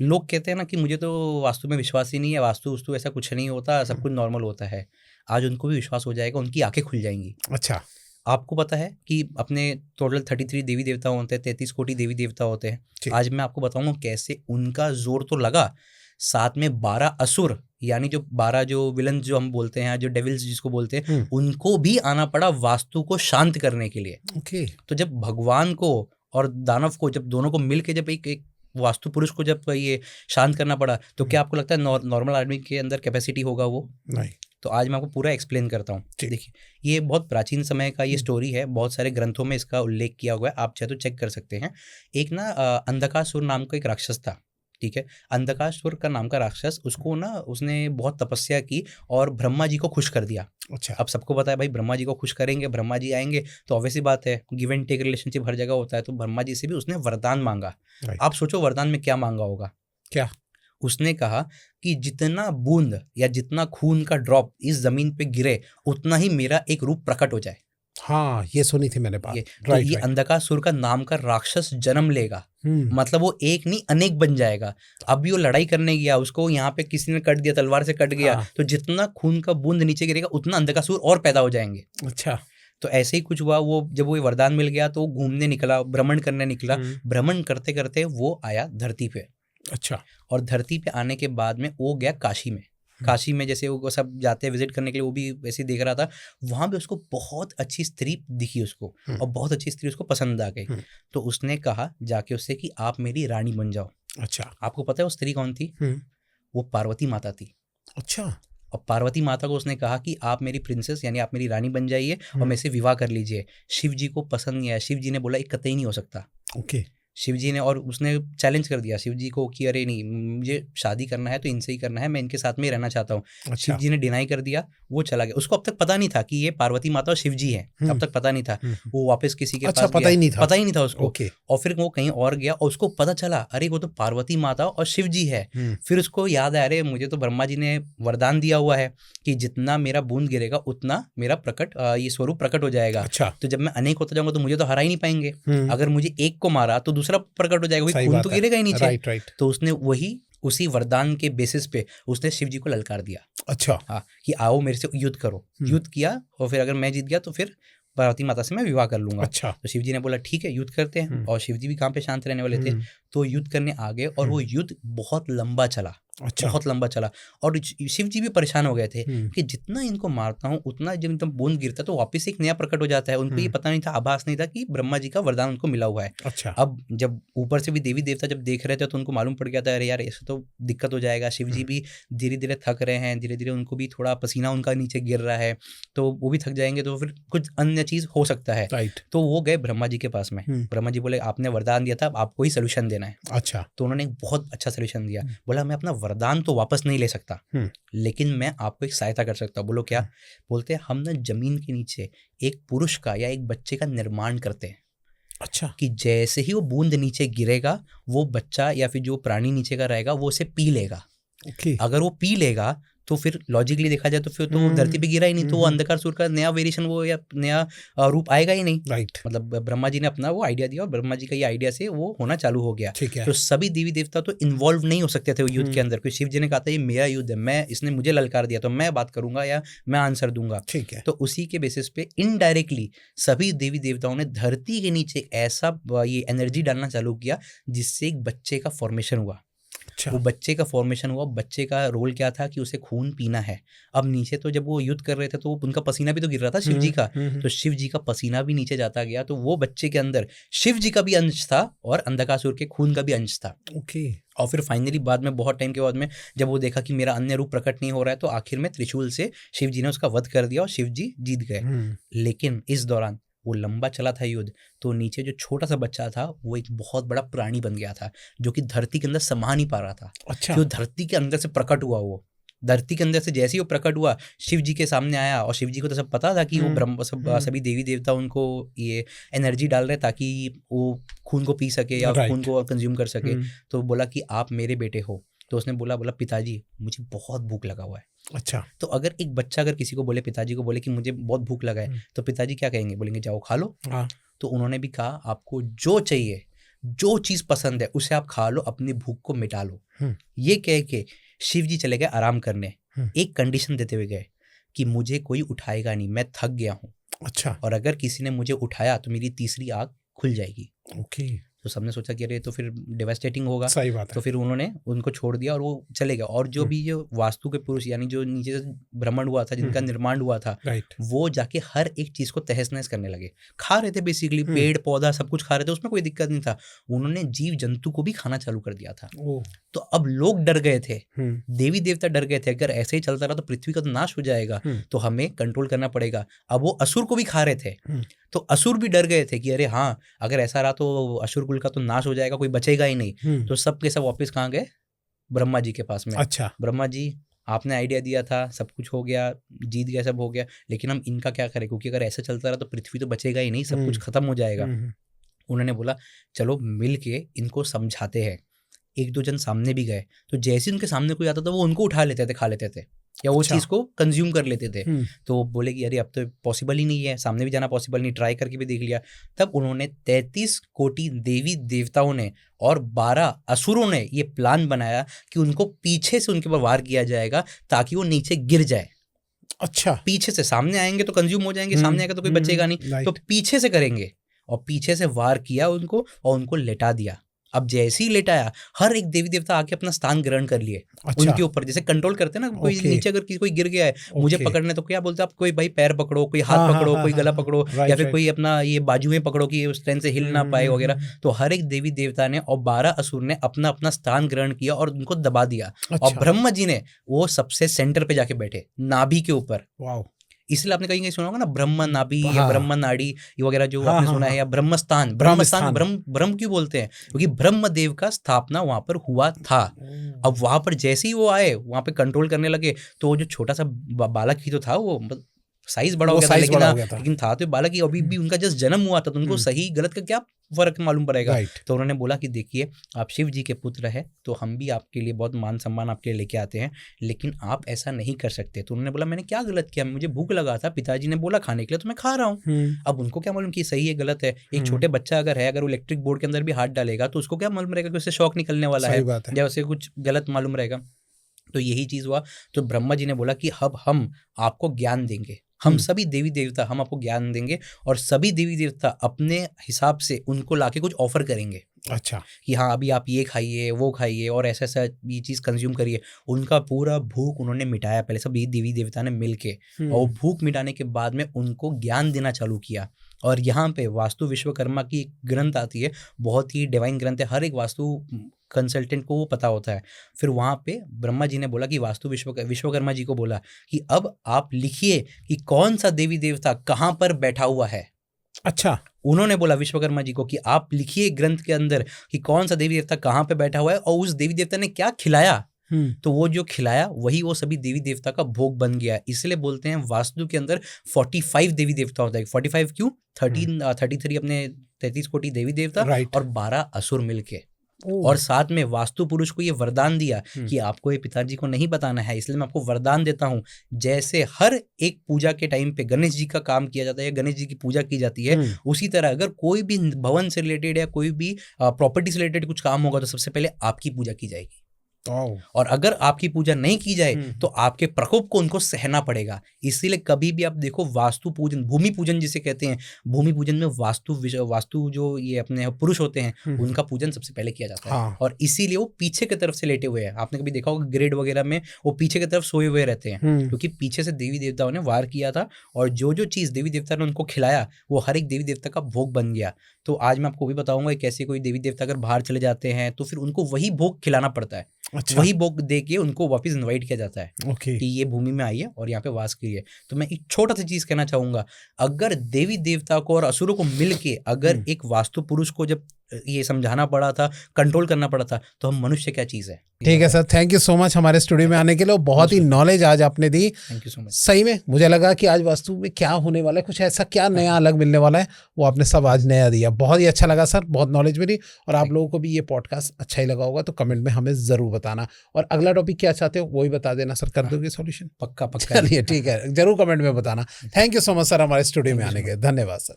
लोग कहते हैं ना कि मुझे तो वास्तु में विश्वास ही नहीं है, वास्तु ऐसा कुछ नहीं होता, सब कुछ नॉर्मल होता है। आज उनको भी विश्वास हो जाएगा, उनकी आंखें खुल जाएंगी। अच्छा, आपको पता है कि अपने टोटल 33 देवी देवता होते हैं, 33 कोटि देवी देवता होते हैं। आज मैं आपको बताऊंगा कैसे उनका जोर तो लगा, साथ में 12 असुर, यानी जो 12 जो विलन जो हम बोलते हैं, जो डेविल्स जिसको बोलते हैं, उनको भी आना पड़ा वास्तु को शांत करने के लिए। तो जब भगवान को और दानव को, जब दोनों को मिल के जब एक वास्तु पुरुष को जब ये शांत करना पड़ा, तो क्या आपको लगता है नॉर्मल आदमी के अंदर कैपेसिटी होगा वो? नहीं। तो आज मैं आपको पूरा एक्सप्लेन करता हूँ। देखिए, ये बहुत प्राचीन समय का ये स्टोरी है, बहुत सारे ग्रंथों में इसका उल्लेख किया हुआ है, आप चाहे तो चेक कर सकते हैं। एक ना अंधकासुर नाम का एक राक्षस था, ठीक है। अंधकासुर का नाम का राक्षस, उसको ना उसने बहुत तपस्या की और ब्रह्मा जी को खुश कर दिया। अच्छा, अब सबको पता है भाई ब्रह्मा जी को खुश करेंगे, ब्रह्मा जी आएंगे, तो ऑब्वियसली बात है गिव एंड टेक रिलेशनशिप हर जगह होता है। तो ब्रह्मा जी से भी उसने वरदान मांगा। आप सोचो वरदान में क्या मांगा होगा? क्या उसने कहा कि जितना बूंद या जितना खून का ड्रॉप इस जमीन पे गिरे, उतना ही मेरा एक रूप प्रकट हो जाए। हाँ, ये सुनी थी मैंने बात। ये अंधकासुर का नाम का राक्षस जन्म लेगा, मतलब वो एक नहीं अनेक बन जाएगा। अभी वो लड़ाई करने गया, उसको यहाँ पे किसी ने कट दिया, तलवार से कट गया। हाँ। तो जितना खून का बूंद नीचे गिरेगा उतना अंधकासुर और पैदा हो जाएंगे। अच्छा, तो ऐसे ही कुछ हुआ। वो जब वो वरदान मिल गया तो घूमने निकला, भ्रमण करने निकला। भ्रमण करते करते वो आया धरती पे। अच्छा, और धरती पे आने के बाद में वो गया काशी में। काशी में जैसे वो सब जाते हैं विजिट करने के लिए, वो भी वैसे देख रहा था। वहां पे उसको बहुत अच्छी स्त्री दिखी उसको, और बहुत अच्छी स्त्री उसको पसंद आ गई। तो उसने कहा जाके उससे कि आप मेरी रानी बन जाओ। अच्छा, आपको पता है वो स्त्री कौन थी? वो पार्वती माता थी। अच्छा, और पार्वती माता को उसने कहा कि आप मेरी प्रिंसेस यानी आप मेरी रानी बन जाइए और मेरे से विवाह कर लीजिए। शिव जी को पसंद नहीं आया। शिव जी ने बोला ये कतई नहीं हो सकता। ओके, शिव जी ने, और उसने चैलेंज कर दिया शिव जी को कि अरे नहीं, मुझे शादी करना है तो इनसे ही करना है, मैं इनके साथ में ही रहना चाहता हूँ। अच्छा। शिव जी ने डिनाई कर दिया, वो चला गया। उसको अब तक पता नहीं था कि ये पार्वती माता और शिव जी है, अब तक पता नहीं था। वो वापस किसी के अच्छा, पास पता गया, ही नहीं था, पता ही नहीं था उसको। ओके। और फिर वो कहीं और गया और उसको पता चला अरे वो तो पार्वती माता और शिव जी है। फिर उसको याद आया अरे मुझे तो ब्रह्मा जी ने वरदान दिया हुआ है कि जितना मेरा बूंद गिरेगा उतना मेरा ये स्वरूप प्रकट हो जाएगा। अच्छा। तो जब मैं अनेक होता जाऊंगा तो मुझे तो हरा ही नहीं पाएंगे। अगर मुझे एक को मारा तो दूसरा प्रकट हो जाएगा, खून तो गिरेगा ही नीचे। राइट। तो उसने उसी वरदान के बेसिस पे उसने शिव जी को ललकार दिया। अच्छा। हाँ, कि आओ मेरे से युद्ध करो। युद्ध किया और फिर अगर मैं जीत गया तो फिर पार्वती माता से मैं विवाह कर लूंगा। अच्छा। तो शिव जी ने बोला ठीक है युद्ध करते हैं। और शिव जी भी कहाँ पे शांत रहने वाले थे, तो युद्ध करने आ गए। और वो युद्ध बहुत लंबा चला। अच्छा। बहुत लंबा चला और शिव जी भी परेशान हो गए थे कि जितना इनको मारता हूँ उतना जब एकदम बूंद गिरता तो वापस एक नया प्रकट हो जाता है। उनको ये पता नहीं था, आभास नहीं था कि ब्रह्मा जी का वरदान उनको मिला हुआ है। अच्छा। अब जब ऊपर से भी देवी देवता जब देख रहे थे तो उनको मालूम पड़ गया था अरे यार ऐसे तो दिक्कत हो जाएगा। शिव जी भी धीरे धीरे थक रहे हैं, धीरे धीरे उनको भी थोड़ा पसीना उनका नीचे गिर रहा है, तो वो भी थक जाएंगे, तो फिर कुछ अन्य चीज हो सकता है। तो वो गए ब्रह्मा जी के पास में। ब्रह्मा जी बोले आपने वरदान दिया था, आपको ही सोल्यूशन देना है। अच्छा। तो उन्होंने एक बहुत अच्छा सोल्यूशन दिया। बोला मैं अपना वरदान तो वापस नहीं ले सकता, लेकिन मैं आपको एक सहायता कर सकता हूँ। बोलो क्या? बोलते हैं हम ना जमीन के नीचे एक पुरुष का या एक बच्चे का निर्माण करते हैं। अच्छा। कि जैसे ही वो बूंद नीचे गिरेगा वो बच्चा या फिर जो प्राणी नीचे का रहेगा वो उसे पी लेगा। अगर वो पी लेगा तो फिर लॉजिकली देखा जाए तो फिर तो धरती पे गिरा ही नहीं, तो वो अंधकार सूर का नया वेरिएशन वो या नया रूप आएगा ही नहीं। राइट। मतलब ब्रह्मा जी ने अपना वो आइडिया दिया और ब्रह्मा जी का ये आइडिया से वो होना चालू हो गया। तो सभी देवी देवता तो इन्वॉल्व नहीं हो सकते थे युद्ध के अंदर, क्योंकि शिव जी ने कहा था ये मेरा युद्ध है, मैं इसने मुझे ललकार दिया तो मैं बात करूंगा या मैं आंसर दूंगा। ठीक है। तो उसी के बेसिस पे इनडायरेक्टली सभी देवी देवताओं ने धरती के नीचे ऐसा ये एनर्जी डालना चालू किया जिससे एक बच्चे का फॉर्मेशन हुआ। अच्छा। वो बच्चे का फॉर्मेशन हुआ। बच्चे का रोल क्या था कि उसे खून पीना है। अब नीचे तो जब वो युद्ध कर रहे थे तो उनका पसीना भी तो गिर रहा था शिव जी का, तो शिव जी का पसीना भी नीचे जाता गया। तो वो बच्चे के अंदर शिव जी का भी अंश था और अंधकासुर के खून का भी अंश था। ओके। और फिर फाइनली बाद में बहुत टाइम के बाद में जब वो देखा कि मेरा अन्य रूप प्रकट नहीं हो रहा है तो आखिर में त्रिशूल से शिव जी ने उसका वध कर दिया और शिव जी जीत गए। लेकिन इस दौरान वो लंबा चला था युद्ध, तो नीचे जो छोटा सा बच्चा था वो एक बहुत बड़ा प्राणी बन गया था जो कि धरती के अंदर समा नहीं पा रहा था। अच्छा। जो धरती के अंदर से प्रकट हुआ, वो धरती के अंदर से जैसे ही वो प्रकट हुआ शिव जी के सामने आया। और शिव जी को तो सब पता था कि वो ब्रह्म सभी देवी देवता उनको ये एनर्जी डाल रहे ताकि वो खून को पी सके या खून को कंज्यूम कर सके। तो बोला कि आप मेरे बेटे हो। तो उसने बोला पिताजी मुझे बहुत भूख लगा हुआ है। अच्छा। तो अगर एक बच्चा अगर किसी को बोले, पिताजी को बोले कि मुझे बहुत भूख लगा है, तो पिताजी क्या कहेंगे? बोलेंगे जाओ खा लो। तो उन्होंने भी कहा आपको जो चाहिए, जो चीज पसंद है उसे आप खा लो, अपनी भूख को मिटा लो। ये कह के शिव जी चले गए आराम करने। एक कंडीशन देते हुए गए कि मुझे कोई उठाएगा नहीं, मैं थक गया हूँ। अच्छा। और अगर किसी ने मुझे उठाया तो मेरी तीसरी आंख खुल जाएगी। ओके। तो सबने सोचा कि अरे तो फिर डेवास्टेटिंग होगा। सही बात है। तो फिर उन्होंने उनको छोड़ दिया और वो चले गए। और जो भी ये वास्तु के पुरुष यानी जो नीचे से भ्रमण हुआ था, जिनका निर्माण हुआ था, वो जाके हर एक चीज को तहस नहस करने लगे। खा रहे थे बेसिकली, पेड़ पौधा सब कुछ खा रहे थे, उसमें कोई दिक्कत नहीं था। उन्होंने जीव जंतु को भी खाना चालू कर दिया था। तो अब लोग डर गए थे, देवी देवता डर गए थे, अगर ऐसे ही चलता रहा तो पृथ्वी का तो नाश हो जाएगा, तो हमें कंट्रोल करना पड़ेगा। अब वो असुर को भी खा रहे थे, तो असुर भी डर गए थे कि अरे हाँ अगर ऐसा रहा तो असुर कुल का तो नाश हो जाएगा, कोई बचेगा ही नहीं। तो सब के सब वापस कहाँ गए? ब्रह्मा जी के पास में। अच्छा। ब्रह्मा जी आपने आइडिया दिया था, सब कुछ हो गया, जीत गया, सब हो गया, लेकिन हम इनका क्या करें, क्योंकि अगर ऐसा चलता रहा तो पृथ्वी तो बचेगा ही नहीं, सब कुछ खत्म हो जाएगा। उन्होंने बोला चलो मिल के इनको समझाते हैं। एक दो जन सामने भी गए, तो जैसे उनके सामने कोई आता था वो उनको उठा लेते थे, खा लेते थे, या वो चीज़ को कंज्यूम कर लेते थे। तो बोले कि अरे अब तो पॉसिबल ही नहीं है, सामने भी जाना पॉसिबल नहीं, ट्राई करके भी देख लिया। तब उन्होंने 33 कोटि देवी देवताओं ने और 12 असुरों ने ये प्लान बनाया कि उनको पीछे से उनके ऊपर वार किया जाएगा ताकि वो नीचे गिर जाए। अच्छा। पीछे से, सामने आएंगे तो कंज्यूम हो जाएंगे, सामने आएगा तो कोई बचेगा नहीं, तो पीछे से करेंगे। और पीछे से वार किया उनको और उनको लेटा दिया। अब जैसे ही लेटाया हर एक देवी देवता आके अपना स्थान ग्रहण कर लिए। अच्छा। उनके ऊपर जैसे कंट्रोल करते हैं ना, कोई नीचे अगर कोई गिर गया है मुझे पकड़ने, तो क्या बोलते हैं आप, कोई भाई पैर पकड़ो, कोई हाथ पकड़ो, कोई गला पकड़ो, या फिर कोई अपना ये बाजुएं पकड़ो कि उस ट्रेन से हिल ना पाए वगैरह। तो हर एक देवी देवता ने और 12 असुर ने अपना अपना स्थान ग्रहण किया और उनको दबा दिया। और ब्रह्मा जी ने वो सबसे सेंटर पे जाके बैठे, नाभि के ऊपर। इसलिए आपने कहीं सुना होगा ना ब्रह्म नाभि या हाँ। ब्रह्म नाड़ी ये वगैरह जो हाँ, आपने हाँ, सुना है, हाँ। या ब्रह्मस्थान ब्रह्मस्थान। ब्रह्म क्यों बोलते हैं? क्योंकि ब्रह्मदेव का स्थापना वहां पर हुआ था। अब वहां पर जैसे ही वो आए, वहां पे कंट्रोल करने लगे, तो वो जो छोटा सा बालक ही तो था, वो साइज बड़ा हो वो गया था, साइज लेकिन बड़ा हो गया था। लेकिन था तो बालक ही। अभी भी उनका जस्ट जन्म हुआ था, तो उनको सही गलत का क्या फर्क मालूम पड़ेगा। राइट। तो उन्होंने बोला कि देखिए, आप शिव जी के पुत्र है, तो हम भी आपके लिए बहुत मान सम्मान आपके लिए लेके आते हैं, लेकिन आप ऐसा नहीं कर सकते। तो उन्होंने बोला मैंने क्या गलत किया, मुझे भूख लगा था, पिताजी ने बोला खाने के लिए, तो मैं खा रहा हूँ। अब उनको क्या मालूम कि सही है गलत है। एक छोटे बच्चा अगर है, अगर वो इलेक्ट्रिक बोर्ड के अंदर भी हाथ डालेगा, तो उसको क्या मालूम रहेगा कि उससे शॉक निकलने वाला सही है, बात है। या उसे कुछ गलत मालूम रहेगा। तो यही चीज हुआ। तो ब्रह्मा जी ने बोला कि अब हम आपको ज्ञान देंगे, हम सभी देवी देवता हम आपको ज्ञान देंगे, और सभी देवी देवता अपने हिसाब से उनको लाके कुछ ऑफर करेंगे। अच्छा। कि हाँ अभी आप ये खाइए, वो खाइए, और ऐसा ऐसा ये चीज़ कंज्यूम करिए। उनका पूरा भूख उन्होंने मिटाया पहले, सब ये देवी देवता ने मिल के, और वो भूख मिटाने के बाद में उनको ज्ञान देना चालू किया। और यहाँ पे वास्तु विश्वकर्मा की एक ग्रंथ आती है, बहुत ही डिवाइन ग्रंथ है, हर एक वास्तु कंसल्टेंट को वो पता होता है। फिर वहाँ पे ब्रह्मा जी ने बोला कि वास्तु विश्वकर्मा जी को बोला कि अब आप लिखिए कि कौन सा देवी देवता कहाँ पर बैठा हुआ है। अच्छा। उन्होंने बोला विश्वकर्मा जी को कि आप लिखिए ग्रंथ के अंदर कि कौन सा देवी देवता कहाँ पे बैठा हुआ है, और उस देवी देवता ने क्या खिलाया। तो वो जो खिलाया वही वो सभी देवी देवता का भोग बन गया। इसलिए बोलते हैं वास्तु के अंदर 45 देवी देवता होता है। 45 क्यों? 33 अपने 33 कोटि देवी देवता, राइट। और 12 असुर मिलके। और साथ में वास्तु पुरुष को ये वरदान दिया कि आपको ये पिताजी को नहीं बताना है, इसलिए मैं आपको वरदान देता हूँ, जैसे हर एक पूजा के टाइम पे गणेश जी का काम किया जाता है या गणेश जी की पूजा की जाती है, उसी तरह अगर कोई भी भवन से रिलेटेड या कोई भी प्रॉपर्टी से रिलेटेड कुछ काम होगा, तो सबसे पहले आपकी पूजा की जाएगी। और अगर आपकी पूजा नहीं की जाए तो आपके प्रकोप को उनको सहना पड़ेगा। इसीलिए कभी भी आप देखो वास्तु पूजन, भूमि पूजन जिसे कहते हैं, भूमि पूजन में वास्तु जो ये अपने पुरुष होते हैं उनका पूजन सबसे पहले किया जाता है। हाँ। और इसीलिए वो पीछे की तरफ से लेटे हुए हैं। आपने कभी देखा होगा ग्रेड वगैरह में वो पीछे की तरफ सोए हुए रहते हैं, क्योंकि पीछे से देवी देवताओं ने वार किया था, और जो जो चीज़ देवी देवता ने उनको खिलाया वो हर एक देवी देवता का भोग बन गया। तो आज मैं आपको भी बताऊंगा कैसे कोई देवी देवता अगर बाहर चले जाते हैं तो फिर उनको वही भोग खिलाना पड़ता है। अच्छा। वही भोग दे के उनको वापस इनवाइट किया जाता है ओके। कि ये भूमि में आइए और यहाँ पे वास करिए। तो मैं एक छोटा सा चीज कहना चाहूंगा, अगर देवी देवता को और असुरों को मिलके अगर एक वास्तु पुरुष को जब ये समझाना पड़ा था, कंट्रोल करना पड़ा था, तो हम मनुष्य क्या चीज है। ठीक है sir, thank you so much हमारे स्टूडियो में आने के लिए। बहुत ही नॉलेज आज आपने दी। Thank you so much. सही में मुझे लगा कि आज वास्तु में क्या होने वाला है, कुछ ऐसा क्या नया अलग मिलने वाला है, वो आपने सब आज नया दिया। बहुत ही अच्छा लगा सर, बहुत नॉलेज मिली। और आप लोगों को भी ये पॉडकास्ट अच्छा ही लगा होगा तो कमेंट में हमें जरूर बताना, और अगला टॉपिक क्या चाहते हो वो भी बता देना सर, कर दोगे सॉल्यूशन? पक्का पक्का। चलिए ठीक है, जरूर कमेंट में बताना। Thank you so much sir हमारे स्टूडियो में आने के, धन्यवाद सर।